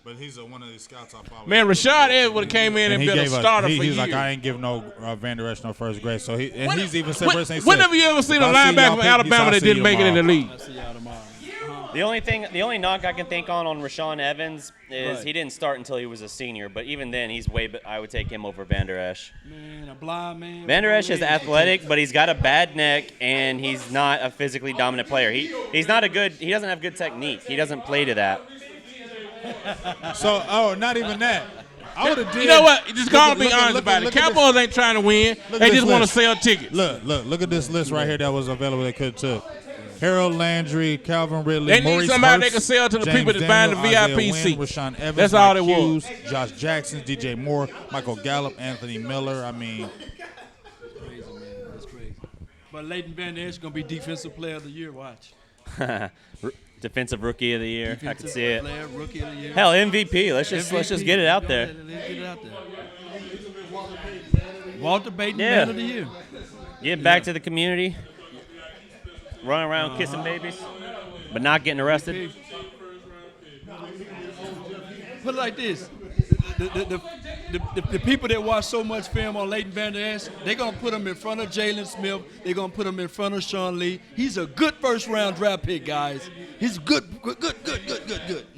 But he's one of the scouts I follow. Man, Rashad Evans would have came in and been a starter for He's years. like, I ain't give no Van Der Esch no first grade. So he's even said, when have you ever seen a linebacker from Alabama that didn't make it in the league? I'll see y'all tomorrow. The only knock I can think on Rashawn Evans is Right. he didn't start until he was a senior, but even then he's I would take him over Van Der Esch. Man, a blind man. Van Der Esch is athletic, but he's got a bad neck and he's not a physically dominant player. He doesn't have good technique. He doesn't play to that. So, not even that. I would have did. You know what? You just gotta be honest look about it. at Cowboys ain't trying to win. Look at They this just want to list. sell tickets. Look at this list right here that was available. They could have took Harold Landry, Calvin Ridley, They need Maurice somebody Hurst, they can sell to the James people that's buying the Daniel, VIP Isaiah seats. Wynn, Rashawn Evans, That's all Mike it was. Hughes, Josh Jackson, DJ Moore, Michael Gallup, Anthony Miller. I mean, Crazy, man. That's crazy. But Leighton Van Der Esch is going to be defensive player of the year. Watch. Defensive rookie of the year. I can see it. Player, rookie of the year. Hell, MVP. Let's just get it out there. Let's get it out there. Walter Payton, Yeah. man of the year. Get back to the community. Run around kissing babies, but not getting arrested. Put it like this. The people that watch so much film on Leighton Van Der Esch, they're going to put him in front of Jalen Smith. They're going to put him in front of Sean Lee. He's a good first-round draft pick, guys. He's good.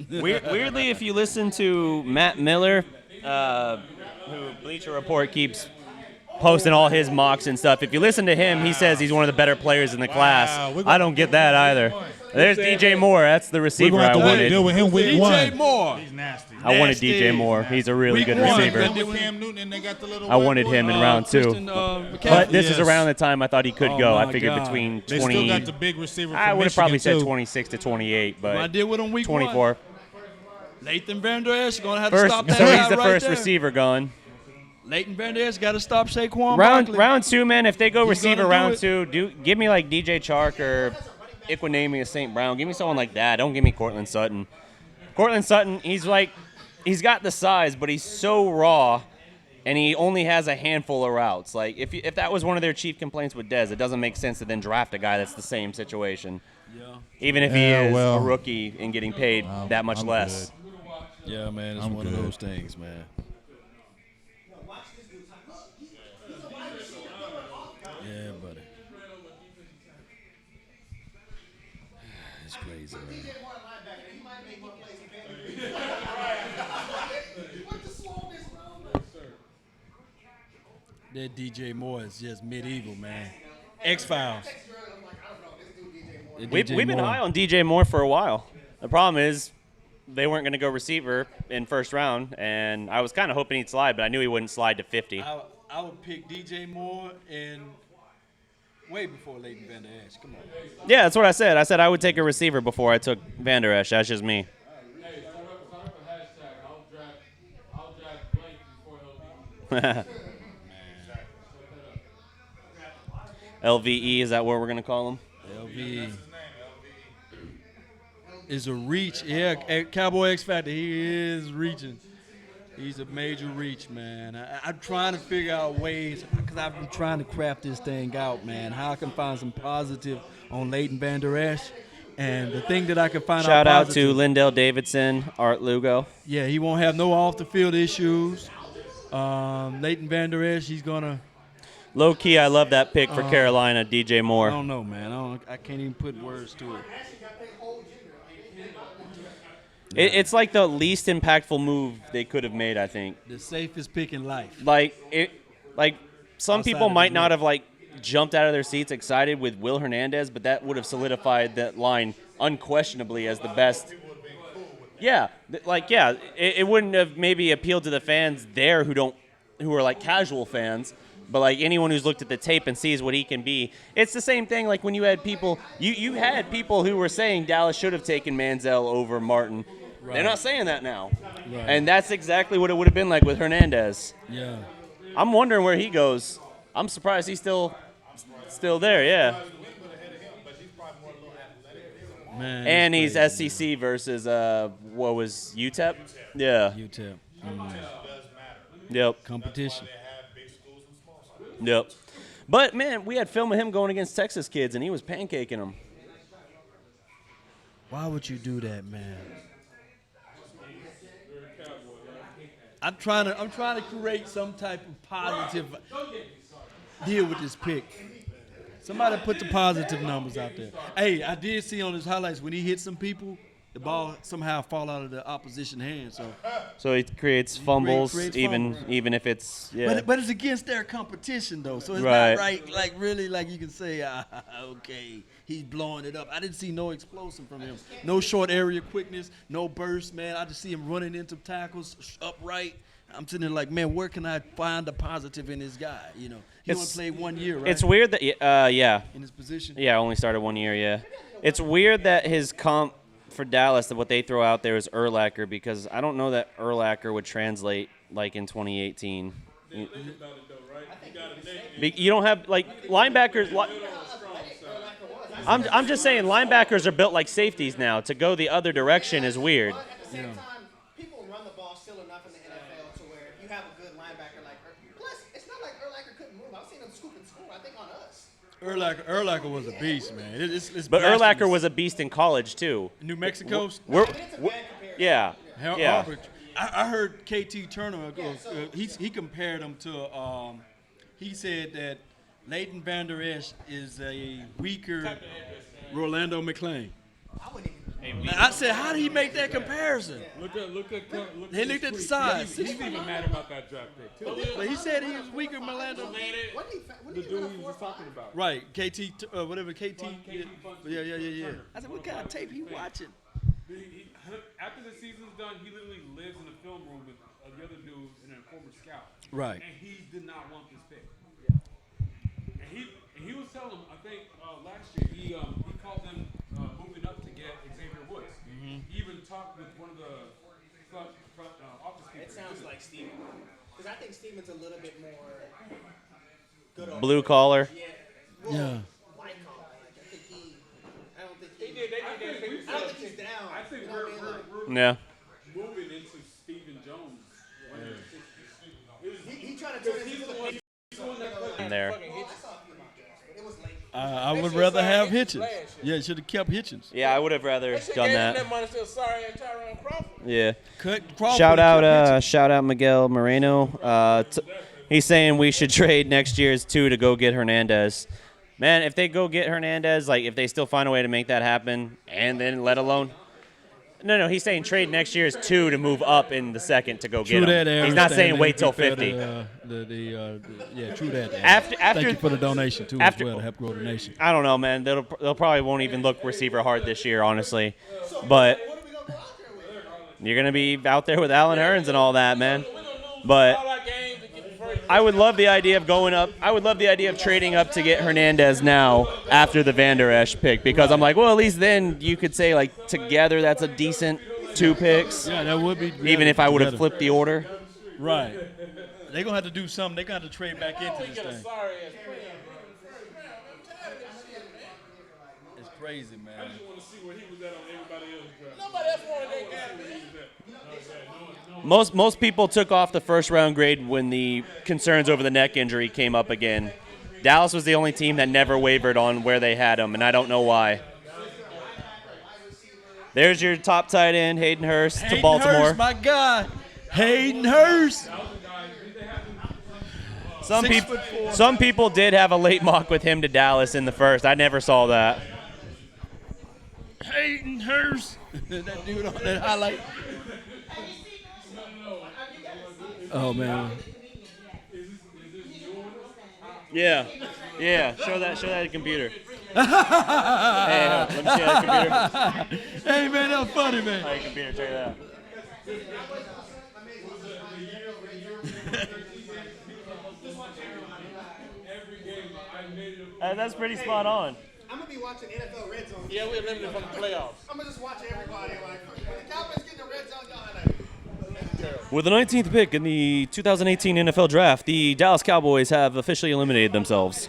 Weirdly, if you listen to Matt Miller, who Bleacher Report keeps posting all his mocks and stuff, if you listen to him, he says he's one of the better players in the class. I don't get that either. There's DJ Moore. That's the receiver I wanted. deal with him week one. DJ Moore. He's nasty. I wanted DJ Moore. He's a really good one. receiver. With Cam Newton and they got the little I wanted him in round 2. Christian, But this is Yes. around the time I thought he could Oh, go. I my figured God. between They 20. still got the big receiver from I would have probably Michigan, said too. 26 to 28, I but did with him week 24. one. Leighton Van Der Esch going to have to stop that So guy he's the right first there. receiver going. Leighton Van Der Esch got to stop Saquon Round Barkley. 2, man. If they go He's receiver gonna round do 2, give me like DJ Chark or Iquinemius St. Brown. Give me someone like that. Don't give me Cortland Sutton. Cortland Sutton, he's got the size, but he's so raw, and he only has a handful of routes. Like if that was one of their chief complaints with Dez, it doesn't make sense to then draft a guy that's the same situation. Yeah. Even if he Yeah, is well, a rookie and getting paid that much I'm less. good. Yeah, man, it's I'm one good. of those things, man. crazy, man. That DJ Moore is just medieval, man. X-Files. We've been high on DJ Moore for a while. The problem is they weren't going to go receiver in first round, and I was kind of hoping he'd slide, but I knew he wouldn't slide to 50. I would pick DJ Moore and way before Leighton Vander Esch. Come on. Yeah, that's what I said. I said I would take a receiver before I took Vander Esch. That's just me. Hey, start up a hashtag. I'll draft blank before he'll be. LVE, is that what we're going to call him? LVE. Is a reach. Yeah, Cowboy X Factor, he is reaching. He's a major reach, man. I'm trying to figure out ways, because I've been trying to craft this thing out, man, how I can find some positive on Leighton Vander Esch. And the thing that I can find Shout out out to Lindell Davidson, Art Lugo. Yeah, he won't have no off-the-field issues. Leighton Vander Esch, he's going to. Low key, I love that pick for Carolina, DJ Moore. I don't know, man. I can't even put words to it. It's like the least impactful move they could have made, I think. The safest pick in life. Like some people might not have jumped out of their seats excited with Will Hernandez, but that would have solidified that line unquestionably as the best. Yeah, it wouldn't have maybe appealed to the fans there who are like casual fans. But like anyone who's looked at the tape and sees what he can be, it's the same thing. Like when you had people, you had people who were saying Dallas should have taken Manziel over Martin. Right. They're not saying that now, right. And that's exactly what it would have been like with Hernandez. Yeah, I'm wondering where he goes. I'm surprised he's still there. Yeah. Man, and he's crazy, SEC versus what was UTEP? Yeah. UTEP. Yep. Competition. Yep. But, man, we had film of him going against Texas kids, and he was pancaking them. Why would you do that, man? I'm trying to create some type of positive deal with this pick. Somebody put the positive numbers out there. Hey, I did see on his highlights when he hit some people, the ball somehow fall out of the opposition hand. So he creates fumbles, even if it's But it's against their competition though, so it's not right. Like really, like you can say, okay, he's blowing it up. I didn't see no explosion from him, no short area quickness, no burst, man. I just see him running into tackles upright. I'm sitting there like, man, where can I find the positive in this guy? You know, he only played 1 year, right? It's weird that in his position. Yeah, only started 1 year. Yeah, it's weird that his comp for Dallas, that what they throw out there is Urlacher, because I don't know that Urlacher would translate like in 2018. You don't have like linebackers. I'm just saying linebackers are built like safeties now. To go the other direction is weird. But at the same time, people run the ball still enough in the NFL to where if you have a good linebacker like plus it's not like Urlacher couldn't move. I've seen him scoop and score, I think, on us. Urlacher was a beast, man. But Urlacher was a beast in college too. New Mexico. Yeah. I heard KT Turner. He compared him to. He said that Leighton Vander Esch is a weaker Rolando McClain. I said, how did he make that comparison? Look He looked at the size. He's even mad about that draft pick too. But he said he was weaker than Rolando. The dude he was talking about. Right, KT, whatever KT. Yeah. I said, what kind of tape he watching? After the season's done, he literally lives in the film room with the other dude and a former scout. Right. And he did not want this pick. And he was telling them, I think last year, he called them moving up to get Xavier Woods. Mm-hmm. He even talked with one of the front office people. It sounds like Steven. Because I think Steven's a little bit more good on blue collar. Yeah. White collar. I don't think They did I don't think he's down. I think you know we're moving into Stephen Jones. He tried to turn it into In there. I would rather have Hitchens. Yeah, he should have kept Hitchens. Yeah, I would have rather done that. Yeah. Shout out Miguel Moreno. He's saying we should trade next year's 2 to go get Hernandez. Man, if they go get Hernandez, like if they still find a way to make that happen, and then let alone. No, he's saying trade next year is 2 to move up in the second to go get him. He's not saying wait till 50. Yeah, true that. After, thank you for the donation too as well to help grow the nation. I don't know, man. They'll probably won't even look receiver hard this year, honestly. But you're gonna be out there with Allen Hurns and all that, man. But I would love the idea of going up. I would love the idea of trading up to get Hernandez now after the Van Der Esch pick because I'm like, well, at least then you could say like together that's a decent 2 picks. Yeah, that would be. Even if I would have flipped the order. Right. They're gonna have to do something. They're gonna have to trade back into this thing. It's crazy, man. I just want to see where he was at on everybody else's draft. Nobody else wanted that guy. Most people took off the first round grade when the concerns over the neck injury came up again. Dallas was the only team that never wavered on where they had him, and I don't know why. There's your top tight end, Hayden Hurst to Baltimore. Hurst, my guy, Hayden Hurst. Some people did have a late mock with him to Dallas in the first. I never saw that. Hayden Hurst, that dude on that highlight. Oh man. Yeah. Show that computer. Hey, let me see that computer. Hey man, that was funny, man. Hey, computer, check it out. That's pretty spot on. I'm gonna be watching NFL Red Zone. Yeah, we're limited from the playoffs. I'm gonna just watch everybody. Like, when the Cowboys get in the Red Zone, y'all like. With the 19th pick in the 2018 NFL Draft, the Dallas Cowboys have officially eliminated themselves.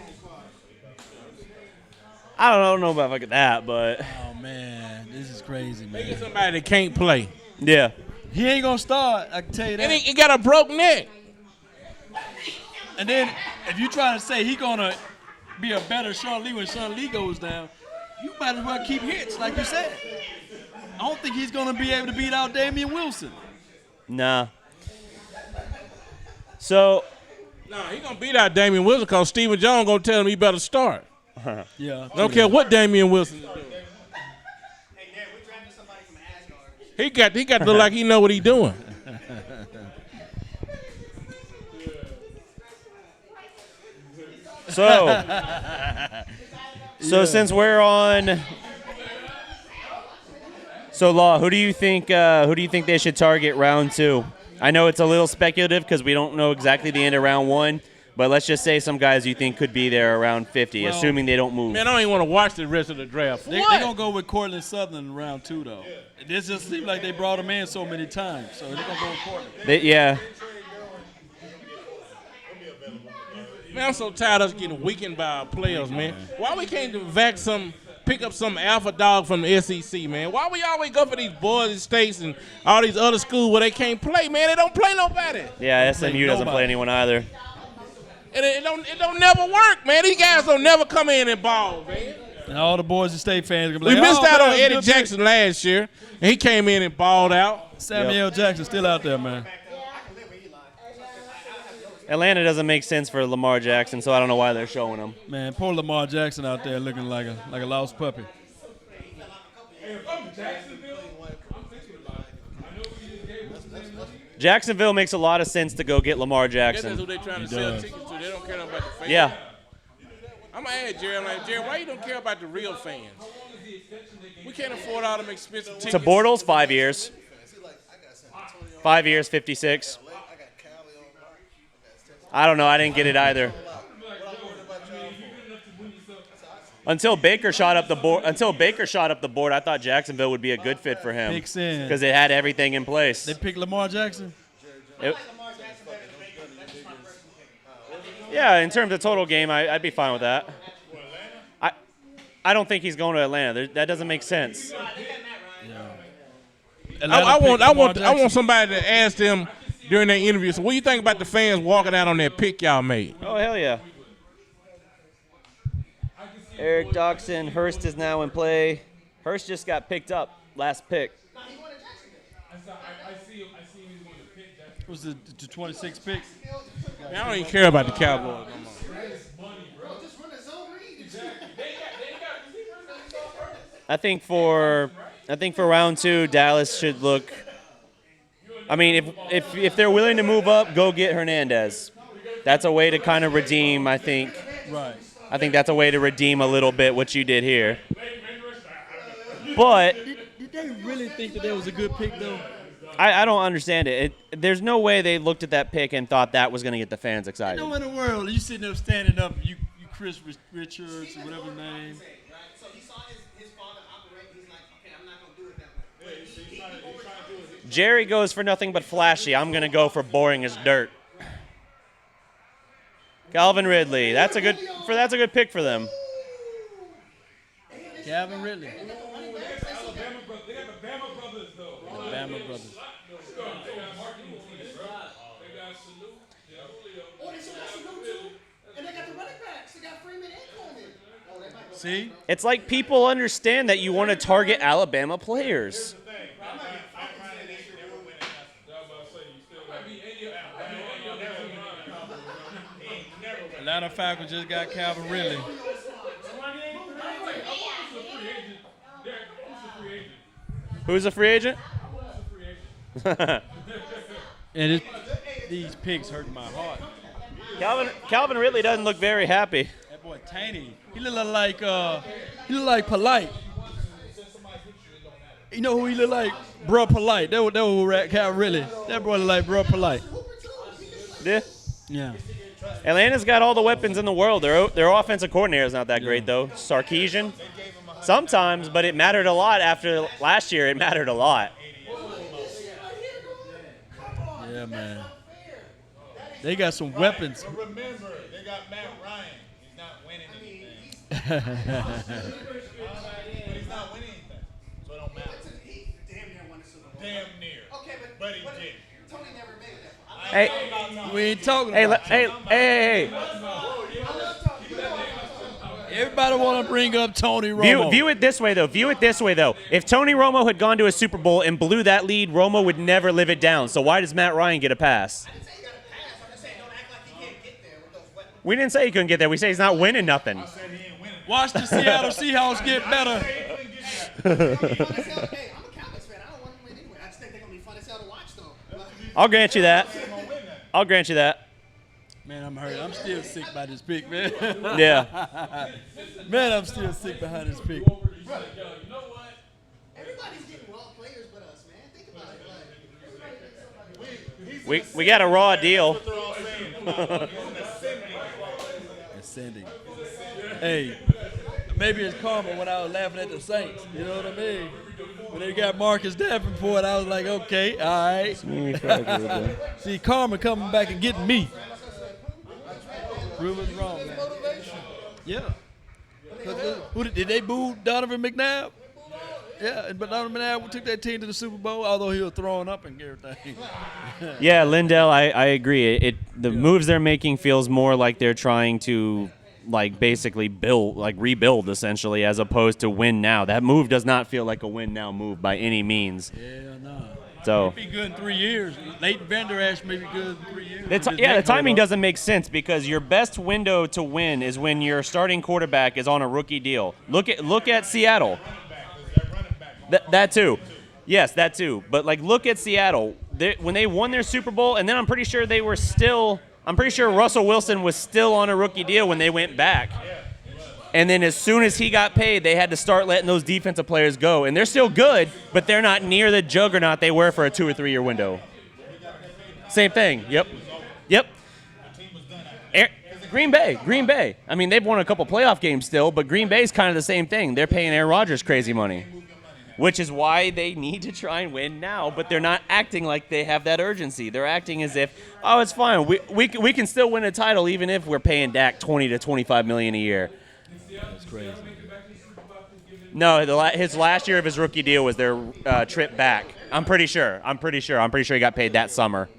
I don't know about that, but... Oh, man. This is crazy, man. They get somebody that can't play. Yeah. He ain't going to start, I can tell you that. And he got a broke neck. And then if you trying to say he going to be a better Sean Lee when Sean Lee goes down, you might as well keep hits, like you said. I don't think he's going to be able to beat out Damian Wilson. Nah. So. Nah, he gonna beat out Damian Wilson because Stephen Jones gonna tell him he better start. Yeah. I don't care what Damian Wilson is doing. Hey, Ned, we drafted somebody from Asgard. He got to look like he know what he doing. So since we're on. So, Law, who do you think they should target round 2? I know it's a little speculative because we don't know exactly the end of round 1, but let's just say some guys you think could be there around 50, assuming they don't move. Man, I don't even want to watch the rest of the draft. They're going to go with Cortland Sutherland in round 2, though. This just seems like they brought him in so many times, so they're going to go with Cortland. Yeah. Man, I'm so tired of us getting weakened by our players, man. Why we can't pick up some alpha dog from the SEC, man? Why we always go for these Boise States and all these other schools where they can't play, man? They don't play nobody. Yeah, SMU doesn't play anyone either. And it don't never work, man. These guys don't never come in and ball, man. And all the Boise State fans are going to be We like, missed out on man, Eddie Jackson last year, and he came in and balled out. Samuel Jackson still out there, man. Atlanta doesn't make sense for Lamar Jackson, so I don't know why they're showing him. Man, poor Lamar Jackson out there looking like a lost puppy. Jacksonville makes a lot of sense to go get Lamar Jackson. That's who they're trying to sell tickets to. They don't care about the fans. Yeah. I'm going to ask Jerry, Jerry, why you don't care about the real fans? We can't afford all them expensive tickets. To Bortles, 5 years. 5 years, 56. I don't know. I didn't get it either. Until Baker shot up the board, I thought Jacksonville would be a good fit for him. Makes sense. Because they had everything in place. They picked Lamar Jackson? Yeah, in terms of total game, I'd be fine with that. I don't think he's going to Atlanta. That doesn't make sense. I want somebody to ask them during their interview. So what do you think about the fans walking out on that pick y'all made? Oh, hell yeah. Eric Doxson, Hurst is now in play. Hurst just got picked up, last pick. Was it the 26 pick? Man, I don't even care about the Cowboys no more. I think for round 2, Dallas should look. I mean, if they're willing to move up, go get Hernandez. That's a way to kind of redeem, I think. Right. I think that's a way to redeem a little bit what you did here. But did they really think that was a good pick, though? I don't understand it. There's no way they looked at that pick and thought that was going to get the fans excited. No in the world. You sitting there standing up, you Chris Richards or whatever his name. So he saw his father operate. He's like, okay, I'm not going to do it that way. Jerry goes for nothing but flashy. I'm going to go for boring as dirt. Calvin Ridley. That's a good pick for them. Calvin Ridley. They got the Bama brothers, though. Bama brothers. They got marketing teams, bro. They got Salute. Oh, they still got Salute, too? And they got the running backs. They got Freeman and Coleman. Oh, they might go. See? It's like people understand that you want to target Alabama players. Atlanta Falcons just got Calvin Ridley. Who's a free agent? And these picks hurt my heart. Calvin Ridley doesn't look very happy. That boy Taney. He look like Polite. You know who he look like? Bruh Polite. That was Calvin Ridley. That boy look like Bruh Polite. Yeah. Atlanta's got all the weapons in the world. Their offensive coordinator is not that great, though. Sarkisian. Sometimes, but it mattered a lot after last year. It mattered a lot. Yeah, man. They got some weapons. Remember, they got Matt Ryan. He's not winning anything. He's not winning anything, so it don't matter. He damn near won the Super Bowl. Damn near. Okay, But he did. Tony never made that. Hey, we ain't talking about hey. Everybody want to bring up Tony Romo. View it this way, though. If Tony Romo had gone to a Super Bowl and blew that lead, Romo would never live it down. So why does Matt Ryan get a pass? I didn't say he got a pass. I'm just saying don't act like he can't get there with those weapons. We didn't say he couldn't get there. We say he's not winning nothing. Watch the Seattle Seahawks get better. Hey, I'm a Cowboys fan. I don't want to win anyway. I just think they're going to be fun as hell to watch, though. I'll grant you that. Man, I'm hurt. I'm still sick by this pick, man. Yeah. Man, I'm still sick behind this pick. Everybody's getting wild players but us, man. Think about it. We got a raw deal. Ascending. Hey, maybe it's karma when I was laughing at the Saints. You know what I mean? When they got Marcus Davenport, I was like, okay, all right. See, karma coming back and getting me. Prove us wrong, man. Yeah. Did they boo Donovan McNabb? Yeah, but Donovan McNabb took that team to the Super Bowl, although he was throwing up and everything. Yeah, Lindell, I agree. The moves they're making feels more like they're trying to basically rebuild essentially, as opposed to win now. That move does not feel like a win now move by any means. Yeah, no. So he'd be good in 3 years. Leighton Vander Esch may be good in 3 years. The timing doesn't make sense because your best window to win is when your starting quarterback is on a rookie deal. Look at Seattle. That too. Yes, that too. But look at Seattle. When they won their Super Bowl, and then I'm pretty sure Russell Wilson was still on a rookie deal when they went back. And then as soon as he got paid, they had to start letting those defensive players go. And they're still good, but they're not near the juggernaut they were for a 2 or 3 year window. Same thing. Yep. Green Bay. I mean, they've won a couple playoff games still, but Green Bay's kind of the same thing. They're paying Aaron Rodgers crazy money, which is why they need to try and win now, but they're not acting like they have that urgency. They're acting as if, oh, it's fine. We can still win a title even if we're paying Dak $20 to $25 million a year. That's crazy. No, his last year of his rookie deal was their trip back. I'm pretty sure he got paid that summer.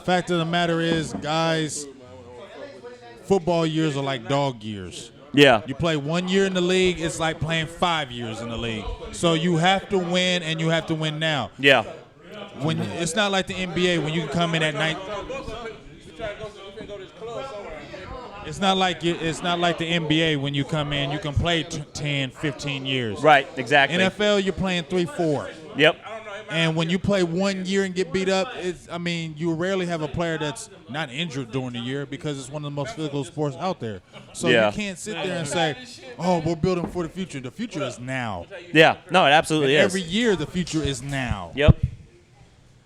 Fact of the matter is, guys, football years are like dog years. Yeah. You play 1 year in the league, it's like playing 5 years in the league. So you have to win, and you have to win now. Yeah. When it's not like the NBA when you can come in at night. It's not like the NBA when you come in, you can play 10, 15 years. Right, exactly. NFL, you're playing 3, 4. Yep. And when you play 1 year and get beat up, you rarely have a player that's not injured during the year because it's one of the most physical sports out there. So you can't sit there and say, "Oh, we're building for the future." The future is now. Yeah, no, it absolutely is. Every year, the future is now. Yep.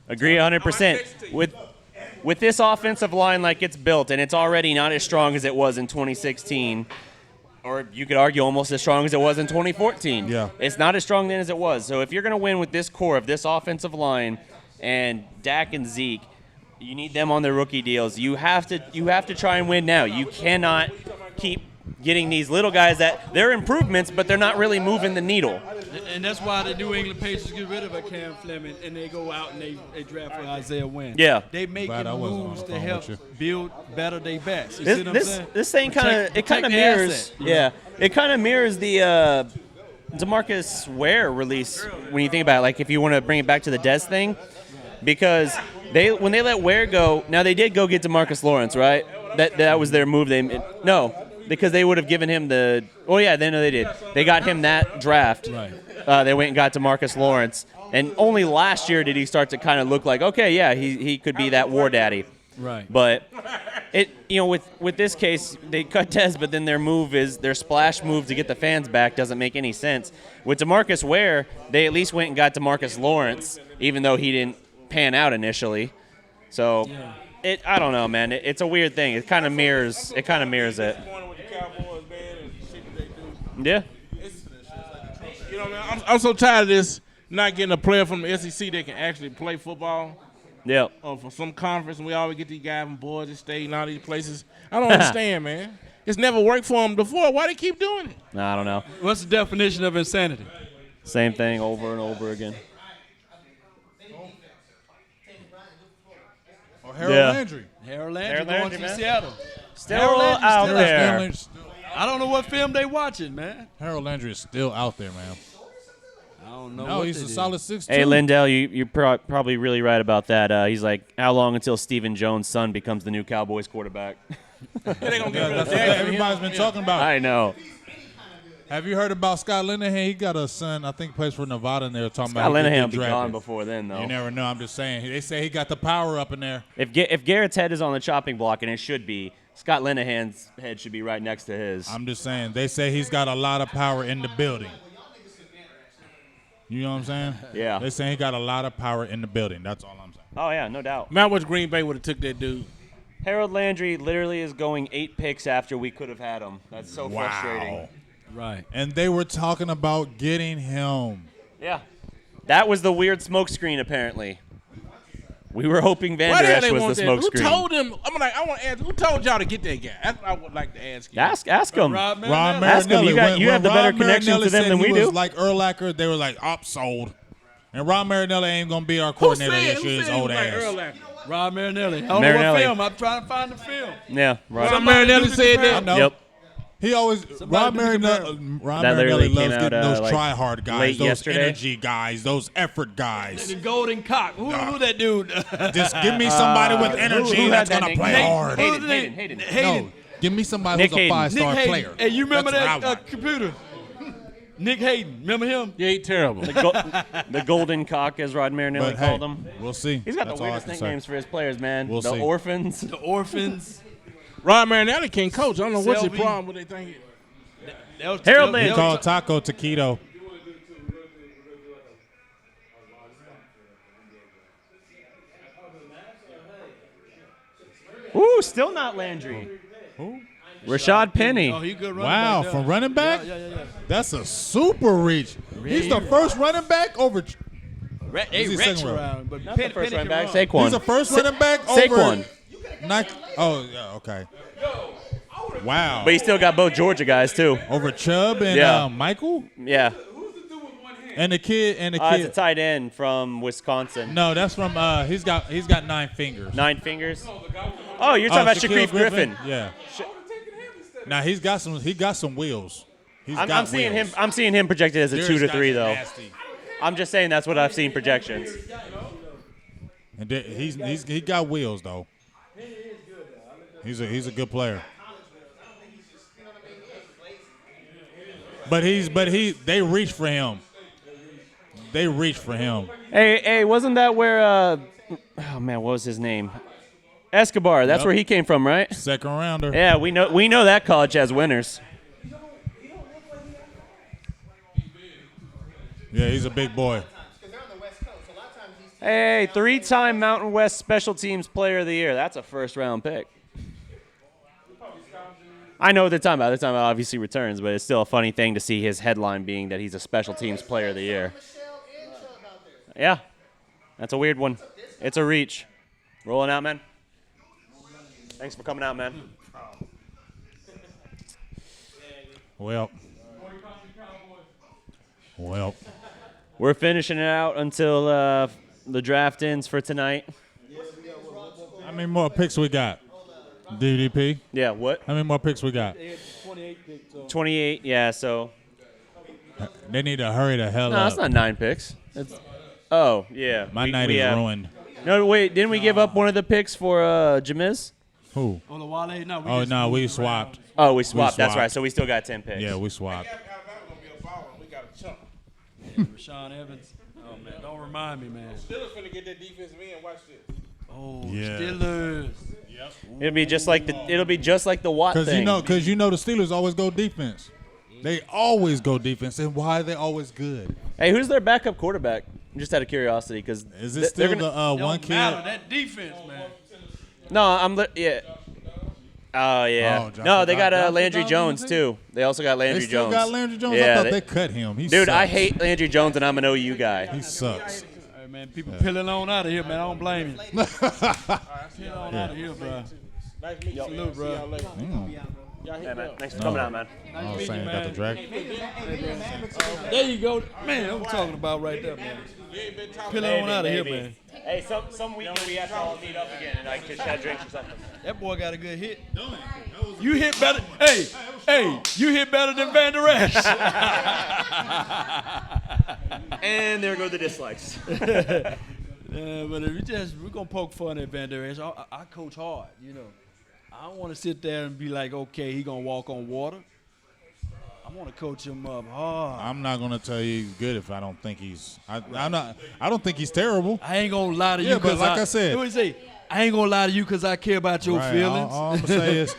Agree 100%. With this offensive line like it's built, and it's already not as strong as it was in 2016, or you could argue almost as strong as it was in 2014. Yeah. It's not as strong then as it was. So if you're going to win with this core of this offensive line and Dak and Zeke, you need them on their rookie deals. You have to try and win now. You cannot keep getting these little guys that they're improvements, but they're not really moving the needle. And that's why the New England Patriots get rid of a Cam Fleming and they go out and they draft for Isaiah Wynn. Yeah. They make moves to help build better their backs. You see what I'm saying? This thing kind of mirrors. Yeah. It kind of mirrors the DeMarcus Ware release when you think about it. Like if you want to bring it back to the Dez thing, because when they let Ware go, now they did go get DeMarcus Lawrence, right? That was their move. Because they would have given him they did. They got him that draft. Right. They went and got DeMarcus Lawrence, and only last year did he start to kind of look like, okay, yeah, he could be that war daddy. Right. But with this case, they cut Dez, but then their splash move to get the fans back doesn't make any sense. With DeMarcus Ware, they at least went and got DeMarcus Lawrence, even though he didn't pan out initially. So I don't know, man. It's a weird thing. It kind of mirrors it. Yeah. Man, I'm so tired of this not getting a player from the SEC that can actually play football. Yeah. Or for some conference, and we always get these guys from Boise State and all these places. I don't understand, man. It's never worked for them before. Why they keep doing it? I don't know. What's the definition of insanity? Same thing over and over again. Or Harold Landry. Harold Landry going to Seattle. Still out there. I don't know what film they watching, man. Harold Landry is still out there, man. I don't know. No, he's a solid 6'2". Hey, Lindell, you're probably really right about that. He's like, how long until Stephen Jones' son becomes the new Cowboys quarterback? Everybody's been talking about. I know. Have you heard about Scott Linehan? He got a son, I think, plays for Nevada, and they were talking Scott about Linehan will be gone before then, though. You never know. I'm just saying. They say he got the power up in there. If Garrett's head is on the chopping block, and it should be, Scott Linehan's head should be right next to his. I'm just saying. They say he's got a lot of power in the building. You know what I'm saying? Yeah. They're saying he got a lot of power in the building. That's all I'm saying. Oh, yeah, no doubt. Man, I wish Green Bay would have took that dude. Harold Landry literally is going 8 picks after we could have had him. That's so frustrating. Right. And they were talking about getting him. Yeah. That was the weird smoke screen, apparently. We were hoping Van Der Esch was the smoke screen. Who told him? I want to ask. Who told y'all to get that guy? That's what I would like to ask you. Ask him. Ron Marinelli. Ask him. You have the better connection to them than we do. Like Urlacher, they were like, sold. And Ron Marinelli ain't going to be our coordinator this year, his old ass. Ron Marinelli. I don't know what film. I'm trying to find the film. Yeah, right. Ron Marinelli said that? I know. Yep. He always Ron Marinelli loves getting those try-hard guys, those energy guys, those effort guys. The golden cock. Who that dude? Just give me somebody with energy that's going to play hard. Hayden. No, give me somebody who's a 5-star player. Hey, you remember that computer? Nick Hayden. Remember him? Yeah, he's terrible. The golden cock, as Rod Marinelli called him. We'll see. He's got the weirdest nicknames for his players, man. We'll see. Orphans. The Orphans. Ron Marinelli can't coach. I don't know what's the problem with they think. Harold Landry. He called Taco Taquito. Ooh, still not Landry. Who? Rashad Penny. Oh, he good running Wow, back from running back? Yeah. That's a super reach. He's the first running back over. They retch around, but Not the first running back. Saquon. He's the first running back over. Saquon. Oh, yeah, okay. Wow. But he still got both Georgia guys, too. Over Chubb and Michael? Yeah. And the kid. It's a tight end from Wisconsin. No, that's from he's got 9 fingers. 9 fingers? Oh, you're talking about Shaquille Griffin. Yeah. Now he got some wheels. I'm seeing him projected as a 2 to 3 though. Nasty. I'm just saying that's what I've seen projections. And he got wheels though. He's a good player. But they reach for him. They reach for him. Hey, wasn't that where? Oh man, what was his name? Escobar. That's where he came from, right? Second rounder. Yeah, we know that college has winners. Yeah, he's a big boy. Hey, 3-time Mountain West Special Teams Player of the Year. That's a first-round pick. I know what they're talking about. They're talking about obviously returns, but it's still a funny thing to see his headline being that he's a Special Teams Player of the Year. Yeah, that's a weird one. It's a reach. Rolling out, man. Thanks for coming out, man. Well. We're finishing it out until the draft ends for tonight. How many more picks we got? DDP? Yeah, what? How many more picks we got? 28 picks. 28, yeah, so. They need to hurry the hell up. No, that's not 9 picks. Oh, yeah. My night is ruined. No, wait, didn't we give up one of the picks for Jameis? Who? Olawale? No, we swapped. Oh, we swapped. That's right. So we still got 10 picks. Yeah, we swapped. We got a chunk. Rashawn Evans. Oh, man. Don't remind me, man. Steelers finna get that defensive end. Watch this. Oh, Yeah. Steelers. Yep. It'll be just like the Watt thing. Because you know the Steelers always go defense. They always go defense, and why are they always good? Hey, who's their backup quarterback? Just out of curiosity, because is it still the one kid? That defense, man. No, yeah. Oh yeah. No, they got Landry Jones too. They also got Landry Jones. They still got Landry Jones. Yeah, I thought they cut him. He dude, sucks. I hate Landry Jones, and I'm an OU guy. He sucks. Hey, man, people peeling on out of here, man. I don't blame you. Peel on out of here, bro. Nice meeting you. Salute, bro. Hey, man, thanks for coming out, man. I was saying got the drag. There you go. Man, I'm talking about right there, man. Peel on out of here, man. Hey, some weekend we have to all meet up again and like just have drinks or something. That boy got a good hit. You hit better. Hey, you hit better than Van Der Esch. And there go the dislikes. But if we're gonna poke fun at Van Der Esch, I coach hard, you know. I don't want to sit there and be like, okay, he gonna walk on water. I want to coach him up hard. I'm not gonna tell you he's good if I don't think he's. I don't think he's terrible. I ain't gonna lie to you because, like I said, what do you say? I ain't gonna lie to you because I care about your feelings. All I'm gonna say is,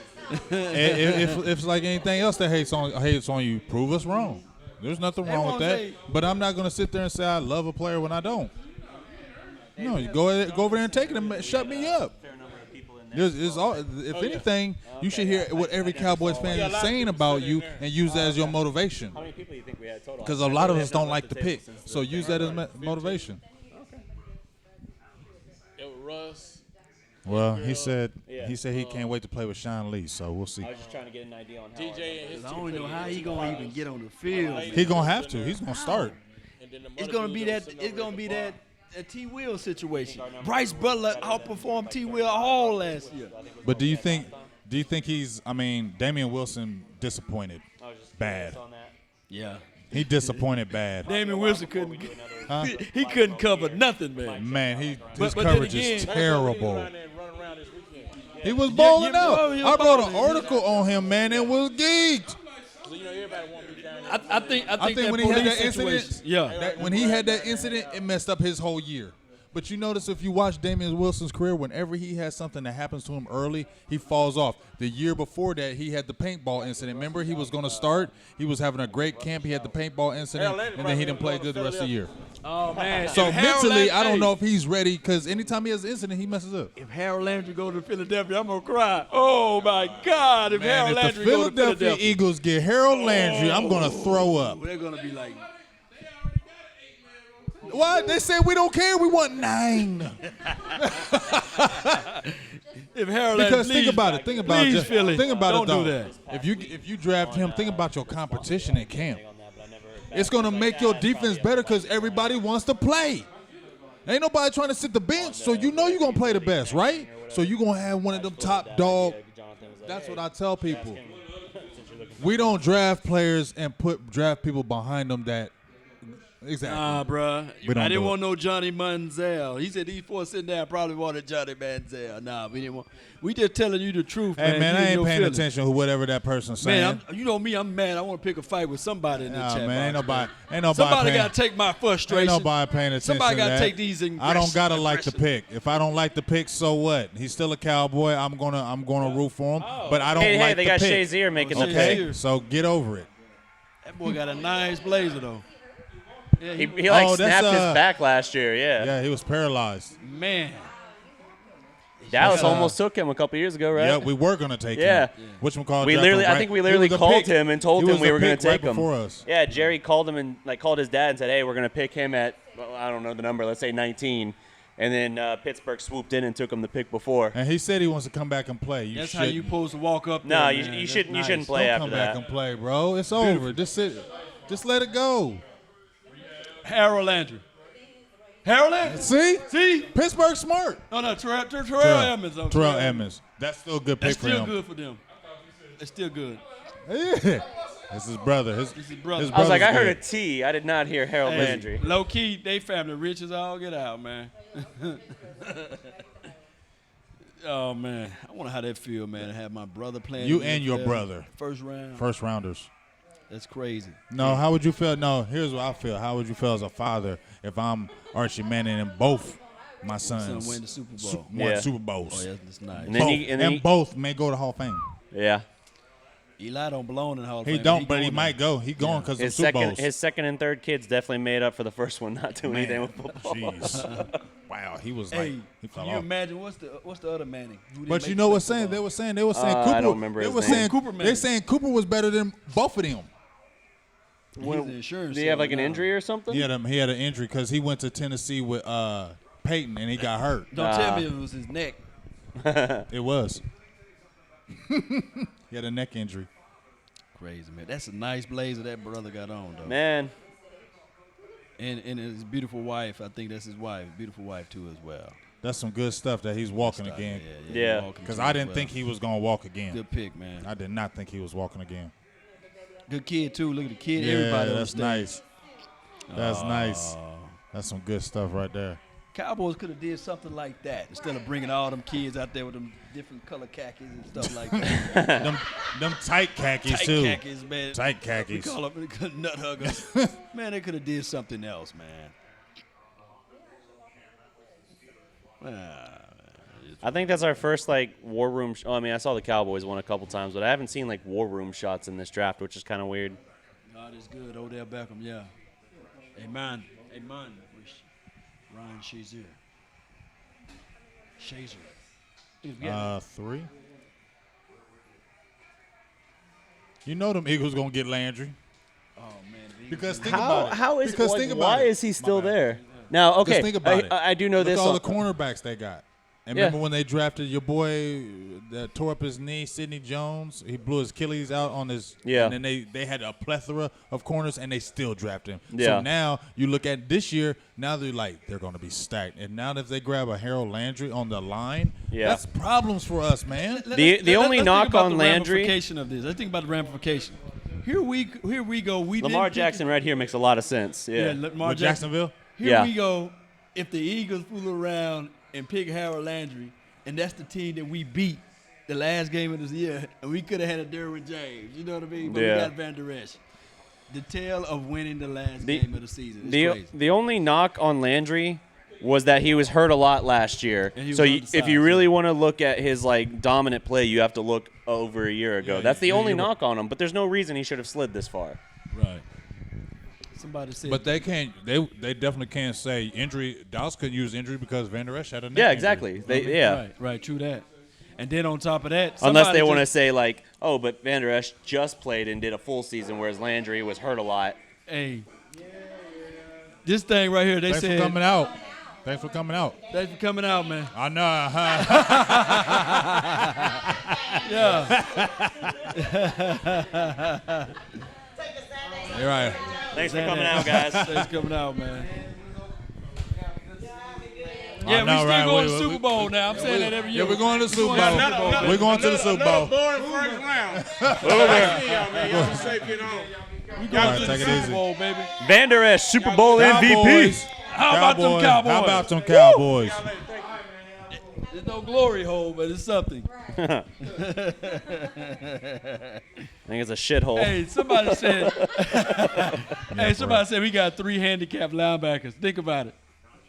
if it's like anything else that hates on you, prove us wrong. There's nothing wrong with that. But I'm not gonna sit there and say I love a player when I don't. No, you go over there and take it and shut me up. If anything, you should hear what every Cowboys fan is saying about you and use that as your motivation. How many people do you think we had total? Because a lot of us don't like the pick, so use that as motivation. It was Russ. Well, he said he can't wait to play with Sean Lee, so we'll see. I was just trying to get an idea on how. DJ and his I don't know how he gonna even get on the field. He gonna have to. He's gonna start. It's gonna be that a T. Will situation. Bryce Butler outperformed T. Will Hall last year. But do you think he's? I mean, Damian Wilson disappointed bad. Yeah. He disappointed bad. Damian Wilson couldn't. He couldn't cover nothing, man. Man, his coverage is terrible. He He was balling out. I wrote an article on him, man. It was geeked. So, everybody want to be down there. I think when he had that incident, when he had that incident, it messed up his whole year. But you notice if you watch Damian Wilson's career, whenever he has something that happens to him early, he falls off. The year before that, he had the paintball incident. Remember, he was going to start. He was having a great camp. He had the paintball incident, and then he didn't play good the rest of the year. Oh, man. So mentally, I don't know if he's ready because anytime he has an incident, he messes up. If Harold Landry go to Philadelphia, I'm going to cry. Oh, my God. If Harold Landry go to Philadelphia. Philadelphia Eagles get Harold Landry, I'm going to throw up. They're going to be like. What? They said we don't care. We want 9. If Harold because Landry, think about it. Think about it. Philly. Think about don't it. Though. Do that. If you draft him, think about your competition in camp. It's gonna make your defense better because everybody wants to play. Ain't nobody trying to sit the bench, so you know you're gonna play the best, right? So you're gonna have one of them top dog. That's what I tell people. We don't draft players and draft people behind them that Exactly. Nah, bruh. We don't I didn't do want no Johnny Manziel. He said these four sitting there probably wanted Johnny Manziel. Nah, we didn't want. We just telling you the truth, Hey, man. man, You I ain't your paying feelings. attention to whatever that person's saying. Man, you know me. I'm mad. I want to pick a fight with somebody in the chat man, box. ain't nobody Somebody paying, got to take my frustration. ain't nobody paying attention Somebody to got to that. take these. I don't gotta like the pick. If I don't like the pick, so what? He's still a Cowboy. I'm gonna root for him. But I don't Hey, like they the got pick. Shazier making the Okay, pick. so get over it. That boy got a nice blazer though. Yeah, He Oh, that's, snapped his back last year. Yeah. Yeah, he was paralyzed. man. Dallas almost took him a couple years ago, right? Yeah, we were gonna take Yeah. him. Whatchamacallit We drafted literally, him I right- think we he literally was a called pick. him and told He him was we a were going pick to take right him. before us. Yeah, Jerry called him and called his dad and said, "Hey, we're going to pick him at I don't know the number. Let's say 19." And then Pittsburgh swooped in and took him the pick before. And he said he wants to come back and play. That's how you supposed to walk up there. No, man. you That's shouldn't. nice. You shouldn't play Don't after come that. back and play, bro. It's over. Just let it go. Harold Landry. Harold Landry. See? Pittsburgh smart. No, Terrell Edmunds. Terrell Edmunds. That's still a good pick That's for him. still good for them. It's still good. Yeah. That's his brother. His brother. I was like, I heard a good. T. I did not hear Harold Hey, Landry. low key, they family rich as all get out, man. Oh man, I wonder how that feel, man, to have my brother playing. You in and the your NFL, brother. First rounders. That's crazy. No, how would you feel? No, here's what I feel. How would you feel as a father if I'm Archie Manning and both my sons win the Super Bowl? won Super Bowls? Oh, yeah, that's nice. And Both may go to Hall of Fame. Yeah. Eli don't belong in the Hall of Fame. He don't, but he might go. He going because of Super Bowls. His second and third kids definitely made up for the first one not doing anything with football. Jeez. Wow, he was like, he fell can you off. imagine what's the other Manning? But you know what's saying? They were saying Cooper. I don't remember his name. They're saying Cooper was better than both of them. He's an insurance. Did he have like an now. injury or something? He had an injury because he went to Tennessee with Peyton and he got hurt. Don't tell me it was his neck. It was. He had a neck injury. Crazy, man. That's a nice blazer that brother got on, though. Man. And his beautiful wife. I think that's his wife. Beautiful wife too, as well. That's some good stuff that he's walking again. Yeah. Because I didn't think he was going to walk again. Good pick, man. I did not think he was walking again. Good kid too. Look at the kid. Yeah, Everybody. that's nice. That's nice. That's some good stuff right there. Cowboys could have did something like that instead of bringing all them kids out there with them different color khakis and stuff like that. them tight khakis tight too. Khakis, man. Tight khakis. We call them nut huggers. Man, they could have did something else, man. I think that's our first like war room. I mean, I saw the Cowboys one a couple times, but I haven't seen like war room shots in this draft, which is kind of weird. God is good. Odell Beckham, yeah. Amen. Ryan Shazier. 3. You know them Eagles gonna get Landry. Oh man. Because think about it. How is because like, think about why it. is he still there? Now, okay, Just think about it. I do know Look this. at all the cornerbacks they got. And Yeah. remember when they drafted your boy that tore up his knee, Sidney Jones? He blew his Achilles out on his. Yeah. And then they had a plethora of corners, and they still drafted him. Yeah. So now you look at this year. Now they're going to be stacked. And now if they grab a Harold Landry on the line, that's problems for us, man. The only knock on Landry. Let's think about the ramification. Here we go. Lamar Jackson right here makes a lot of sense. Yeah. Lamar With Jacksonville. Here we go. If the Eagles fool around and pick Harold Landry, and that's the team that we beat the last game of this year, and we could have had a Derwin James. You know what I mean? But we got Van Der Esch. The tale of winning the last game of the season is crazy. The only knock on Landry was that he was hurt a lot last year. So if you really want to look at his like dominant play, you have to look over a year ago. That's the only knock on him. But there's no reason he should have slid this far. Right. Somebody said. But they can't. They definitely can't say injury. Dallas could use injury because Van Der Esch had a neck Yeah, exactly. injury. Right. True that. And then on top of that, unless they want to say like, oh, but Van Der Esch just played and did a full season, whereas Landry was hurt a lot. Hey, this thing right here, they Thanks said. for coming out. Thanks for coming out. Thanks for coming out, man. I know. Yeah. You're right. Thanks for coming out, guys. Thanks for coming out, man. I Yeah, know, we still right? going to the Super Bowl now. I'm saying that every year. Yeah, we're going to the Super Bowl. We're going to the Super Bowl. Boring first round. Y'all, man. Y'all be safe, get on. We going to the Super Bowl, baby. Vander Esch, Super Bowl MVP. How about them Cowboys? How about them Cowboys? There's no glory hole, but it's something. I think it's a shithole. Hey, somebody said we got 3 handicapped linebackers. Think about it.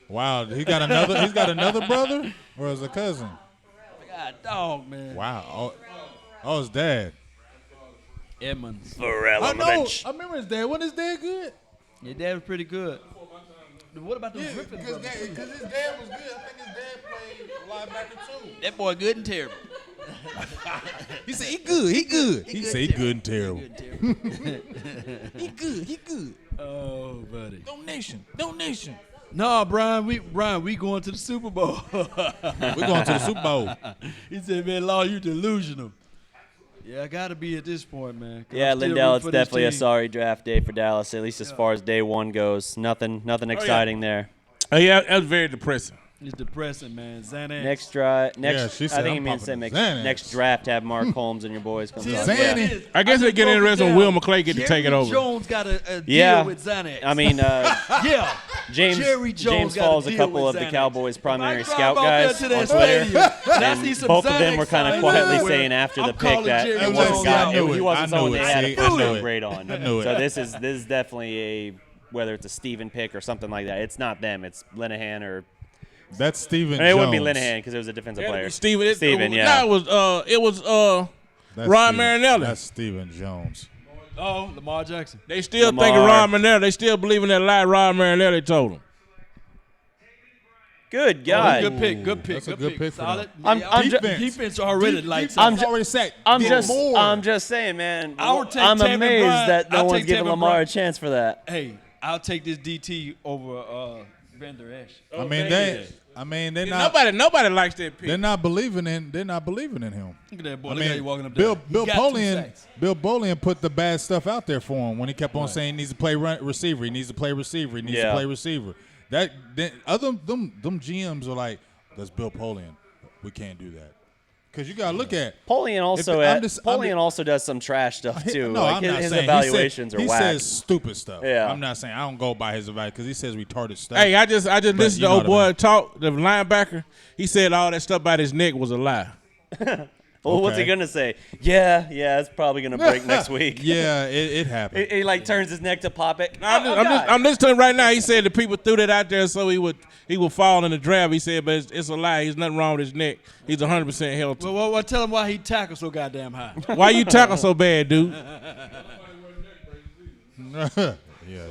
Wow, he's got another brother, or is it a cousin? God, dog, man. Wow. Oh, his dad. Edmunds. I know. I remember his dad. Wasn't his dad good? Your dad was pretty good. What about the Griffin Because brothers? his dad was good. I think his dad played linebacker too. That boy good and terrible. He said he good. He good. He said he good and terrible. He good. Oh, buddy. Donation. No, Brian, we going to the Super Bowl. We're going to the Super Bowl. He said, man, Law, you delusional. Yeah, I got to be at this point, man. Yeah, Lindell, it's definitely a sorry draft day for Dallas, at least as far as day one goes. Nothing exciting there. Oh, yeah, that was very depressing. It's depressing, man. Xanax. Next draft. Yeah, she said, I think I'm he means popping next draft have Mark Holmes and your boys come. Xanax. I guess they get interested when Will McClay get to take it over. Jones got a deal with Xanax. I mean, yeah. James follows a couple of the Cowboys' primary scout guys on Twitter, and both of them were kind of quietly saying after the pick that he wasn't someone they had a first-round grade on. I knew it. So this is definitely whether it's a Steven pick or something like that. It's not them. It's Linehan or. That's Steven It Jones. wouldn't be Linehan because it was a defensive player. Steven, yeah. No, it was Ron Marinelli. That's Steven Jones. Oh, Lamar Jackson. They still think of Ron Marinelli. They still believe in that lie Ron Marinelli told them. Good God. Good pick. That's a good pick for Solid. them. Defense already lights up. Already sacked. I'm just saying, man. I'm Taven amazed Bryan. that no I'll one's take giving Taven Lamar Bryan. a chance for that. Hey, I'll take this DT over Vander Esch. They're not. Nobody likes that pick. They're not believing in him. Look at that boy. Look how you walking up there. Bill Polian put the bad stuff out there for him when he kept on saying he needs to play receiver. He needs to play receiver. He needs to play receiver. Them GMs are like, that's Bill Polian. We can't do that. Because you got to look at Polian also does some trash stuff too. No, like I'm not his saying. evaluations are whack. He says stupid stuff. Yeah. I'm not saying I don't go by his evaluation because he says retarded stuff. Hey, I just listened to old boy talk, the linebacker. He said all that stuff about his neck was a lie. Well, what's he gonna say? Yeah, it's probably gonna break next week. Yeah, it happened. He like turns his neck to pop it. I'm listening to him right now. He said the people threw that out there so he would fall in the draft. He said, but it's a lie. He's nothing wrong with his neck. He's 100% healthy. Well, tell him why he tackles so goddamn high. Why you tackle so bad, dude? Yeah,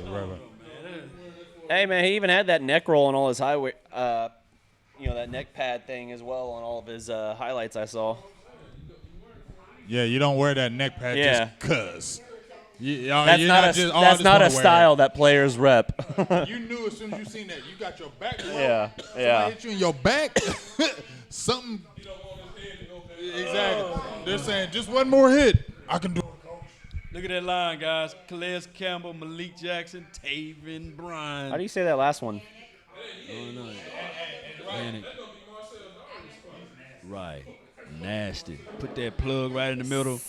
right. Hey man, he even had that neck roll on all his highway. That neck pad thing as well on all of his highlights I saw. Yeah, you don't wear that neck pad just because. That's not a style that players rep. You knew as soon as you seen that. You got your back. Yeah. Somebody hit you in your back. Something. Exactly. They're saying just one more hit. I can do it, coach. Look at that line, guys. Calais Campbell, Malik Jackson, Taven Bryan. How do you say that last one? Right. Nasty. Put that plug right in the middle.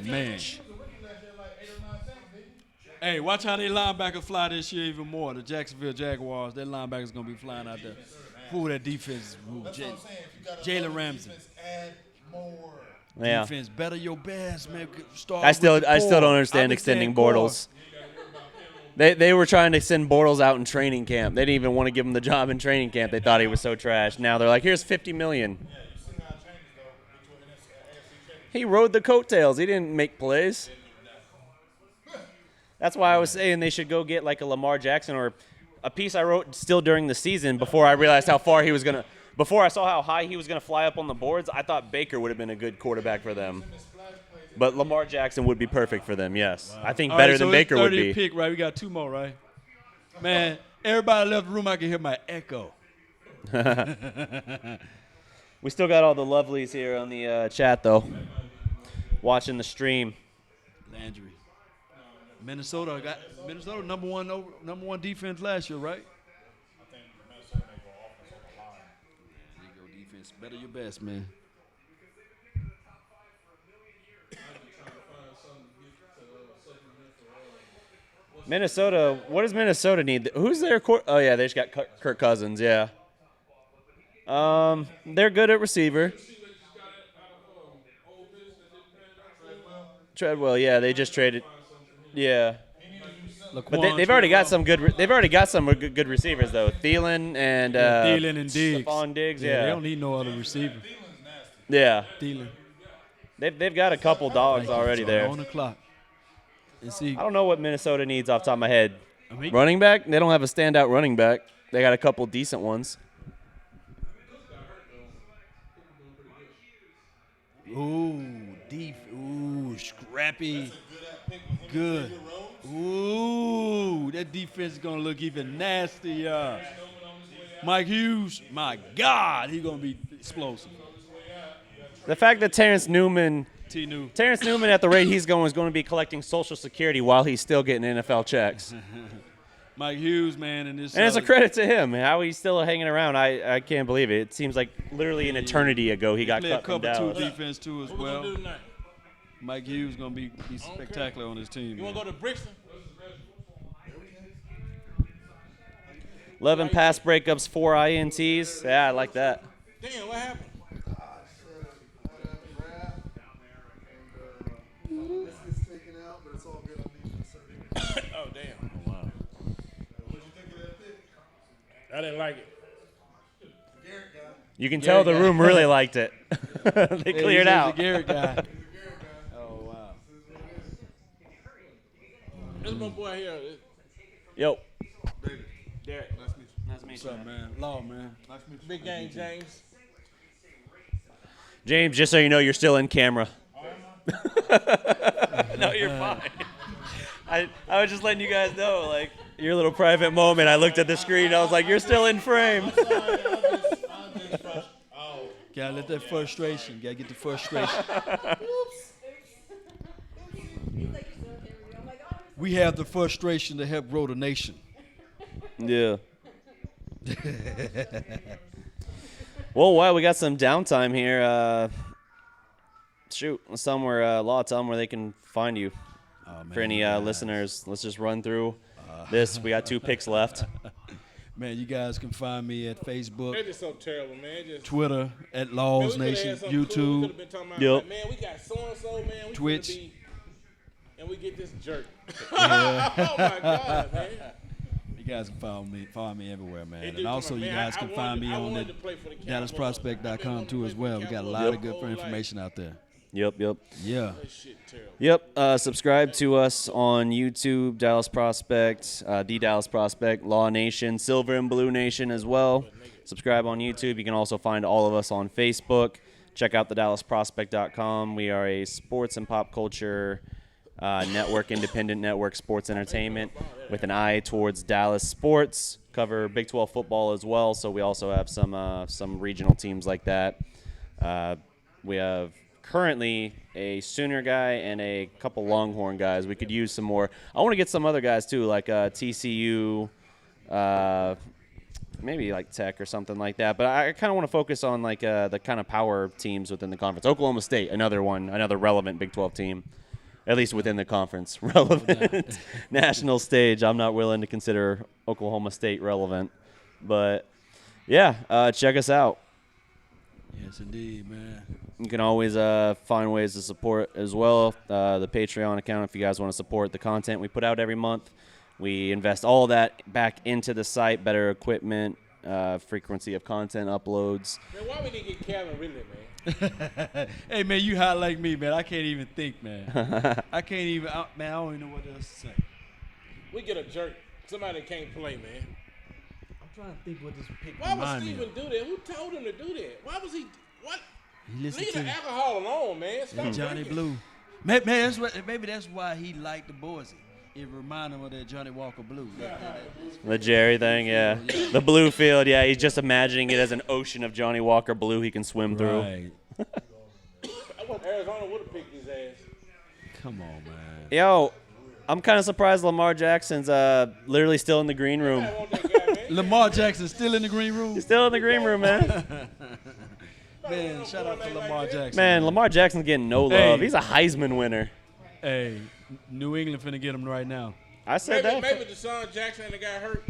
Man. Hey, watch how they linebackers fly this year even more. The Jacksonville Jaguars, their linebackers going to be flying out there. Ooh, that defense. Jalen Ramsey. Yeah. Defense, better your best, man. I still don't understand extending Bortles. They were trying to send Bortles out in training camp. They didn't even want to give him the job in training camp. They thought he was so trash. Now they're like, here's $50 million. He rode the coattails. He didn't make plays. That's why I was saying they should go get like a Lamar Jackson or a piece I wrote still during the season before I realized how far he was going to – before I saw how high he was going to fly up on the boards, I thought Baker would have been a good quarterback for them. But Lamar Jackson would be perfect for them, yes. Wow. I think better than Baker would be. Pick, right? We got 2 more, right? Man, everybody left the room. I can hear my echo. We still got all the lovelies here on the chat, though, watching the stream. Landry. Minnesota number one defense last year, right? I think Minnesota may go offensive line. There you go, defense. Better your best, man. Minnesota. What does Minnesota need? Who's their Oh yeah, they just got Kirk Cousins. Yeah. They're good at receiver. Treadwell. Yeah, they just traded. Yeah. But they've already got some good. They've already got some good receivers though. Thielen and Thielen and Diggs. Stephon Diggs. Yeah. They don't need no other receiver. Yeah. Thielen. They've got a couple dogs already there. On the clock. I don't know what Minnesota needs off the top of my head. Running back? They don't have a standout running back. They got a couple decent ones. Ooh, deep. Ooh, scrappy. Good. Ooh, that defense is going to look even nastier. Mike Hughes, my God, he's going to be explosive. The fact that Terrence Newman at the rate he's going is going to be collecting Social Security while he's still getting NFL checks. Mike Hughes, man, and it's a credit to him. How he's still hanging around, I can't believe it. It seems like literally an eternity ago he got cut from Dallas. Cover 2 defense too as well. Mike Hughes going to be spectacular on his team. You want to go to Brixton? 11 pass breakups, 4 INTs. Yeah, I like that. Damn, what happened? Oh, damn. Oh, wow. I didn't like it. You can tell the room really liked it. They cleared out. The Garrett guy. Oh, wow. This is my boy here. Yo. Derek. Nice to meet you. What's up, man? Law, man. Nice to meet you. Big game, James. James, just so you know, you're still in camera. No, you're fine. I was just letting you guys know, like, your little private moment. I looked at the screen. I was like, you're still in frame. Gotta let that frustration. Gotta get the frustration. We have the frustration to help grow the nation. Yeah. Well, while we got some downtime here, tell them where they can find you. Oh, man, for any listeners, let's just run through this. We got 2 picks left. Man, you guys can find me at Facebook. They're just so terrible, man. Twitter at Laws Nation, YouTube. Cool. Like, man, we got so-and-so, man. Twitch. And we get this jerk. Yeah. Oh, my God, man. You guys can follow me everywhere, man. And also, you guys can find me on the DallasProspect.com, too, as well. We got a lot of good information out there. Yep. Yeah. Yep. Subscribe to us on YouTube, Dallas Prospect, The Dallas Prospect, Law Nation, Silver and Blue Nation as well. Subscribe on YouTube. You can also find all of us on Facebook. Check out theDallasProspect.com. We are a sports and pop culture network, independent network, sports entertainment with an eye towards Dallas sports. Cover Big 12 football as well, so we also have some regional teams like that. We have currently a Sooner guy and a couple Longhorn guys. We could use some more. I want to get some other guys too, like TCU, maybe like Tech or something like that. But I kind of want to focus on like the kind of power teams within the conference. Oklahoma State, another relevant Big 12 team, at least within the conference. Relevant national stage. I'm not willing to consider Oklahoma State relevant, but yeah, check us out. Yes, indeed, man. You can always find ways to support as well. The Patreon account, if you guys want to support the content we put out every month. We invest all that back into the site, better equipment, frequency of content uploads. Man, why we didn't get Calvin Ridley, man? Hey, man, you hot like me, man. I can't even think, man. I don't even know what else to say. We get a jerk. Somebody that can't play, man. I'm trying to think what this pick Why would Steven do that? Who told him to do that? Why was he – what? Leave the to alcohol alone, man. Stop Johnny drinking. Blue. Maybe that's why he liked the Boise. It reminded him of that Johnny Walker Blue. The Jerry thing, yeah. The blue field, yeah. He's just imagining it as an ocean of Johnny Walker blue he can swim through. Right. I want Arizona would have picked his ass. Come on, man. Yo, I'm kind of surprised Lamar Jackson's literally still in the green room. I want that guy, man. Lamar Jackson's still in the green room? He's still in the green room, man. Man, shout out to Lamar Jackson. Man, Lamar Jackson's getting no love. He's a Heisman winner. Hey, New England finna get him right now. I said that. Maybe Deshaun Jackson and the guy hurt.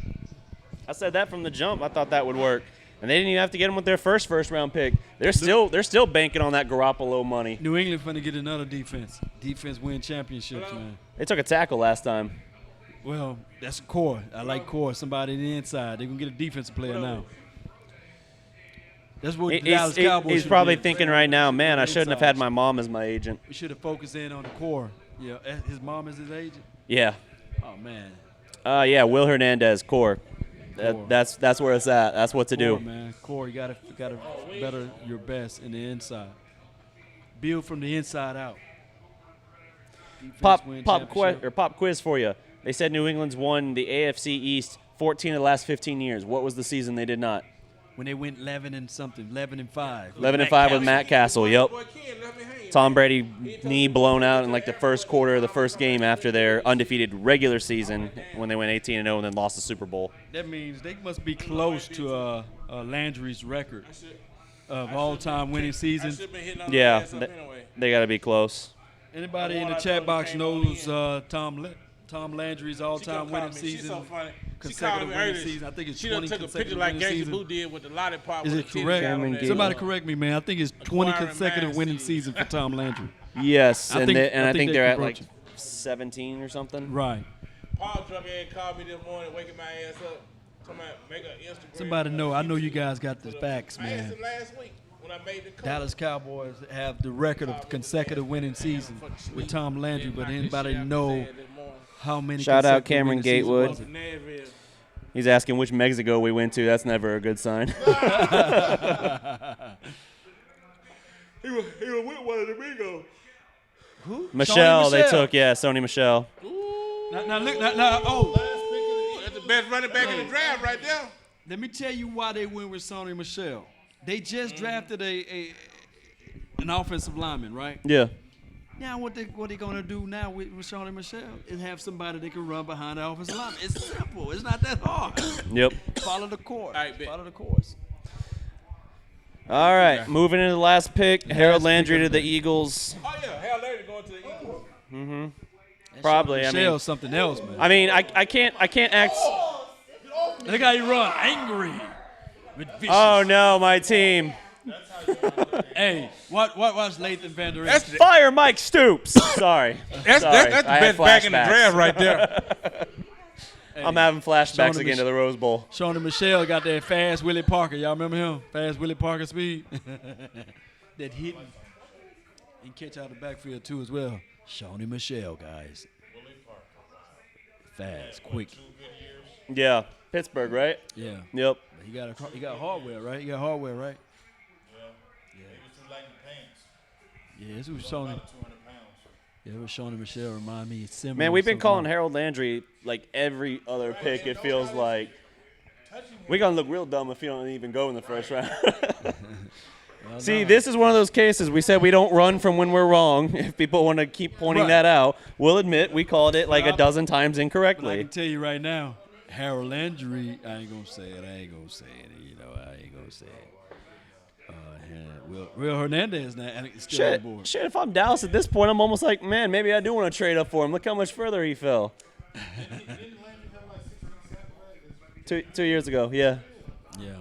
I said that from the jump. I thought that would work. And they didn't even have to get him with their first round pick. They're still banking on that Garoppolo money. New England finna get another defense. Defense win championships, man. They took a tackle last time. Well, that's a core. I like core. Somebody in the inside. They're gonna get a defensive player now. That's what the Dallas Cowboys. He's probably thinking right now, man, I shouldn't have had my mom as my agent. We should have focused in on the core. Yeah, his mom is his agent. Yeah. Oh man. Yeah, Will Hernandez, core. That's where it's at. That's what to do. Man, core. You gotta better your best in the inside. Build from the inside out. Pop quiz for you. They said New England's won the AFC East 14 of the last 15 years. What was the season they did not? When they went 11 and 5. 11-5 with Matt Castle. Yep. Tom Brady knee blown out in like the first quarter of the first game after their undefeated regular season when they went 18-0 and then lost the Super Bowl. That means they must be close to Landry's record of all-time winning season. Yeah, they got to be close. Anybody in the chat box knows Tom Landry's all-time winning season? She's so funny. Consecutive winning season. I think it's 20 took a picture consecutive like winning Gangsta season. Boo did with the lollipop. Is it correct? Somebody correct me, man. I think it's 20 consecutive winning season for Tom Landry. Yes, I think they're at like 17 or something. Right. Paul Drucker called me this morning, waking my ass up. Make an Instagram. Somebody know. I know you guys got the facts, man. I asked him last week when I made the cut. Dallas Cowboys have the record of consecutive winning season with Tom Landry, but anybody know how many? Shout out Cameron Gatewood. He's asking which Mexico we went to. That's never a good sign. He was with one of the amigos. Who? Michelle, they took, Sony Michelle. That's the best running back in the draft right there. Let me tell you why they went with Sony Michelle. They just drafted an offensive lineman, right? Yeah. Now what they gonna do now with Sony Michelle is have somebody that can run behind the offensive lineman. It's simple. It's not that hard. Yep. Follow the course. Right, follow the course. All right, moving into the last pick, Harold Landry to the Eagles. Oh yeah, Harold Landry going to the Eagles. Mm-hmm. Probably. Michelle's something else, man. I mean, I can't act. Look how he run, angry. Oh no, my team. Hey, watch Lathan Van Der That's fire Mike Stoops. Sorry. That's the best back in the draft right there. Hey, I'm having flashbacks again to the Rose Bowl. Shawnee Michelle got that fast Willie Parker. Y'all remember him? Fast Willie Parker speed. That hit and catch out the backfield too as well. Shawnee Michelle, guys. Fast, quick. Yeah, Pittsburgh, right? Yeah. Yep. He got hardware, right? Yeah. Yeah, this was Shawnee. Yeah, it was Shawnee Michelle. Remind me. Man, we've been calling Harold Landry like every other pick. It feels like we're gonna look real dumb if he don't even go in the first round. See, this is one of those cases. We said we don't run from when we're wrong. If people want to keep pointing that out, we'll admit we called it like a dozen times incorrectly. I can tell you right now, Harold Landry. I ain't gonna say it. You know, I ain't gonna say it. Will Hernandez now is still on board. Shit, if I'm Dallas at this point, I'm almost like, man, maybe I do want to trade up for him. Look how much further he fell. 2 years ago, yeah. Yeah.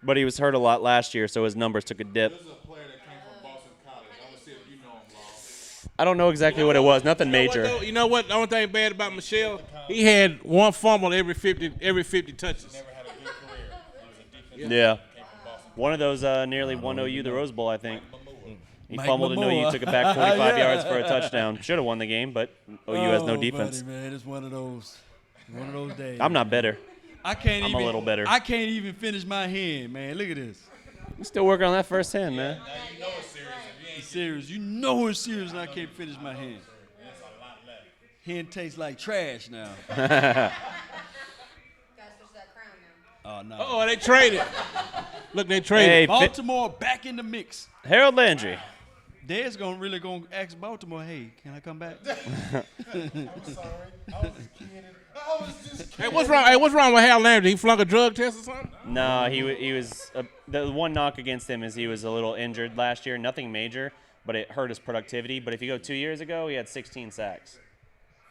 But he was hurt a lot last year, so his numbers took a dip. This is a player that came from Boston College. I want to see if you know him, Law. I don't know exactly what it was. Nothing major. You know what? The only thing bad about Michelle, he had one fumble every 50 touches. Never had a good career. He was a defensive Yeah. One of those nearly won OU the Rose Bowl, I think. He fumbled and OU took it back 45 yards for a touchdown. Should have won the game, but OU has no defense. Buddy, man, it's one of those days. I'm not better. I'm a little better. I can't even finish my hand, man. Look at this. I'm still working on that first hand, man. Now you know it's serious. If you ain't serious. You know it's serious and I can't finish my hand. There's a lot left. Hand tastes like trash now. Oh, no. Oh, they traded. Look, they traded. Hey, Baltimore back in the mix. Harold Landry. Dad's really gonna ask Baltimore, hey, can I come back? I'm sorry. I was just kidding. I was just kidding. Hey, what's wrong? Hey, what's wrong with Harold Landry? He flunk a drug test or something? No, he was the one knock against him is he was a little injured last year. Nothing major, but it hurt his productivity. But if you go 2 years ago, he had 16 sacks.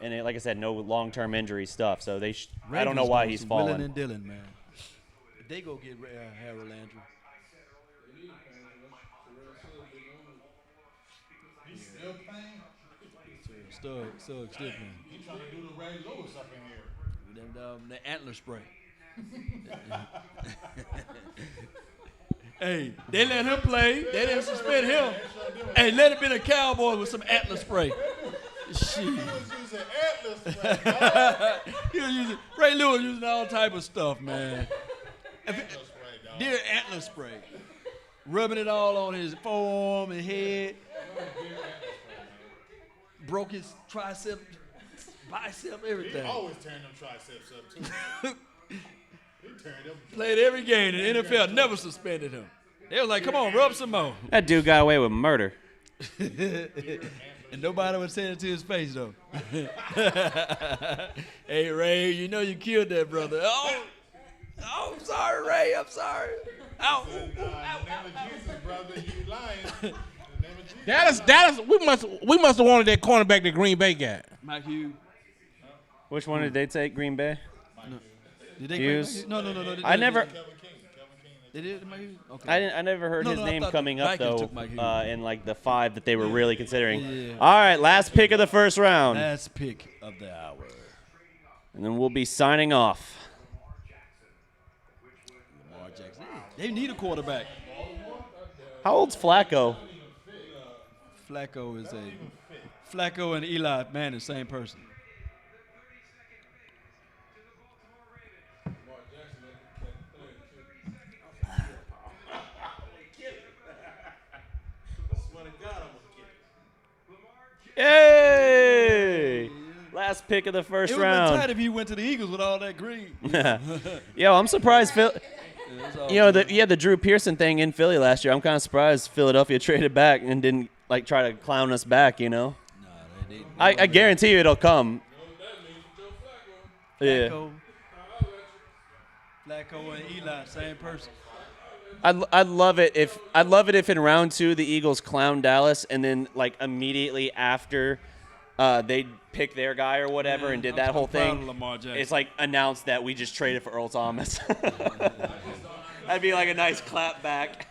And like I said, no long-term injury stuff. So I don't know why he's falling. Willen and Dillon, man. If they go get Harold Landry. He's still playing? Still playing. He's trying to do the Ray Lewis up in here. The antler spray. Hey, they let him play. They didn't suspend him. Hey, let it be the Cowboys with some antler spray. Shit. He was using antler spray. Ray Lewis using all type of stuff, man. Deer antler spray. Rubbing it all on his forearm and head. Broke his tricep, bicep, everything. He always tearing them triceps up, too. He tearing them. Played every game, and the NFL never suspended him. They was like, come on, rub some more. That dude got away with murder. And nobody was saying it to his face, though. Hey, Ray, you know you killed that brother. Oh, I'm sorry, Ray, I'm sorry. Oh. In the name of Jesus, brother, you lying. Dallas, we must have wanted that cornerback that Green Bay got. Mike Hughes. Which one did they take, Green Bay? No. Did they Hughes? No. I never. They did Mike Hughes? Okay. I never heard his name coming up though in like the 5 that they were really considering. Yeah. All right, last pick of the first round. Last pick of the hour. And then we'll be signing off. Lamar Jackson. They need a quarterback. How old's Flacco? Flacco and Eli Manning, same person. Yay! Last pick of the first round. It would have been tight if he went to the Eagles with all that green. Yo, I'm surprised Phil. The Drew Pearson thing in Philly last year. I'm kind of surprised Philadelphia traded back and didn't try to clown us back. You know. No, they didn't. I guarantee you it'll come. Flacco and Eli, same person. I'd love it if in round 2 the Eagles clown Dallas and then immediately after they pick their guy or whatever and did that whole thing. It's announced that we just traded for Earl Thomas. That'd be a nice clap back.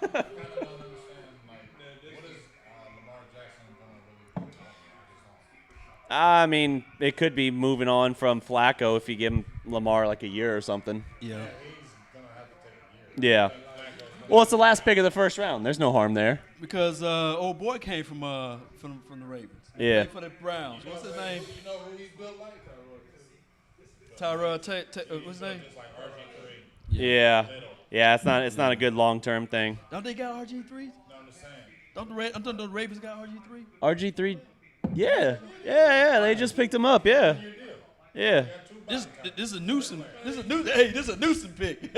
I mean, it could be moving on from Flacco if you give him Lamar a year or something. Yeah. Yeah. Well, it's the last pick of the first round. There's no harm there. Because old boy came from the Ravens. Yeah. Played for the Browns. What's his name? You know who he's built like? What's his name? Yeah. Yeah, it's not a good long-term thing. Don't they got RG3? No, I'm just saying. Don't the Ravens got RG3? RG3? Yeah. They just picked him up. Yeah. Yeah. This is a Newsom. This is a Newsom pick.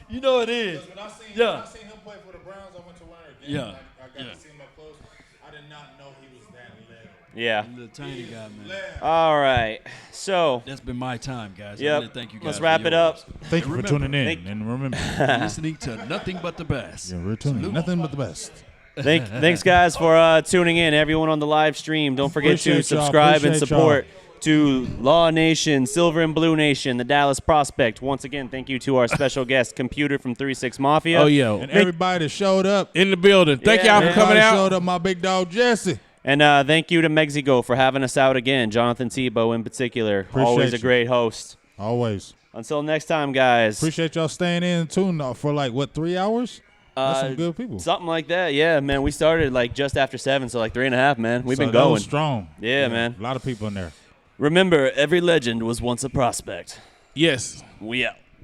You know it is. When I seen him play for the Browns, I went to one of their games. I got to see him up close. I did not know he was that little. Yeah. Little tiny guy, man. All right. So that's been my time, guys. Yep. I really thank you guys. Let's wrap it up. Thank you for tuning in. And remember, listening to Nothing But the Best. Yeah, we're tuning nothing but the best. Thanks, guys, for tuning in. Everyone on the live stream, don't forget to subscribe and support to Law Nation, Silver and Blue Nation, the Dallas Prospect. Once again, thank you to our special guest, Computer from 36 Mafia. Oh, yeah. And everybody that showed up in the building. Thank y'all for coming out. Showed up, my big dog, Jesse. And thank you to Mexico for having us out again, Jonathan Tebow in particular. Appreciate Always a you. great host. Always. Until next time, guys. Appreciate y'all staying in tuned for 3 hours? That's some good people. Something like that, yeah, man. We started just after 7, so 3.5, man. We've been that going. was strong. Yeah, man. A lot of people in there. Remember, every legend was once a prospect. Yes. We out.